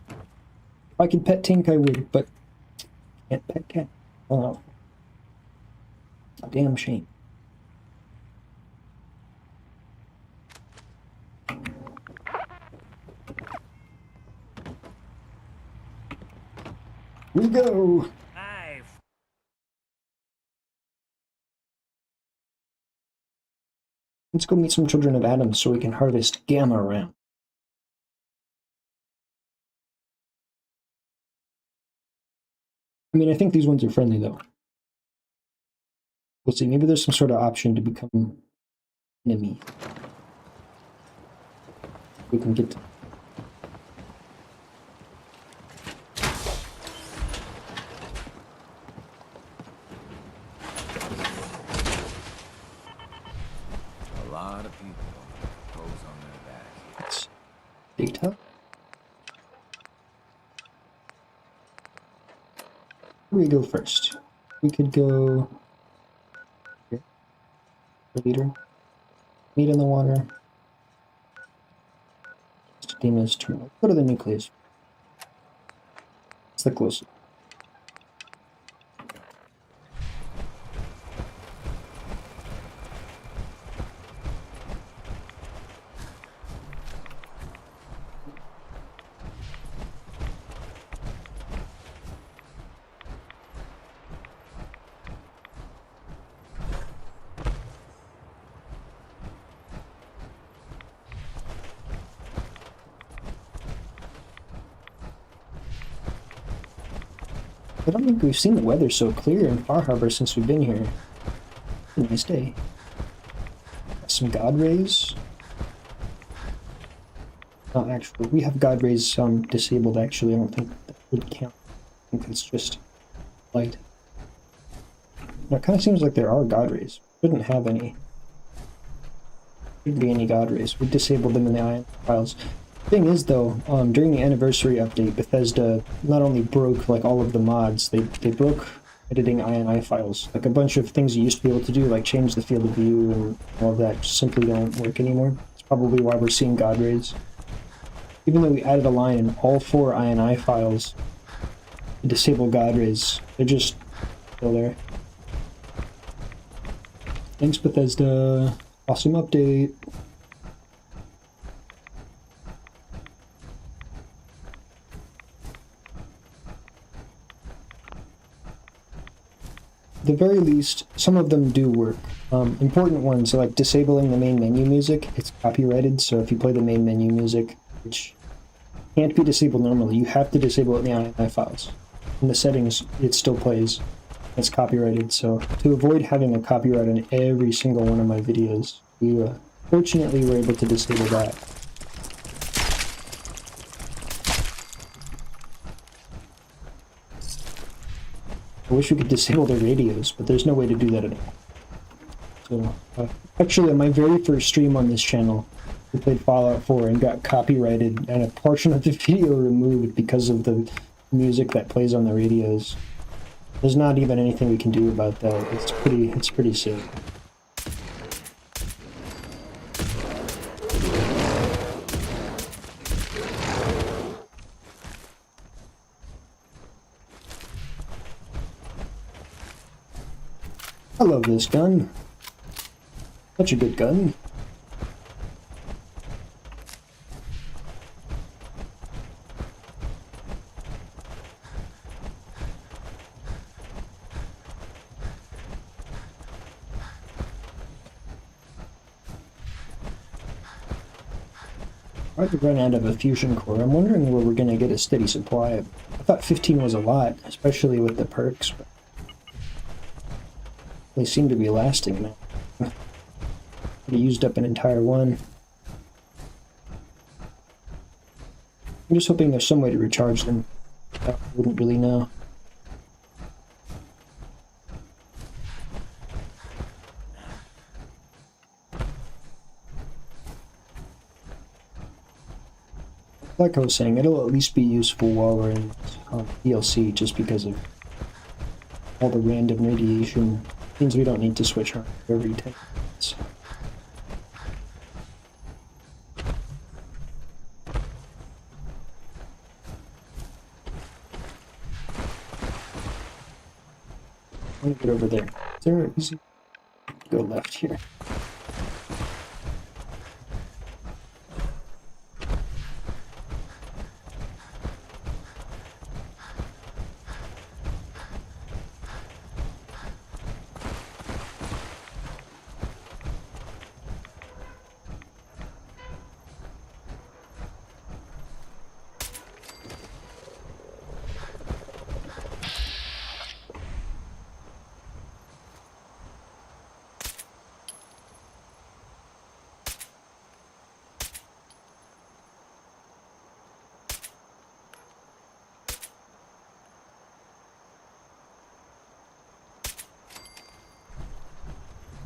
If I could pet Tink, I would, but can't pet cat. Oh, a damn shame. go. Let's go meet some children of Adam so we can harvest gamma around. I mean, I think these ones are friendly, though. We'll see. Maybe there's some sort of option to become enemy. We can get... A lot of people pose on their back. Data. Where do we go first? We could go here. The leader. Meat in the water. Demon's terminal. Go to the nucleus. It's the closest. I don't think we've seen the weather so clear in Far Harbor since we've been here. It's a nice day. Got some God rays. Not actually. We have God rays disabled actually. I don't think that would count. I think it's just light. Now, it kind of seems like there are God rays. Shouldn't have any. Shouldn't be any God rays. We disabled them in the ion files. Thing is though, during the anniversary update, Bethesda not only broke like all of the mods, they broke editing INI files. Like a bunch of things you used to be able to do, like change the field of view and all of that, just simply don't work anymore. It's probably why we're seeing God rays. Even though we added a line in all 4 INI files to disable God rays, they're just still there. Thanks Bethesda. Awesome update. At the very least, some of them do work. Important ones, like disabling the main menu music, it's copyrighted, so if you play the main menu music, which can't be disabled normally, you have to disable it in the INI files. In the settings, it still plays. It's copyrighted, so to avoid having a copyright on every single one of my videos, we fortunately were able to disable that. I wish we could disable the radios, but there's no way to do that anymore. So, actually, on my very first stream on this channel, we played Fallout 4 and got copyrighted, and a portion of the video removed because of the music that plays on the radios. There's not even anything we can do about that. It's pretty sick. I love this gun. Such a good gun. I've run out of a fusion core. I'm wondering where we're going to get a steady supply of. I thought 15 was a lot, especially with the perks, but they seem to be lasting now. I used up an entire one. I'm just hoping there's some way to recharge them. I wouldn't really know. Like I was saying, it'll at least be useful while we're in DLC, just because of all the random radiation. Means we don't need to switch on every 10 minutes. I'm gonna get over there. Is there an easy go left here?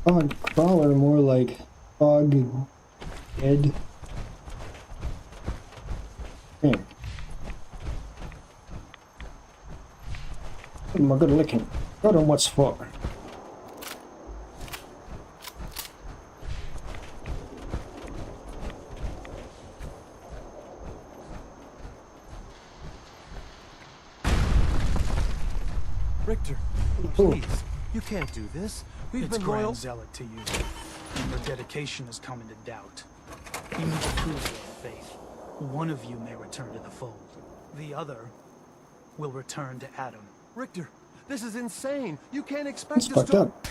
Fog crawler, more like fog dead. Yeah. Give him a good licking. Got him what's for. Richter, please, you can't do this. We've been loyal. Zealot to you, and your dedication has come into doubt. You need to prove your faith. One of you may return to the fold. The other will return to Adam. Richter, this is insane. You can't expect It's us fucked to... up.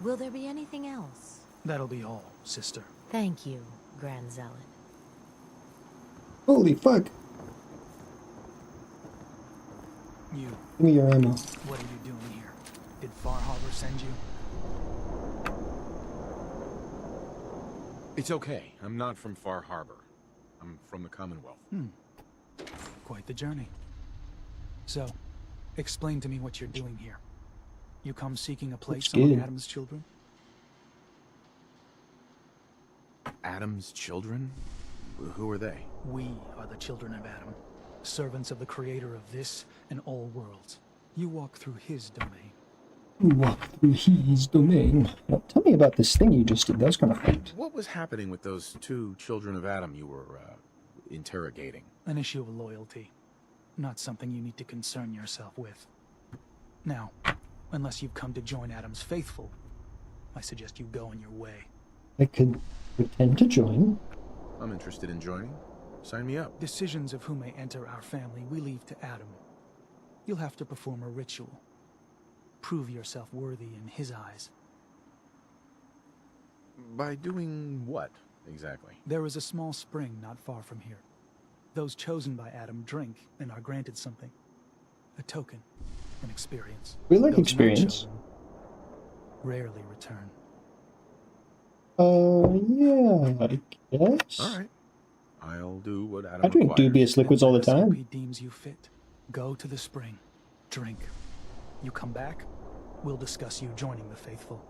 Will there be anything else? That'll be all, sister. Thank you, Grand Zealot. Holy fuck. You. Give me your ammo. What are you doing here? Did Far Harbor send you? It's okay. I'm not from Far Harbor. I'm from the Commonwealth. Quite the journey. So, explain to me what you're doing here. You come seeking a place among Adam's children? Adam's children? Who are they? We are the children of Adam, servants of the creator of this and all worlds. You walk through his domain. You walk through his domain. Well, tell me about this thing you just did. That was kind of fun. What was happening with those two children of Adam you were interrogating? An issue of loyalty. Not something you need to concern yourself with. Now, unless you've come to join Adam's faithful, I suggest you go on your way. I could pretend to join. I'm interested in joining. Sign me up. Decisions of who may enter our family we leave to Adam. You'll have to perform a ritual. Prove yourself worthy in his eyes. By doing what, exactly? There is a small spring not far from here. Those chosen by Adam drink and are granted something. A token, an experience. We like Those experience. not chosen rarely return. Yeah, I guess. Alright. I'll do what Adam I drink requires. dubious liquids all the time. He deems you fit. Go to the spring. Drink. You come back, we'll discuss you joining the faithful.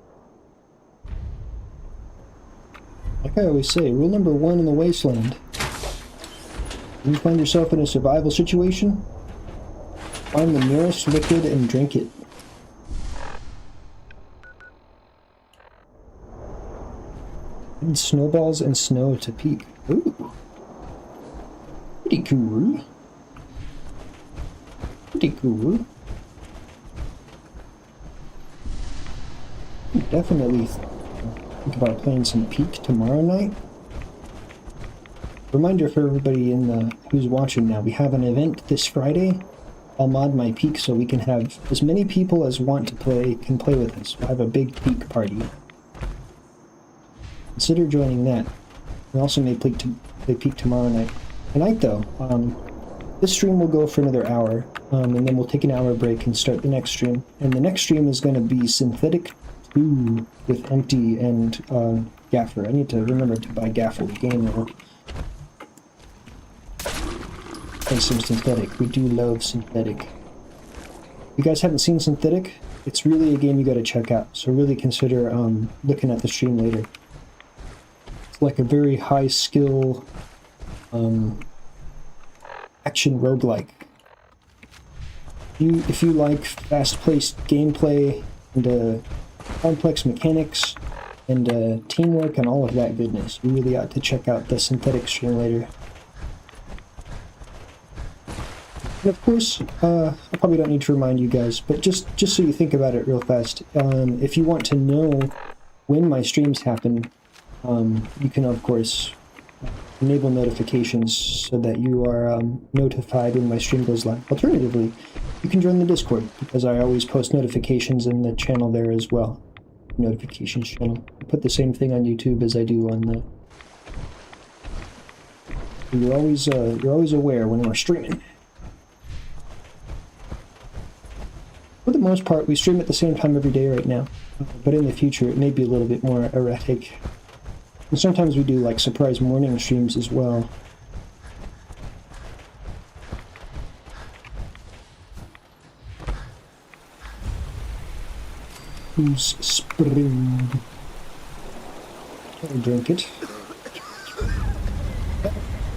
Like I always say, rule number 1 in the wasteland. When you find yourself in a survival situation, find the nearest liquid and drink it. Add snowballs and snow to peak. Ooh. Pretty cool. Pretty cool. Definitely think about playing some Peak tomorrow night. Reminder for everybody in the who's watching now, we have an event this Friday. I'll mod my Peak so we can have as many people as want to play can play with us. We'll have a big Peak party. Consider joining that. We also may play Peak tomorrow night. Tonight though, this stream will go for another hour, and then we'll take an hour break and start the next stream. And the next stream is going to be Synthetic 2 with Empty and Gaffer. I need to remember to buy Gaffer the game or play some Synthetic. We do love Synthetic. If you guys haven't seen Synthetic, it's really a game you got to check out. So really consider looking at the stream later. It's like a very high skill action roguelike. If you like fast-paced gameplay and complex mechanics and teamwork and all of that goodness, you really ought to check out the Synthetic stream later. And of course, I probably don't need to remind you guys, but just so you think about it real fast, if you want to know when my streams happen, you can of course enable notifications so that you are notified when my stream goes live. Alternatively, you can join the Discord, because I always post notifications in the channel there as well. Notifications channel. I put the same thing on YouTube as I do on the... You're always aware when we're streaming. For the most part, we stream at the same time every day right now, but in the future it may be a little bit more erratic. And sometimes we do like surprise morning streams as well. Spruce Spring. I'll drink it.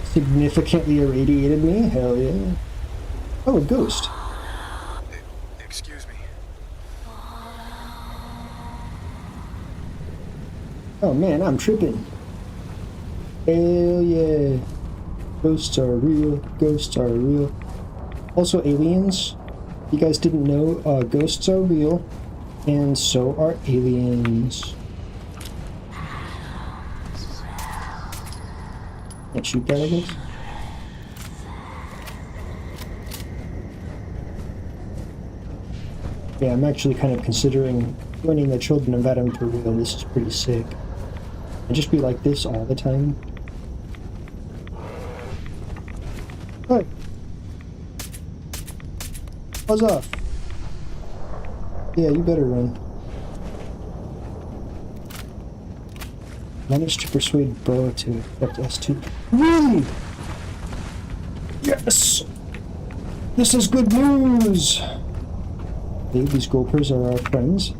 Significantly irradiated me? Hell yeah. Oh, a ghost. Excuse me. Oh man, I'm tripping. Hell yeah. Ghosts are real. Ghosts are real. Also, aliens. You guys didn't know, ghosts are real. And so are aliens. Can't shoot that, I guess? Yeah, I'm actually kind of considering joining the Children of Adam for real. This is pretty sick. I'd just be like this all the time. Hey! Buzz off! Yeah, you better run. Managed to persuade Bo to accept S2. Really? Yes! This is good news! Hey, these Gulpers are our friends.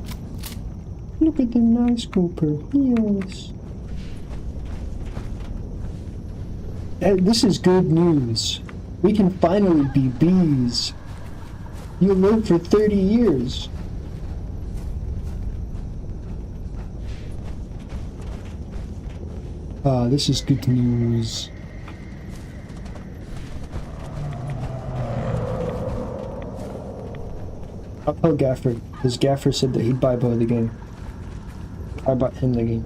Look at the nice Gulper. Yes. This is good news. We can finally be bees. You'll live for 30 years. This is good news. I'll tell Gaffer, because Gaffer said that he'd buy Bo the game. I bought him the game.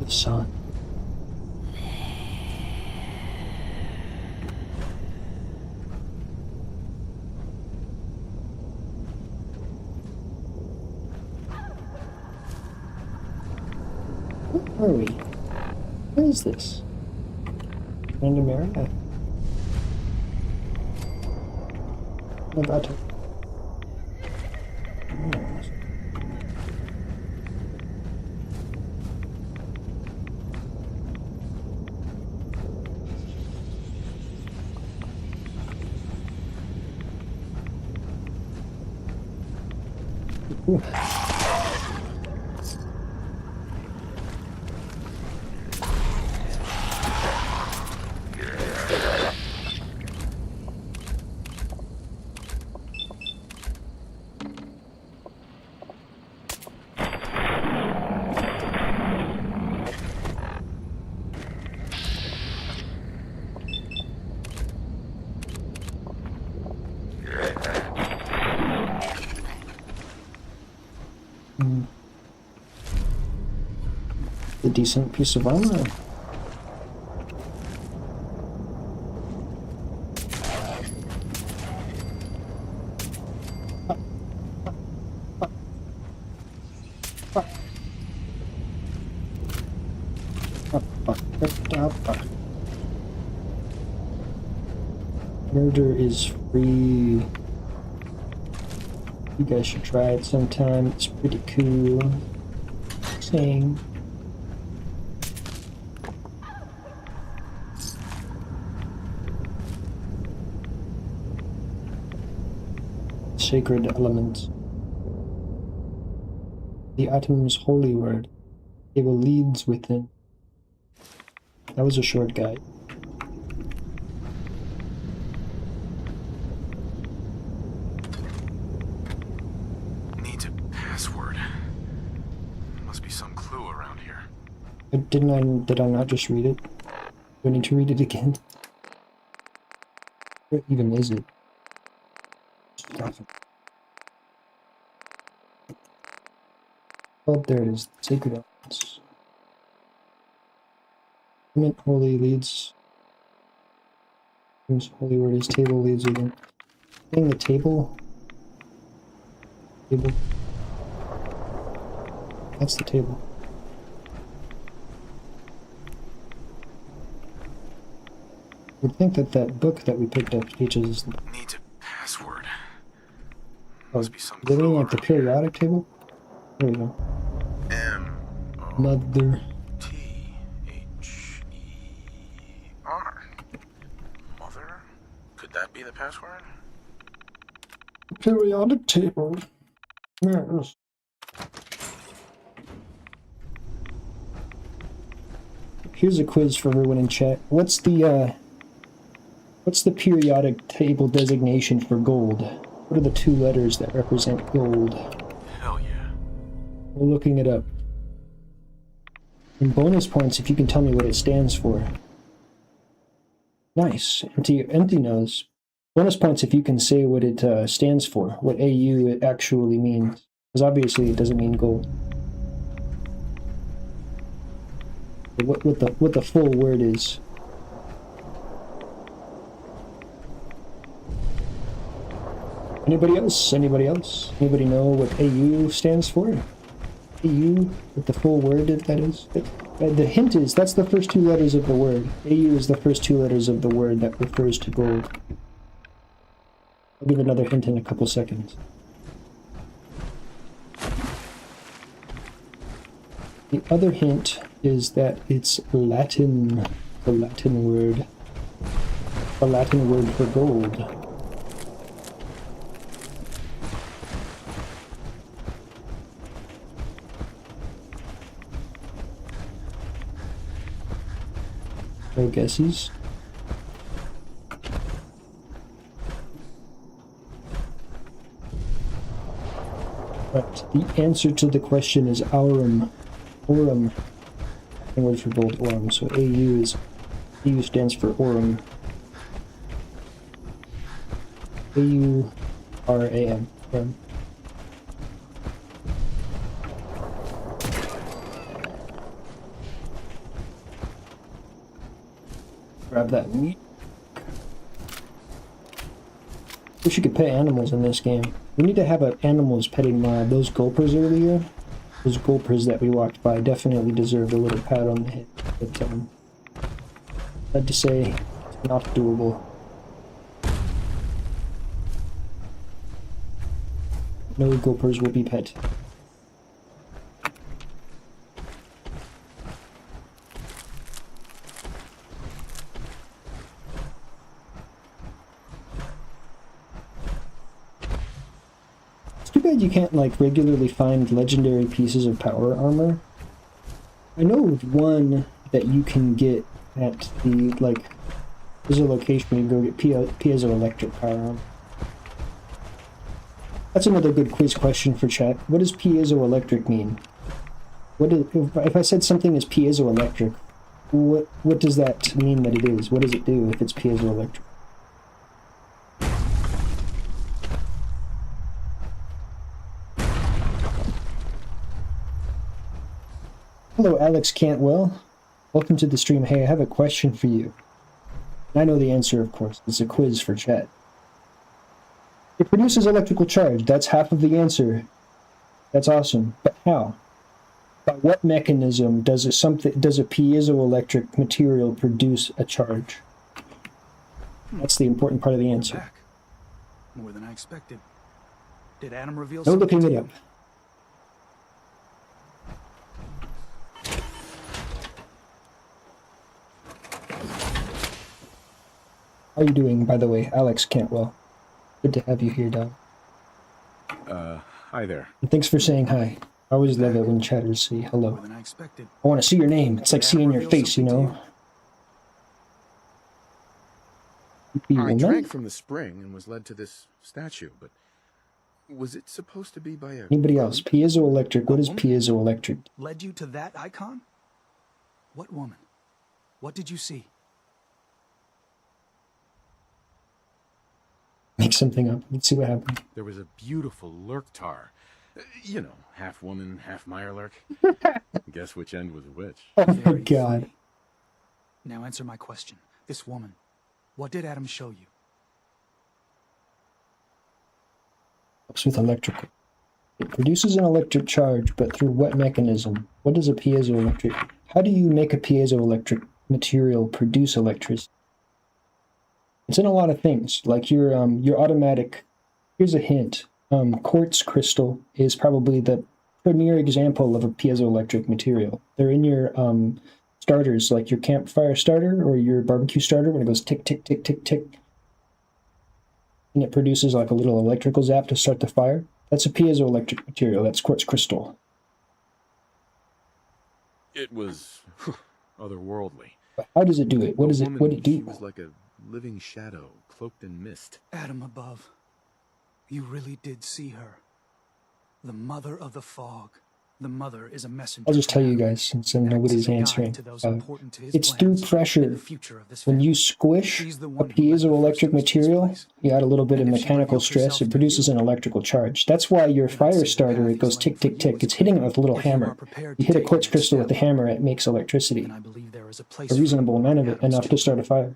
The sun. Where are we? What is this? Random area? I'm about to... Ooh. A decent piece of armor. Murder is free. You guys should try it sometime. It's pretty cool. Saying. Sacred element. The item's holy word. It will leads within. That was a short guide. Needs a password. Must be some clue around here. Did I not just read it? Do I need to read it again? What even is it? Oh, there it is. Sacred elements. Holy leads. Holy word is table leads again. I think the table. Table. That's the table. I would think that that book that we picked up teaches. Needs a password. Must be some living like the periodic table? There we go. Mother. password? Periodic table. Yes. Here's a quiz for everyone in chat. What's the periodic table designation for gold? What are the two letters that represent gold? Hell yeah. We're looking it up. And bonus points if you can tell me what it stands for. Nice. Empty knows. Bonus points if you can say what it stands for, what AU it actually means. Because obviously it doesn't mean gold. But what the full word is. Anybody else? Anybody else? Anybody know what AU stands for? AU, what the full word that is? The hint is, that's the first two letters of the word. AU is the first two letters of the word that refers to gold. I'll give another hint in a couple seconds. The other hint is that it's Latin, the Latin word for gold. No guesses? But the answer to the question is aurum. Aurum. The word for gold, aurum. So AU stands for aurum. AURAM. Aurum. Grab that meat. Wish you could pet animals in this game. We need to have an animals petting mod. Those gulpers earlier, those gulpers that we walked by definitely deserved a little pat on the head. But I had to say, it's not doable. No gulpers will be pet. You can't like regularly find legendary pieces of power armor. I know of one that you can get at the there's a location where you go get piezoelectric power armor. That's another good quiz question for chat. What does piezoelectric mean? If I said something is piezoelectric, what does that mean that it is? What does it do if it's piezoelectric? Hello, Alex Cantwell. Welcome to the stream. Hey, I have a question for you. I know the answer, of course. It's a quiz for chat. It produces electrical charge. That's half of the answer. That's awesome. But how? By what mechanism does a piezoelectric material produce a charge? That's the important part of the answer. Back. More than I expected. Did Adam reveal No something? looking it up. How are you doing, by the way, Alex Cantwell? Good to have you here, dog. Hi there. And thanks for saying hi. I always love it when chatters say hello. More than I expected. I want to see your name. It's like seeing your face, you know? I drank from the spring and was led to this statue, but was it supposed to be by a... Anybody else? Piezoelectric. What is piezoelectric? Led you to that icon? What woman? What did you see? Make something up. Let's see what happens. There was a beautiful Lurktar. You know, half woman, half Mirelurk. Guess which end was which. Oh my god. Now answer my question. This woman, what did Adam show you? Helps with electrical. It produces an electric charge, but through what mechanism? What is a piezoelectric? How do you make a piezoelectric material produce electricity? It's in a lot of things, like your automatic. Here's a hint. Quartz crystal is probably the premier example of a piezoelectric material. They're in your starters, like your campfire starter or your barbecue starter when it goes tick, tick, tick, tick, tick. and it produces like a little electrical zap to start the fire. That's a piezoelectric material. That's quartz crystal. It was otherworldly. But how does it do it? What does it? What it She do? was like a living shadow, cloaked in mist. Adam above, you really did see her. The mother of the fog. The mother is a messenger. I'll just tell you guys since nobody's answering. It's through pressure. When you squish a piezoelectric material, you add a little bit of mechanical stress, it produces an electrical charge. That's why your fire starter, it goes tick, tick, tick. It's hitting it with a little hammer. You hit a quartz crystal with the hammer, it makes electricity. A reasonable amount of it, enough to start a fire.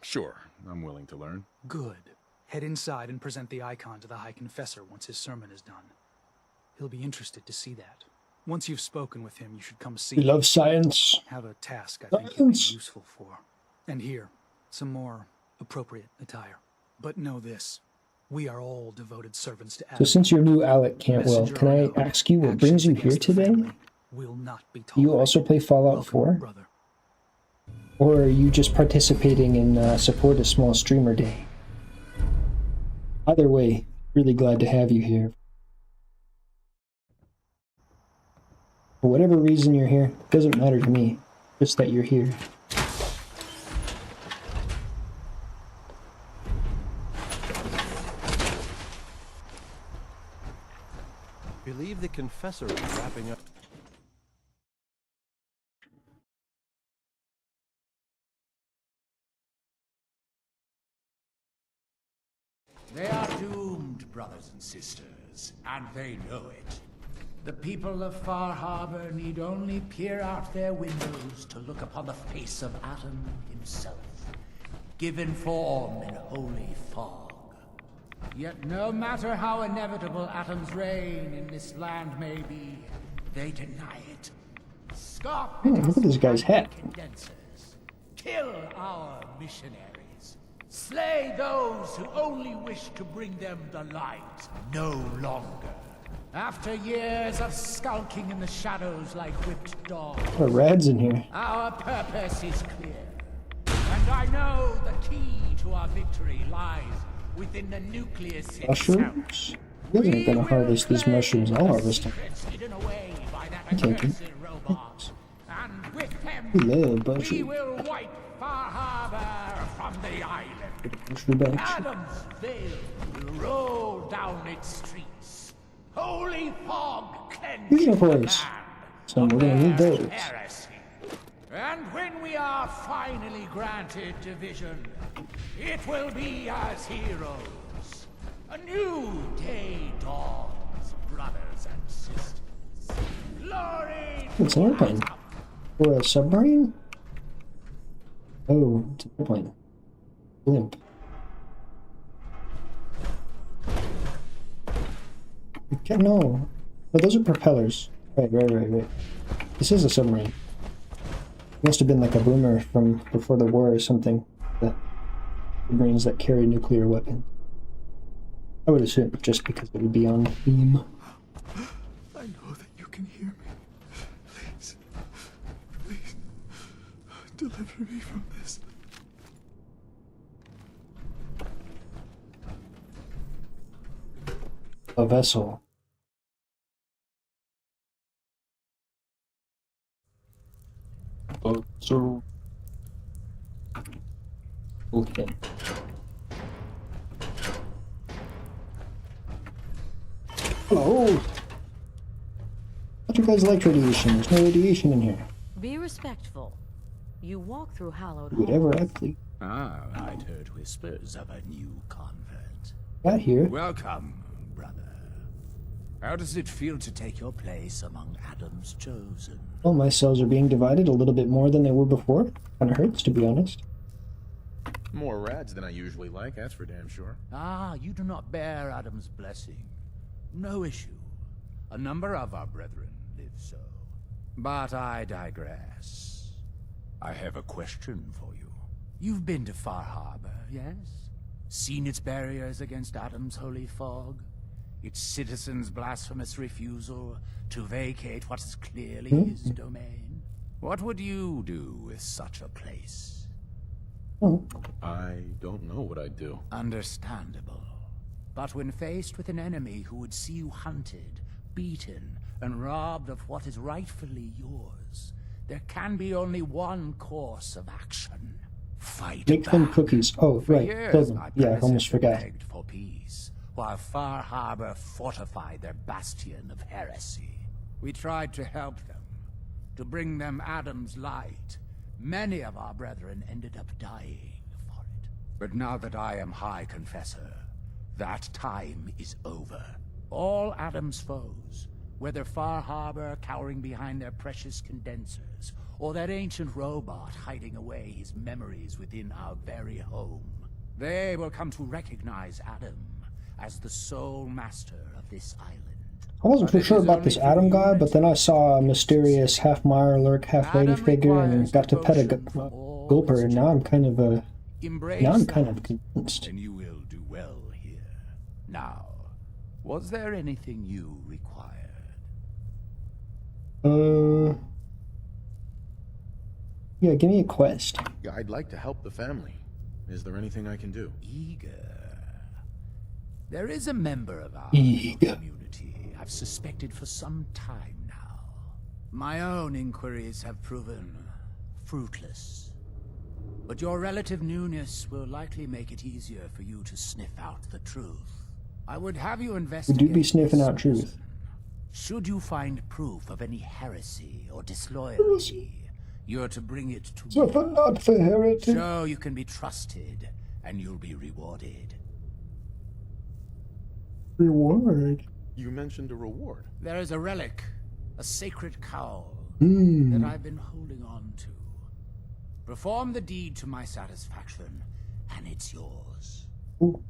Sure, I'm willing to learn. Good. Head inside and present the icon to the High Confessor once his sermon is done. He'll be interested to see that. Once you've spoken with him, you should come see We love science. Have a task I think you'd be useful for. And here, some more appropriate attire. But know this, we are all devoted servants to So Adam. since you're new Alec Cantwell, can I ask you what brings you here today? Will not be Do you also play Fallout 4? Or are you just participating in support a small streamer day? Either way, really glad to have you here. For whatever reason you're here, doesn't matter to me, just that you're here. Believe the confessor is wrapping up. They are doomed, brothers and sisters, and they know it. The people of Far Harbor need only peer out their windows to look upon the face of Adam himself, given form in holy fog. Yet no matter how inevitable Adam's reign in this land may be, they deny it. Scoff Oh, look at this guy's hat. condensers. Kill our missionaries. Slay those who only wish to bring them the light no longer. After years of skulking in the shadows like whipped dogs, What are rads in here? our purpose is clear. And I know the key to our victory lies within the nucleus itself. Mushrooms? You guys ain't gonna harvest these mushrooms, I'll harvest them. Hidden away by that I take it. accursed robot. And with them, We love we mushrooms. will wipe Far Harbor from the island. Mushroom bunch. Adam's veil will roll down its streets. Holy fog cleanses Fusion the cores. land So we're gonna need those. heresy. And when we are finally granted division, it will be as heroes. A new day dawns, brothers and sisters. Glory It's an airplane. Or a submarine? Oh, it's an airplane. Blimp. Okay, no. Oh, those are propellers. Right. This is a submarine. Must have been like a boomer from before the war or something. The submarines that carry nuclear weapons. I would assume just because it would be on theme. I know that you can hear me. Please. Please. Deliver me from this. A vessel. So okay. Oh, how'd you guys like radiation? There's no radiation in here. Be respectful. You walk through hallowed Whatever I halls. please. Ah, I'd heard whispers of a new convert. Got here. Welcome, brother. How does it feel to take your place among Adam's chosen? Well, my cells are being divided a little bit more than they were before. Kinda hurts, to be honest. More rads than I usually like, that's for damn sure. Ah, you do not bear Adam's blessing. No issue. A number of our brethren live so. But I digress. I have a question for you. You've been to Far Harbor, yes? Seen its barriers against Adam's holy fog? Its citizens' blasphemous refusal to vacate what is clearly his domain? What would you do with such a place? Oh. I don't know what I'd do. Understandable. But when faced with an enemy who would see you hunted, beaten, and robbed of what is rightfully yours, there can be only one course of action. Fight Make back. them cookies. Oh, For right. years, Build them. my Yeah, I almost predecessor forgot. begged for peace, while Far Harbor fortified their bastion of heresy. We tried to help them, to bring them Adam's light. Many of our brethren ended up dying for it. But now that I am High Confessor, that time is over. All Adam's foes, whether Far Harbor cowering behind their precious condensers, or that ancient robot hiding away his memories within our very home, they will come to recognize Adam as the sole master of this island. I wasn't But too sure it is about only this through Adam guy, but unity then I saw a mysterious half Mirelurk, half lady Adam figure, and requires got to pet a devotion from all Gulper, and now I'm kind of Embrace now I'm kind of that, convinced. and you will do well here. Now, was there anything you required? Yeah, give me a quest. Yeah, I'd like to help the family. Is there anything I can do? Eager. There is a member of our Eager. community I've suspected for some time now. My own inquiries have proven fruitless. But your relative newness will likely make it easier for you to sniff out the truth. I would have you We investigate. do be sniffing this out truth. Should you find proof of any heresy or disloyalty, you're to bring it to So me. for not for heresy. Show you can be trusted, and you'll be rewarded. Reward. You mentioned a reward. There is a relic, a sacred cowl, Hmm. that I've been holding on to. Perform the deed to my satisfaction, and it's yours. Ooh.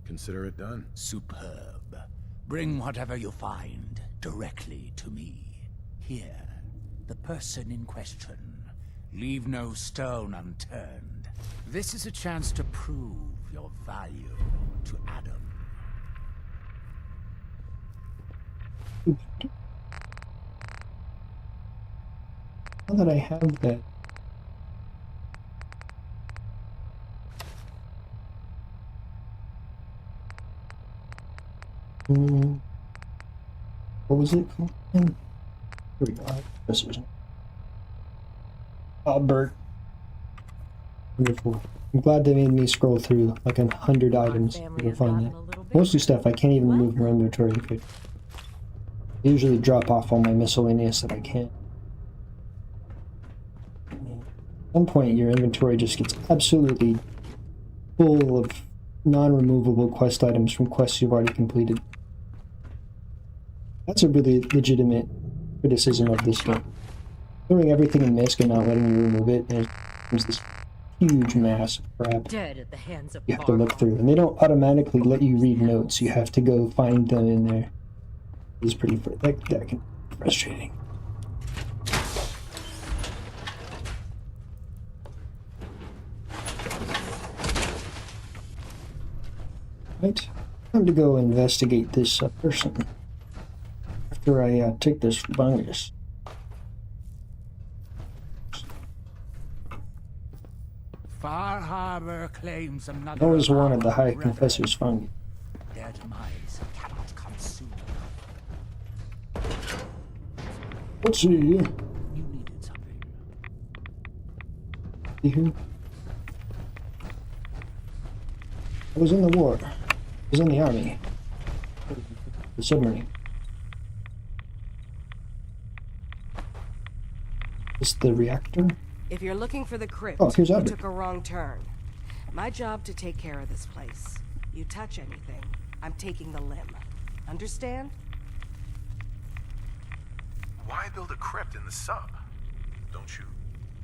Consider it done. Superb. Bring whatever you find directly to me. Here, the person in question. Leave no stone unturned. This is a chance to prove your value to Adam. Now that I have that. What was it called again? Here we go. This was Bert. Wonderful. I'm glad they made me scroll through like 100 items to find that. Mostly stuff I can't even move my inventory. I usually drop off all my miscellaneous that I can. At some point, your inventory just gets absolutely full of non-removable quest items from quests you've already completed. That's a really legitimate criticism of this game. Throwing everything in MISC and not letting you remove it, and there's this huge mass of crap Dead at the hands of you have to look through. And they don't automatically let you read notes. You have to go find them in there. It's pretty that can be frustrating. Right, time to go investigate this person after I take this fungus. Far Harbor claims another. I always wanted the High brethren. Confessor's fungus. Their demise cannot come soon enough. Let's see. You needed something. See here? I was in the war. I was in the army. The submarine. Is the reactor? If you're looking for the crypt, Oh, here's you Albert. took a wrong turn. My job to take care of this place. You touch anything, I'm taking the limb. Understand? Why build a crypt in the sub? Don't you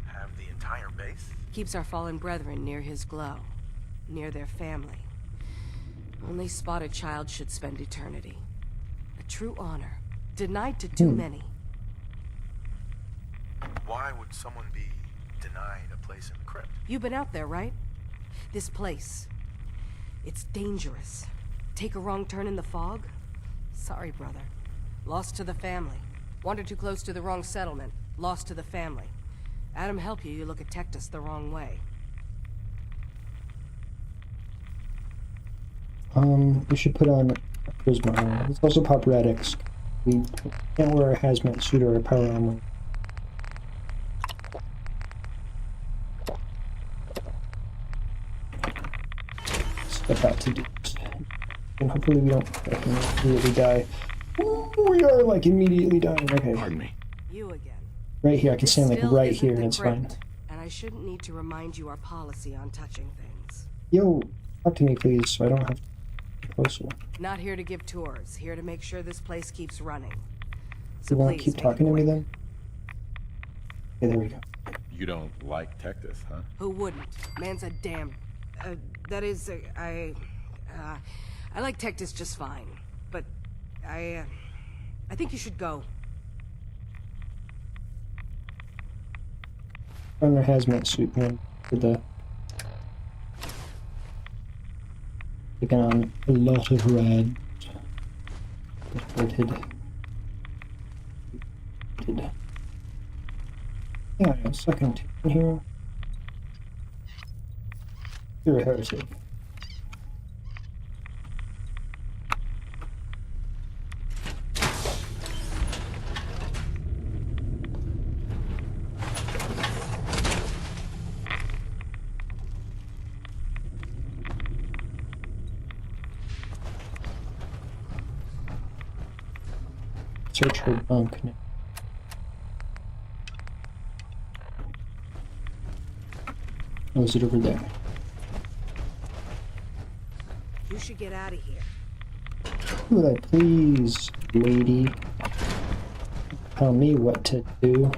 have the entire base? Keeps our fallen brethren near his glow. Near their family. Only spotted child should spend eternity. A true honor. Denied to too many. Why would someone be denied a place in the crypt? You've been out there, right? This place. It's dangerous. Take a wrong turn in the fog? Sorry, brother. Lost to the family. Wandered too close to the wrong settlement. Lost to the family. Adam help you, you look at Tectus the wrong way. We should put on Charisma armor. Let's also pop Radix. We can't wear a hazmat suit or a power armor. Step out to do it. And hopefully we don't like, immediately die. Ooh, we are like immediately dying. Okay. Pardon me. You again. Right here, I can stand like Still right isn't here the and it's crypt, fine. And I shouldn't need to remind you our policy on touching things. Yo, talk to me please, so I don't have to get closer. Not here to give tours, here to make sure this place keeps running. You So won't please keep make talking it to me quick. then? Okay, there we go. You don't like Tectus, huh? Who wouldn't? Man's a damn... that is, I like Tectus just fine. But I think you should go. On our hazmat suit, man, for the... Taking on a lot of red. Yeah, a second in here. You're a heretic. Search her bunk now. Oh, is it over there? You should get out of here. Would I please, lady, tell me what to do?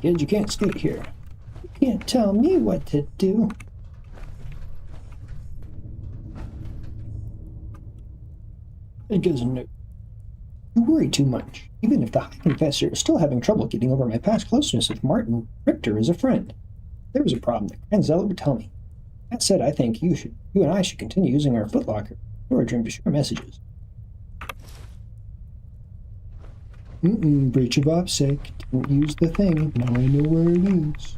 Kids, you can't skate here. You can't tell me what to do. It doesn't know. You worry too much. Even if the High Confessor is still having trouble getting over my past closeness with Martin, Richter is a friend. If there was a problem, the Grand Zealot would tell me. That said, I think you and I should continue using our footlocker storage room to share messages. Breach of OPSEC. Didn't use the thing. Now I know where it is.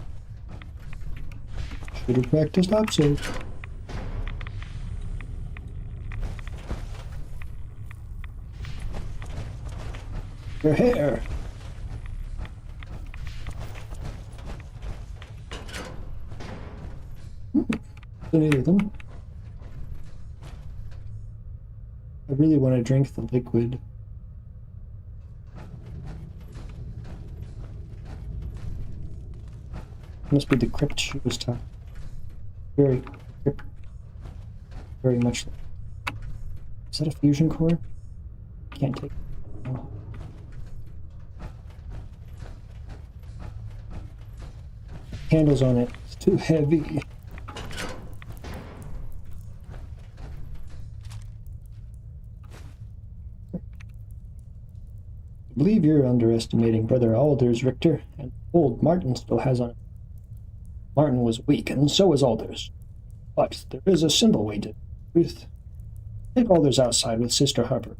Should have practiced OPSEC. Your hair. Any of them. I really want to drink the liquid. Must be the crypt she was talking. Very much. Is that a fusion core? Can't take it. No. Candles on it. It's too heavy. I believe you're underestimating Brother Alders, Richter, and old Martin still has on it. Martin was weak, and so was Alders. But there is a simple way to truth. Take Alders outside with Sister Harper.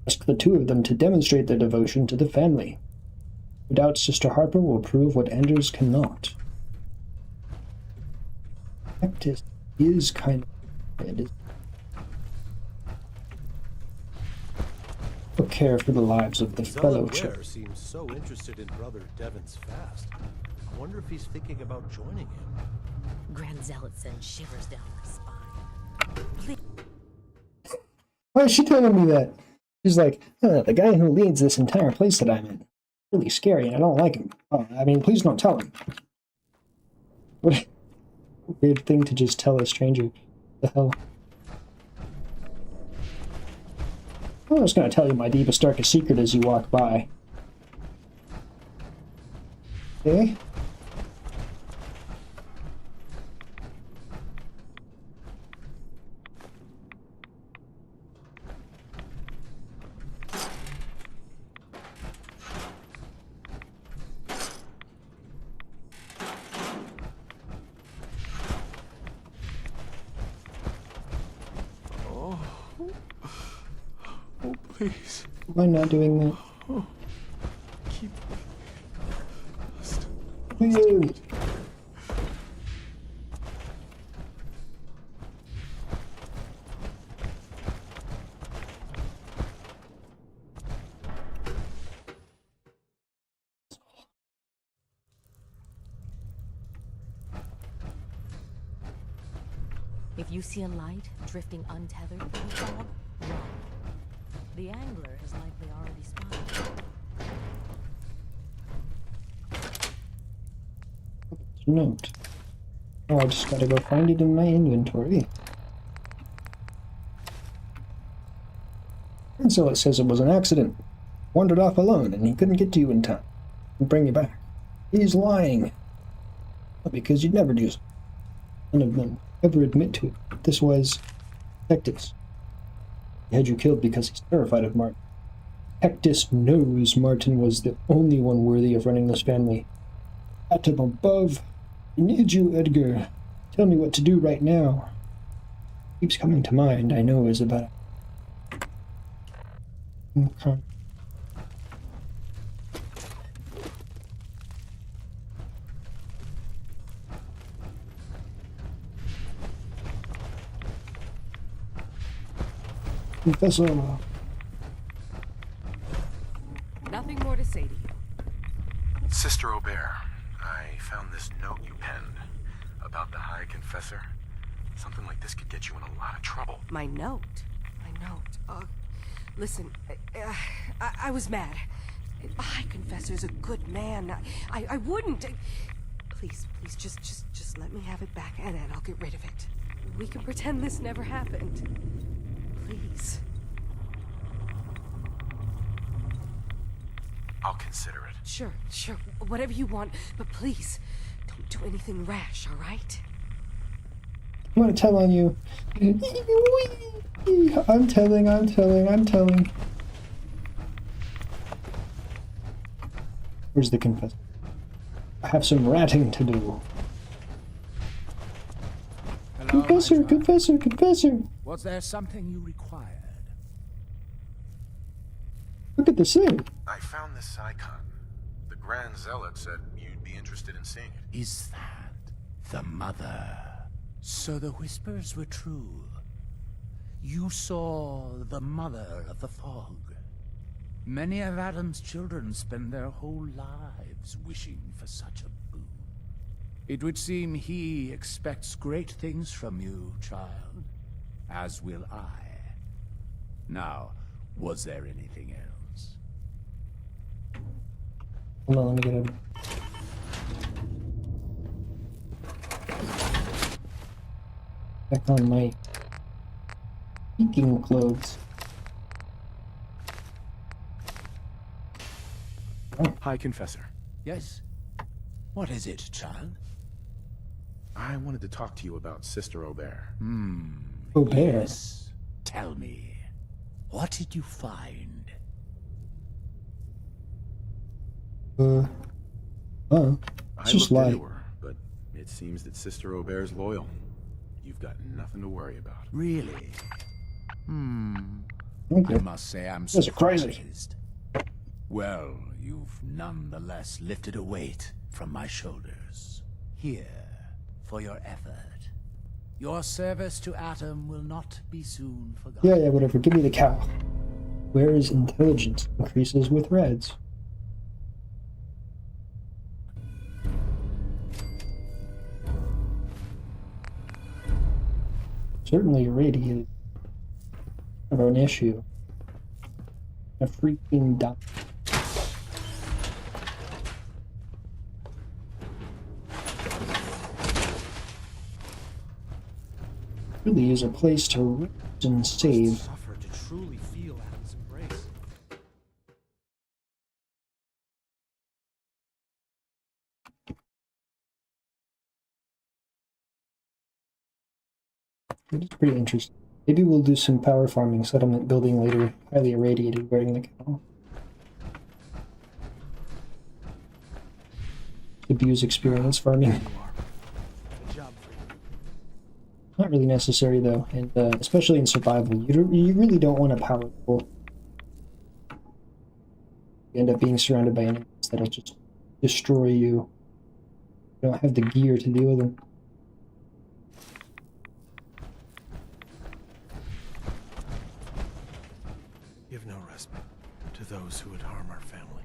Ask the two of them to demonstrate their devotion to the family. No doubt Sister Harper will prove what Anders cannot. Tectus is kind of dead. No care for the lives of the fellowship. Ware seems so interested in Brother Devon's fast. I wonder if he's thinking about joining him. Grand Zealot sends shivers down her spine. Why is she telling me that? She's like, the guy who leads this entire place that I'm in. Really scary, and I don't like him. Oh, I mean, please don't tell him. What a weird thing to just tell a stranger. The hell? I'm just gonna tell you my deepest, darkest secret as you walk by. Okay? Oh, please. Am I not doing that? Julian! If you see a light drifting untethered through the fog, run. The angler has likely already spotted it. Note. Oh, I just gotta go find it in my inventory. And so it says it was an accident. Wandered off alone and he couldn't get to you in time. And bring you back. He's lying. Well, because you'd never do so. None of them ever admit to it. This was Hectus. He had you killed because he's terrified of Martin. Hectus knows Martin was the only one worthy of running this family. At him above. I need you, Edgar. Tell me what to do right now. Keeps coming to mind, I know is about it. Okay. Professor. Nothing more to say to you. Sister Aubert, I found this note you penned about the High Confessor. Something like this could get you in a lot of trouble. My note? My note? Listen, I was mad. The High Confessor's a good man. I wouldn't. Please, just let me have it back and then I'll get rid of it. We can pretend this never happened. Please. I'll consider it. Sure, whatever you want, but please, don't do anything rash, all right? I'm gonna tell on you. I'm telling. Where's the confessor? I have some ratting to do. Hello, Confessor! Was there something you required? Look at this thing. I found this icon. The Grand Zealot said you'd be interested in seeing it. Is that the mother? So the whispers were true. You saw the mother of the fog. Many of Adam's children spend their whole lives wishing for such a boon. It would seem he expects great things from you, child. As will I. Now, was there anything else? Hold on, let me get him. Back on my speaking clothes. Oh. High Confessor. Yes? What is it, child? I wanted to talk to you about Sister Aubert. Aubert? Yes. Tell me, what did you find? It's just looked light. into her, but it seems that Sister Aubert's loyal. You've got nothing to worry about. Really? Okay. I must say I'm Those are crazy. surprised. Well, you've nonetheless lifted a weight from my shoulders. Here, for your effort. Your service to Atom will not be soon forgotten. Yeah, whatever. Give me the cow. Where is intelligence? Increases with reds. Certainly irradiated. Of an issue. A freaking dump. Really is a place to rest and save. Suffer to truly feel Adam's embrace. It's pretty interesting. Maybe we'll do some power farming settlement building later. Highly irradiated wearing the cow. Abuse experience farming. Not really necessary though, and especially in survival, you really don't want a power pool. You end up being surrounded by enemies that'll just destroy you. I don't have the gear to deal with them. Give no respite to those who would harm our family.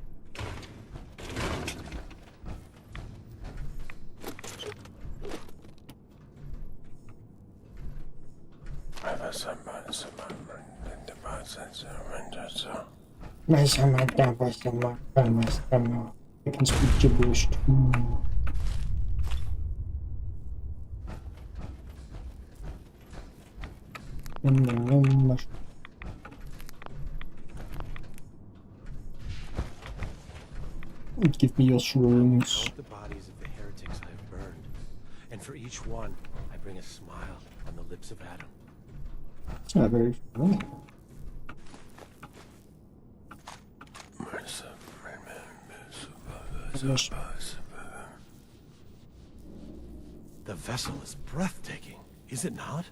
I can speak gibberish too. Give me your shrooms. Count the bodies of the heretics I have burned, and for each one, I bring a smile on the lips of Adam. It's not very funny. The vessel is breathtaking, is it not?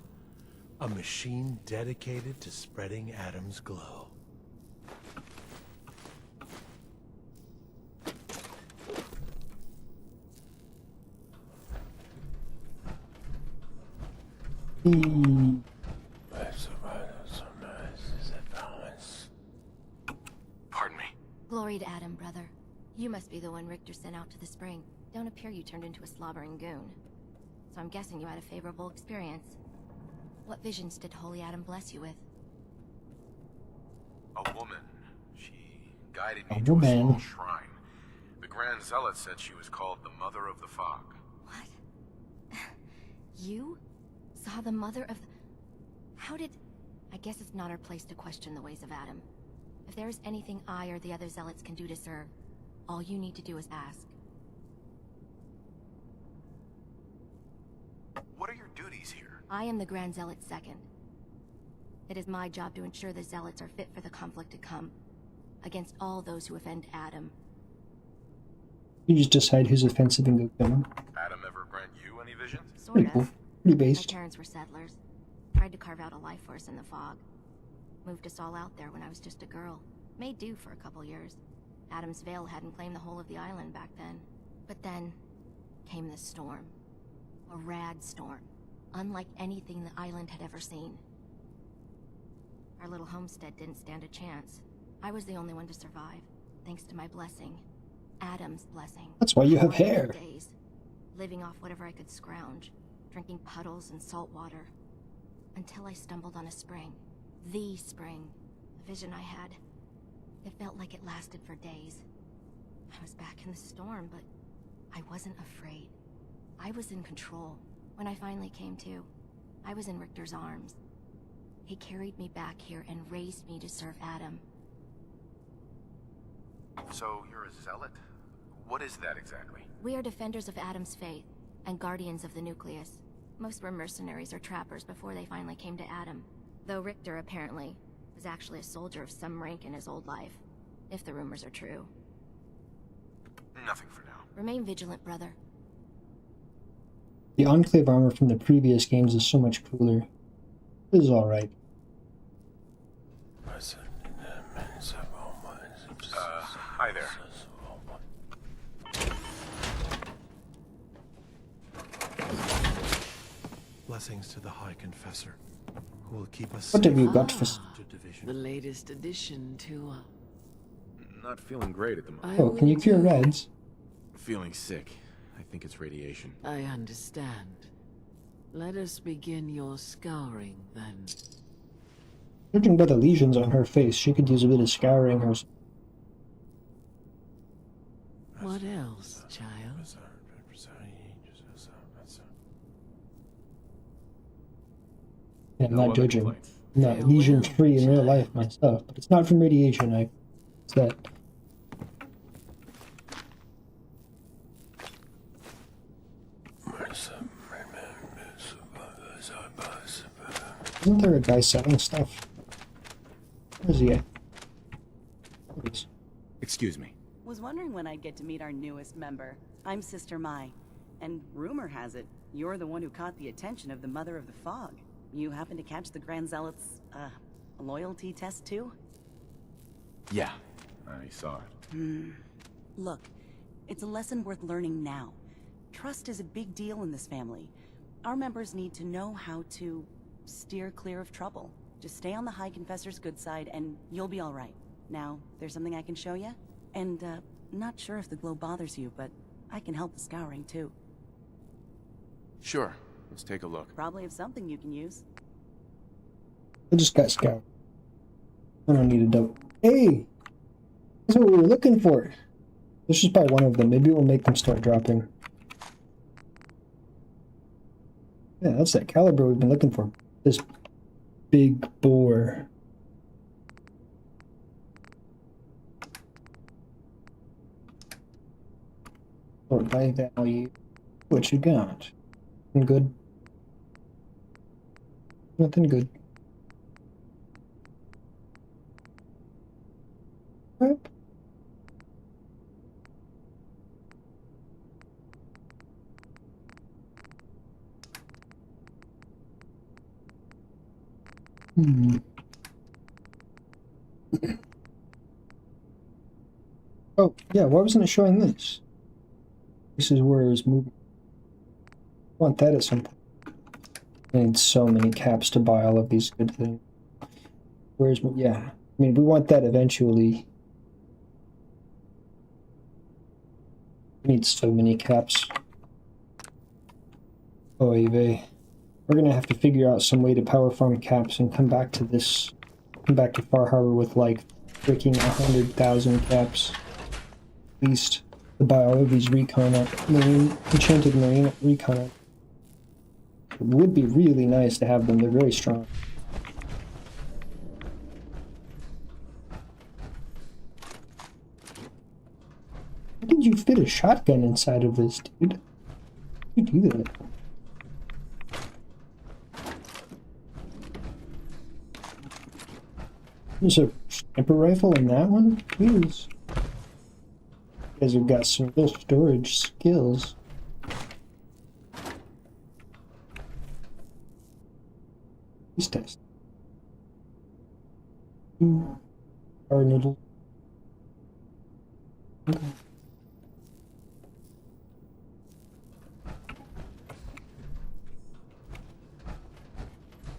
A machine dedicated to spreading Adam's glow. Pardon me. Glory to Adam, brother. You must be the one Richter sent out to the spring. Don't appear you turned into a slobbering goon. So I'm guessing you had a favorable experience. What visions did Holy Adam bless you with? A woman. She guided me A to a woman. small shrine. The Grand Zealot said she was called the Mother of the Fog. You? Saw the mother of the... How did... I guess it's not our place to question the ways of Adam. If there is anything I or the other Zealots can do to serve, all you need to do is ask. What are your duties here? I am the Grand Zealot Second. It is my job to ensure the Zealots are fit for the conflict to come, against all those who offend Adam. You just decide who's offensive and go kill him. Adam ever grant you any visions? Sort Pretty of. cool. Pretty based. My parents were settlers. Tried to carve out a life for us in the fog. Moved us all out there when I was just a girl. Made do for a couple years. Adam's Veil hadn't claimed the whole of the island back then. But then came this storm. A rad storm. Unlike anything the island had ever seen. Our little homestead didn't stand a chance. I was the only one to survive, thanks to my blessing. Adam's blessing. That's why you have hair. Days, living off whatever I could scrounge, drinking puddles and salt water. Until I stumbled on a spring. The spring. A vision I had. It felt like it lasted for days. I was back in the storm, but I wasn't afraid. I was in control. When I finally came to, I was in Richter's arms. He carried me back here and raised me to serve Adam. So you're a zealot? What is that exactly? We are defenders of Adam's faith, and guardians of the nucleus. Most were mercenaries or trappers before they finally came to Adam. Though Richter, apparently, was actually a soldier of some rank in his old life. If the rumors are true. Nothing for now. Remain vigilant, brother. The Enclave armor from the previous games is so much cooler. This is alright. Hi there. Blessings to the High Confessor, who will keep us What have you safe got for... to division. The latest addition to... Not feeling great at the moment. Oh, can you cure reds? Feeling sick. I think it's radiation. I understand. Let us begin your scouring, then. Judging by the lesions on her face, she could use a bit of scouring or... What else, child? Yeah, I'm not judging. I'm not lesion-free in real life myself, but it's not from radiation, it's that. Isn't there a guy selling stuff? Where is he at? There he is. Excuse me. Was wondering when I'd get to meet our newest member. I'm Sister Mai, and rumor has it, you're the one who caught the attention of the Mother of the Fog. You happen to catch the Grand Zealot's, loyalty test too? Yeah, I saw it. Look, it's a lesson worth learning now. Trust is a big deal in this family. Our members need to know how to steer clear of trouble. Just stay on the High Confessor's good side and you'll be all right. Now, there's something I can show you? And, not sure if the glow bothers you, but I can help with scouring, too. Sure. Let's take a look. Probably have something you can use. I just got scout. I don't need a double. Hey! That's what we were looking for. Let's just buy one of them. Maybe we'll make them start dropping. Yeah, that's that caliber we've been looking for. This big bore. Or by value. What you got? Nothing good. Nothing good. Crap. Oh, yeah, why wasn't it showing this? This is where it was moving. I want that at some point. I need so many caps to buy all of these good things. Where's, yeah, I mean, we want that eventually. We need so many caps. Oy vey. We're gonna have to figure out some way to power farm caps and come back to this, come back to Far Harbor with like freaking 100,000 caps. At least to buy all of these recon, marine, enchanted marine recon. It would be really nice to have them, they're very strong. How did you fit a shotgun inside of this, dude? How did you do that? There's a sniper rifle in that one? Please. You guys have got some real storage skills. Please test. Power noodle. Okay.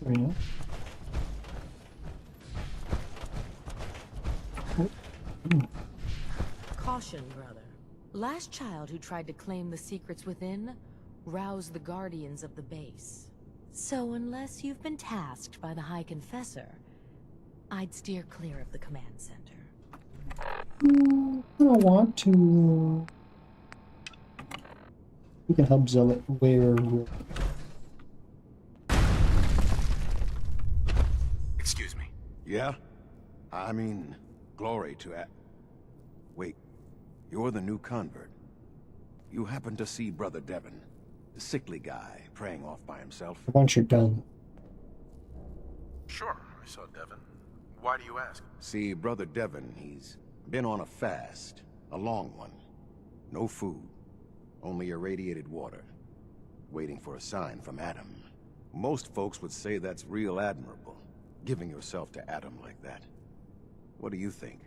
Very nice. Caution, brother. Last child who tried to claim the secrets within roused the guardians of the base. So unless you've been tasked by the High Confessor, I'd steer clear of the command center. I don't want to. We can help Zealot where we're... Excuse me. Yeah? I mean, glory to it. Wait, you're the new convert. You happen to see Brother Devon, the sickly guy praying off by himself? I want your gun. Sure, I saw Devon. Why do you ask? See, Brother Devon, he's been on a fast, a long one. No food, only irradiated water, waiting for a sign from Adam. Most folks would say that's real admirable, giving yourself to Adam like that. What do you think?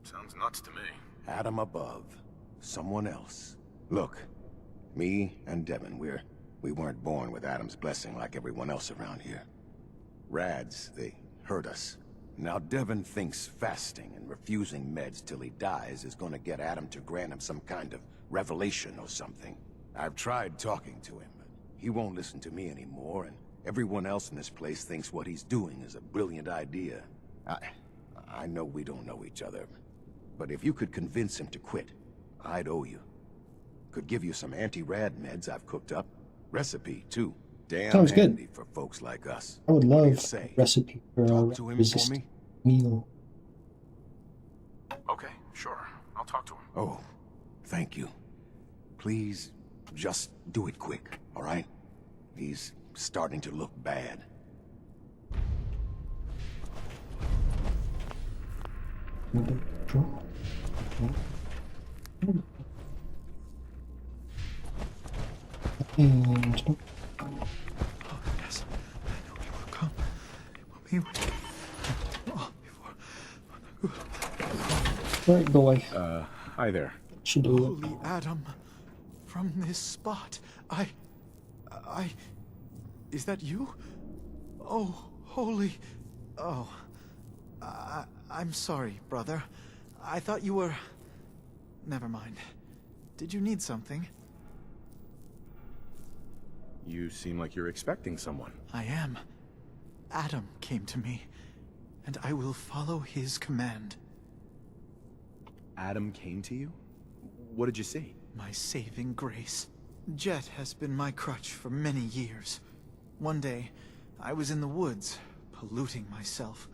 Sounds nuts to me. Adam above, someone else. Look, me and Devon, we weren't born with Adam's blessing like everyone else around here. Rads, they hurt us. Now Devon thinks fasting and refusing meds till he dies is gonna get Adam to grant him some kind of revelation or something. I've tried talking to him, but he won't listen to me anymore, and everyone else in this place thinks what he's doing is a brilliant idea. I know we don't know each other, but if you could convince him to quit, I'd owe you. Could give you some anti-rad meds I've cooked up. Recipe, too. Damn Sounds good. handy for folks like us. I would What do you love say? a recipe for Talk a to him resist for me? meal. Okay, sure. I'll talk to him. Oh, thank you. Please, just do it quick, all right? He's starting to look bad. And Yes, I know he will come. He will be right, boy. Hi there. Should do it. Holy Adam, from this spot, is that you? Oh, holy, oh, I'm sorry, brother. I thought you were, never mind. Did you need something? You seem like you're expecting someone. I am. Adam came to me, and I will follow his command. Adam came to you? What did you see? My saving grace. Jet has been my crutch for many years. One day, I was in the woods, polluting myself,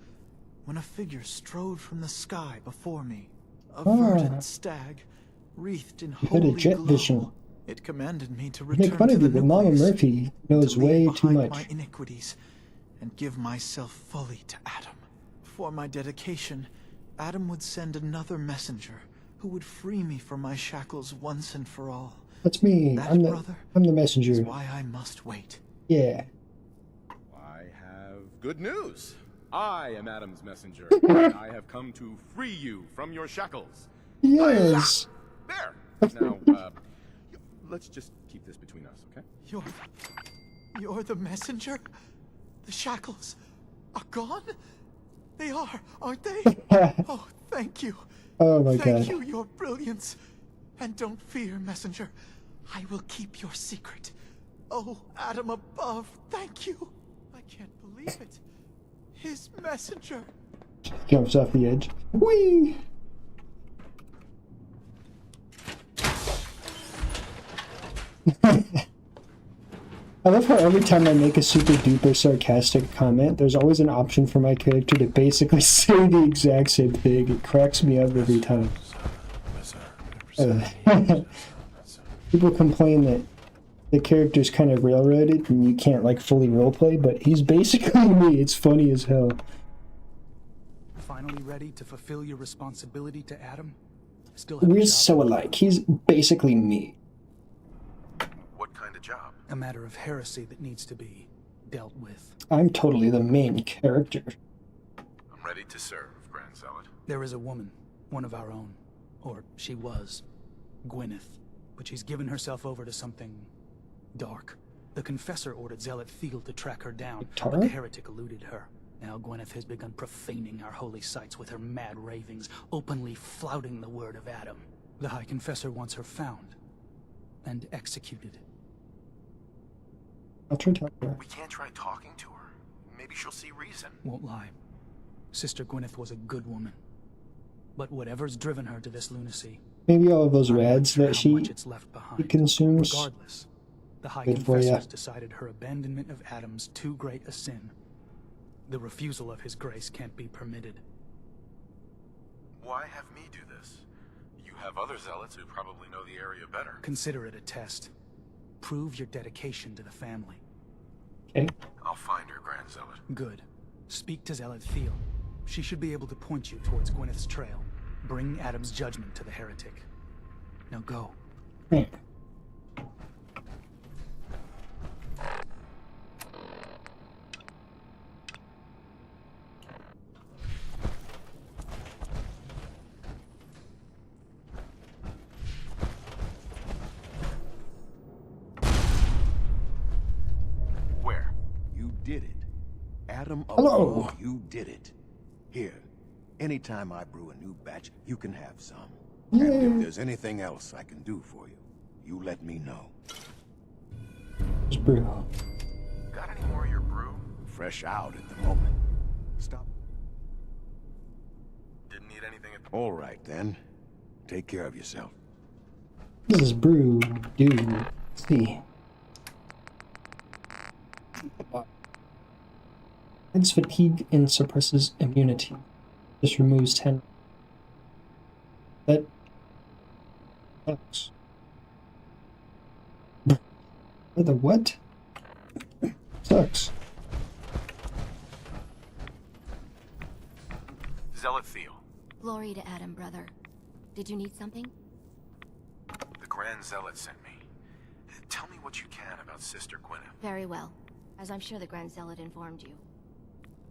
when a figure strode from the sky before me. A verdant stag, wreathed in You had a holy jet glow. vision. It commanded me to I return make fun to of the you, but Mama nucleus, Murphy knows to leave way too behind much. my iniquities, and give myself fully to Adam. For my dedication, Adam would send another messenger who would free me from my shackles once and for all. That's me. That, I'm the brother, I'm the is messenger. why I must wait. Yeah. I have good news. I am Adam's messenger. And I have come to free you from your shackles. Yes. There. Now, let's just keep this between us, okay? You're the messenger? The shackles are gone? They are, aren't they? Oh, thank you. Oh my Thank god. you, your brilliance. And don't fear, messenger. I will keep your secret. Oh, Adam above, thank you. I can't believe it. His messenger. Jumps off the edge. Whee! I love how every time I make a super duper sarcastic comment, there's always an option for my character to basically say the exact same thing. It cracks me up every time. People complain that the character's kind of railroaded and you can't like fully roleplay, but he's basically me. It's funny as hell. Finally ready to fulfill your responsibility to Adam? Still have a We're job. so alike. He's basically me. What kind of job? A matter of heresy that needs to be dealt with. I'm totally the main character. I'm ready to serve, Grand Zealot. There is a woman, one of our own. Or she was. Gwyneth. But she's given herself over to something dark. The Confessor ordered Zealot Field to track her down, but the heretic eluded her. Now Gwyneth has begun profaning our holy sites with her mad ravings, openly flouting the word of Adam. The High Confessor wants her found and executed. I'll try talking to her. We can't try talking to her. Maybe she'll see reason. Won't lie. Sister Gwyneth was a good woman. But whatever's driven her to this lunacy, Maybe all of those rads that how she much it's left behind. consumes. Regardless, the High Good for ya. Confessors decided her abandonment of Adam's too great a sin. The refusal of his grace can't be permitted. Why have me do this? You have other zealots who probably know the area better. Consider it a test. Prove your dedication to the family. Okay. I'll find her, Grand Zealot. Good. Speak to Zealot Theo. She should be able to point you towards Gwyneth's trail. Bring Adam's judgment to the heretic. Now go. Right. Where? You did it. Adam Hello. Alone, you did it. Here, anytime I brew a new batch, you can have some. And if there's anything else I can do for you, you let me know. Just brew. Got any more of your brew? Fresh out at the moment. Stop. Didn't need anything at All right, then. Take care of yourself. This is brew. Do. See. Adds fatigue and suppresses immunity. This removes 10. That sucks. The what? Sucks. Zealot Theo. Glory to Adam, brother. Did you need something? The Grand Zealot sent me. Tell me what you can about Sister Gwyneth. Very well, as I'm sure the Grand Zealot informed you.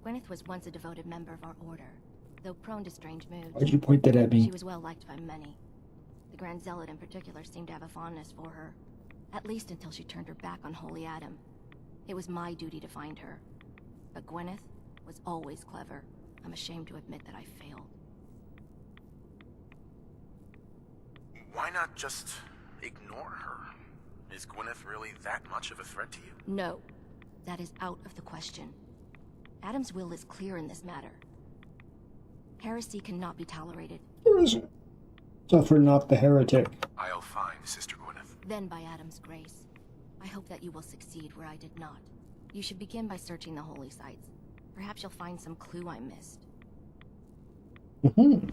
Gwyneth was once a devoted member of our order, though prone to strange moods. Why'd you point that at me? She was well liked by many. The Grand Zealot in particular seemed to have a fondness for her. At least until she turned her back on Holy Adam. It was my duty to find her. But Gwyneth was always clever. I'm ashamed to admit that I failed. Why not just ignore her? Is Gwyneth really that much of a threat to you? No. That is out of the question. Adam's will is clear in this matter. Heresy cannot be tolerated. Suffer not the heretic. I'll find Sister Gwyneth. Then by Adam's grace. I hope that you will succeed where I did not. You should begin by searching the holy sites. Perhaps you'll find some clue I missed. Mm-hmm.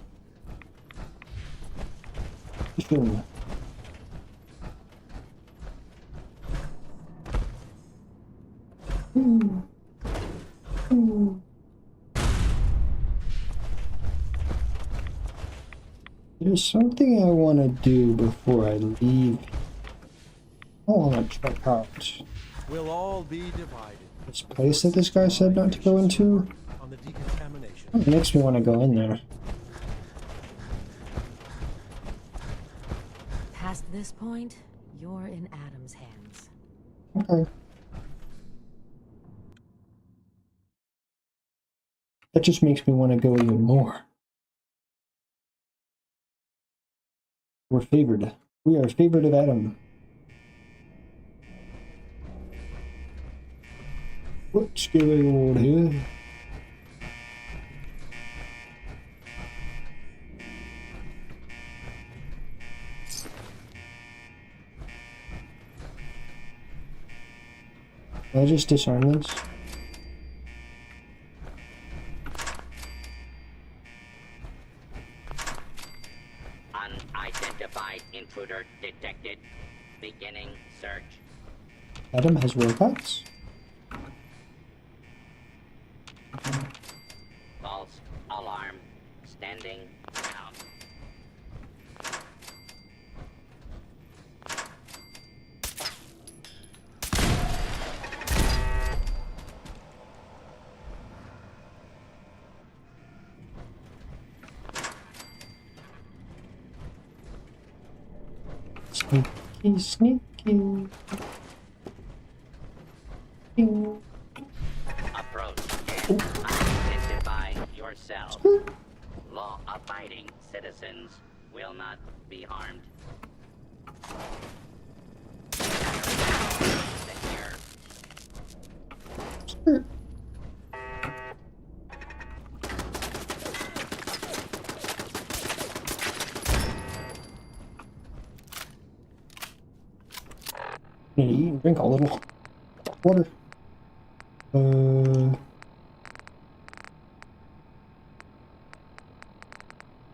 Sure. There's something I want to do before I leave. I want to check out We'll all be divided this place that this guy said not to go into. on the decontamination. It makes me want to go in there. Past this point, you're in Adam's hands. Okay. That just makes me want to go even more. We're favored. We are favored of Adam. What's going on here? Can I just disarm this? Unidentified intruder detected. Beginning search. Adam has robots? False alarm. Standing down. Sneaky, sneaky. Approach. Identify yourself. Law-abiding citizens will not be harmed. Secure. Need to eat and drink a little water.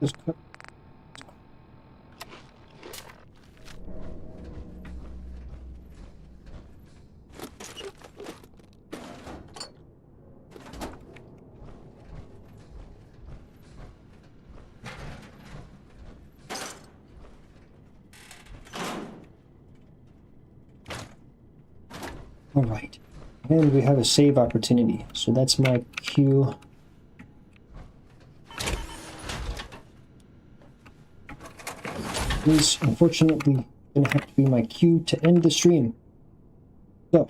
Just cut. All right, and we have a save opportunity, so that's my cue. Is unfortunately gonna have to be my cue to end the stream. So,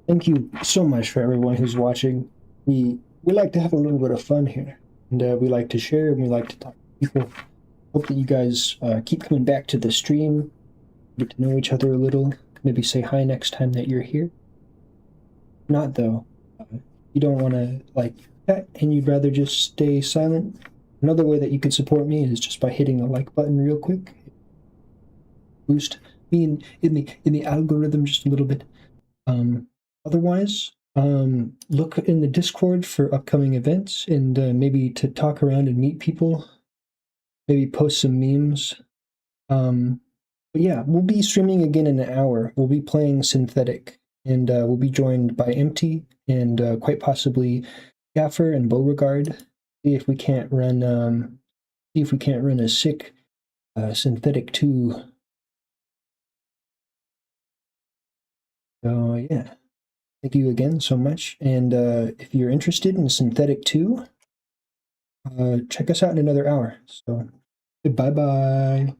thank you so much for everyone who's watching. We like to have a little bit of fun here, and we like to share, and we like to talk to people. Hope that you guys keep coming back to the stream, get to know each other a little. Maybe say hi next time that you're here. Not though, you don't want to like that, and you'd rather just stay silent. Another way that you can support me is just by hitting the like button real quick. Boost me in the algorithm just a little bit. Otherwise, look in the Discord for upcoming events and maybe to talk around and meet people. Maybe post some memes. But yeah, we'll be streaming again in an hour. We'll be playing Synthetic, and we'll be joined by Empty and quite possibly Gaffer and Beauregard. See if we can't run a sick Synthetic 2. So yeah, thank you again so much. And if you're interested in Synthetic 2, check us out in another hour. So bye bye.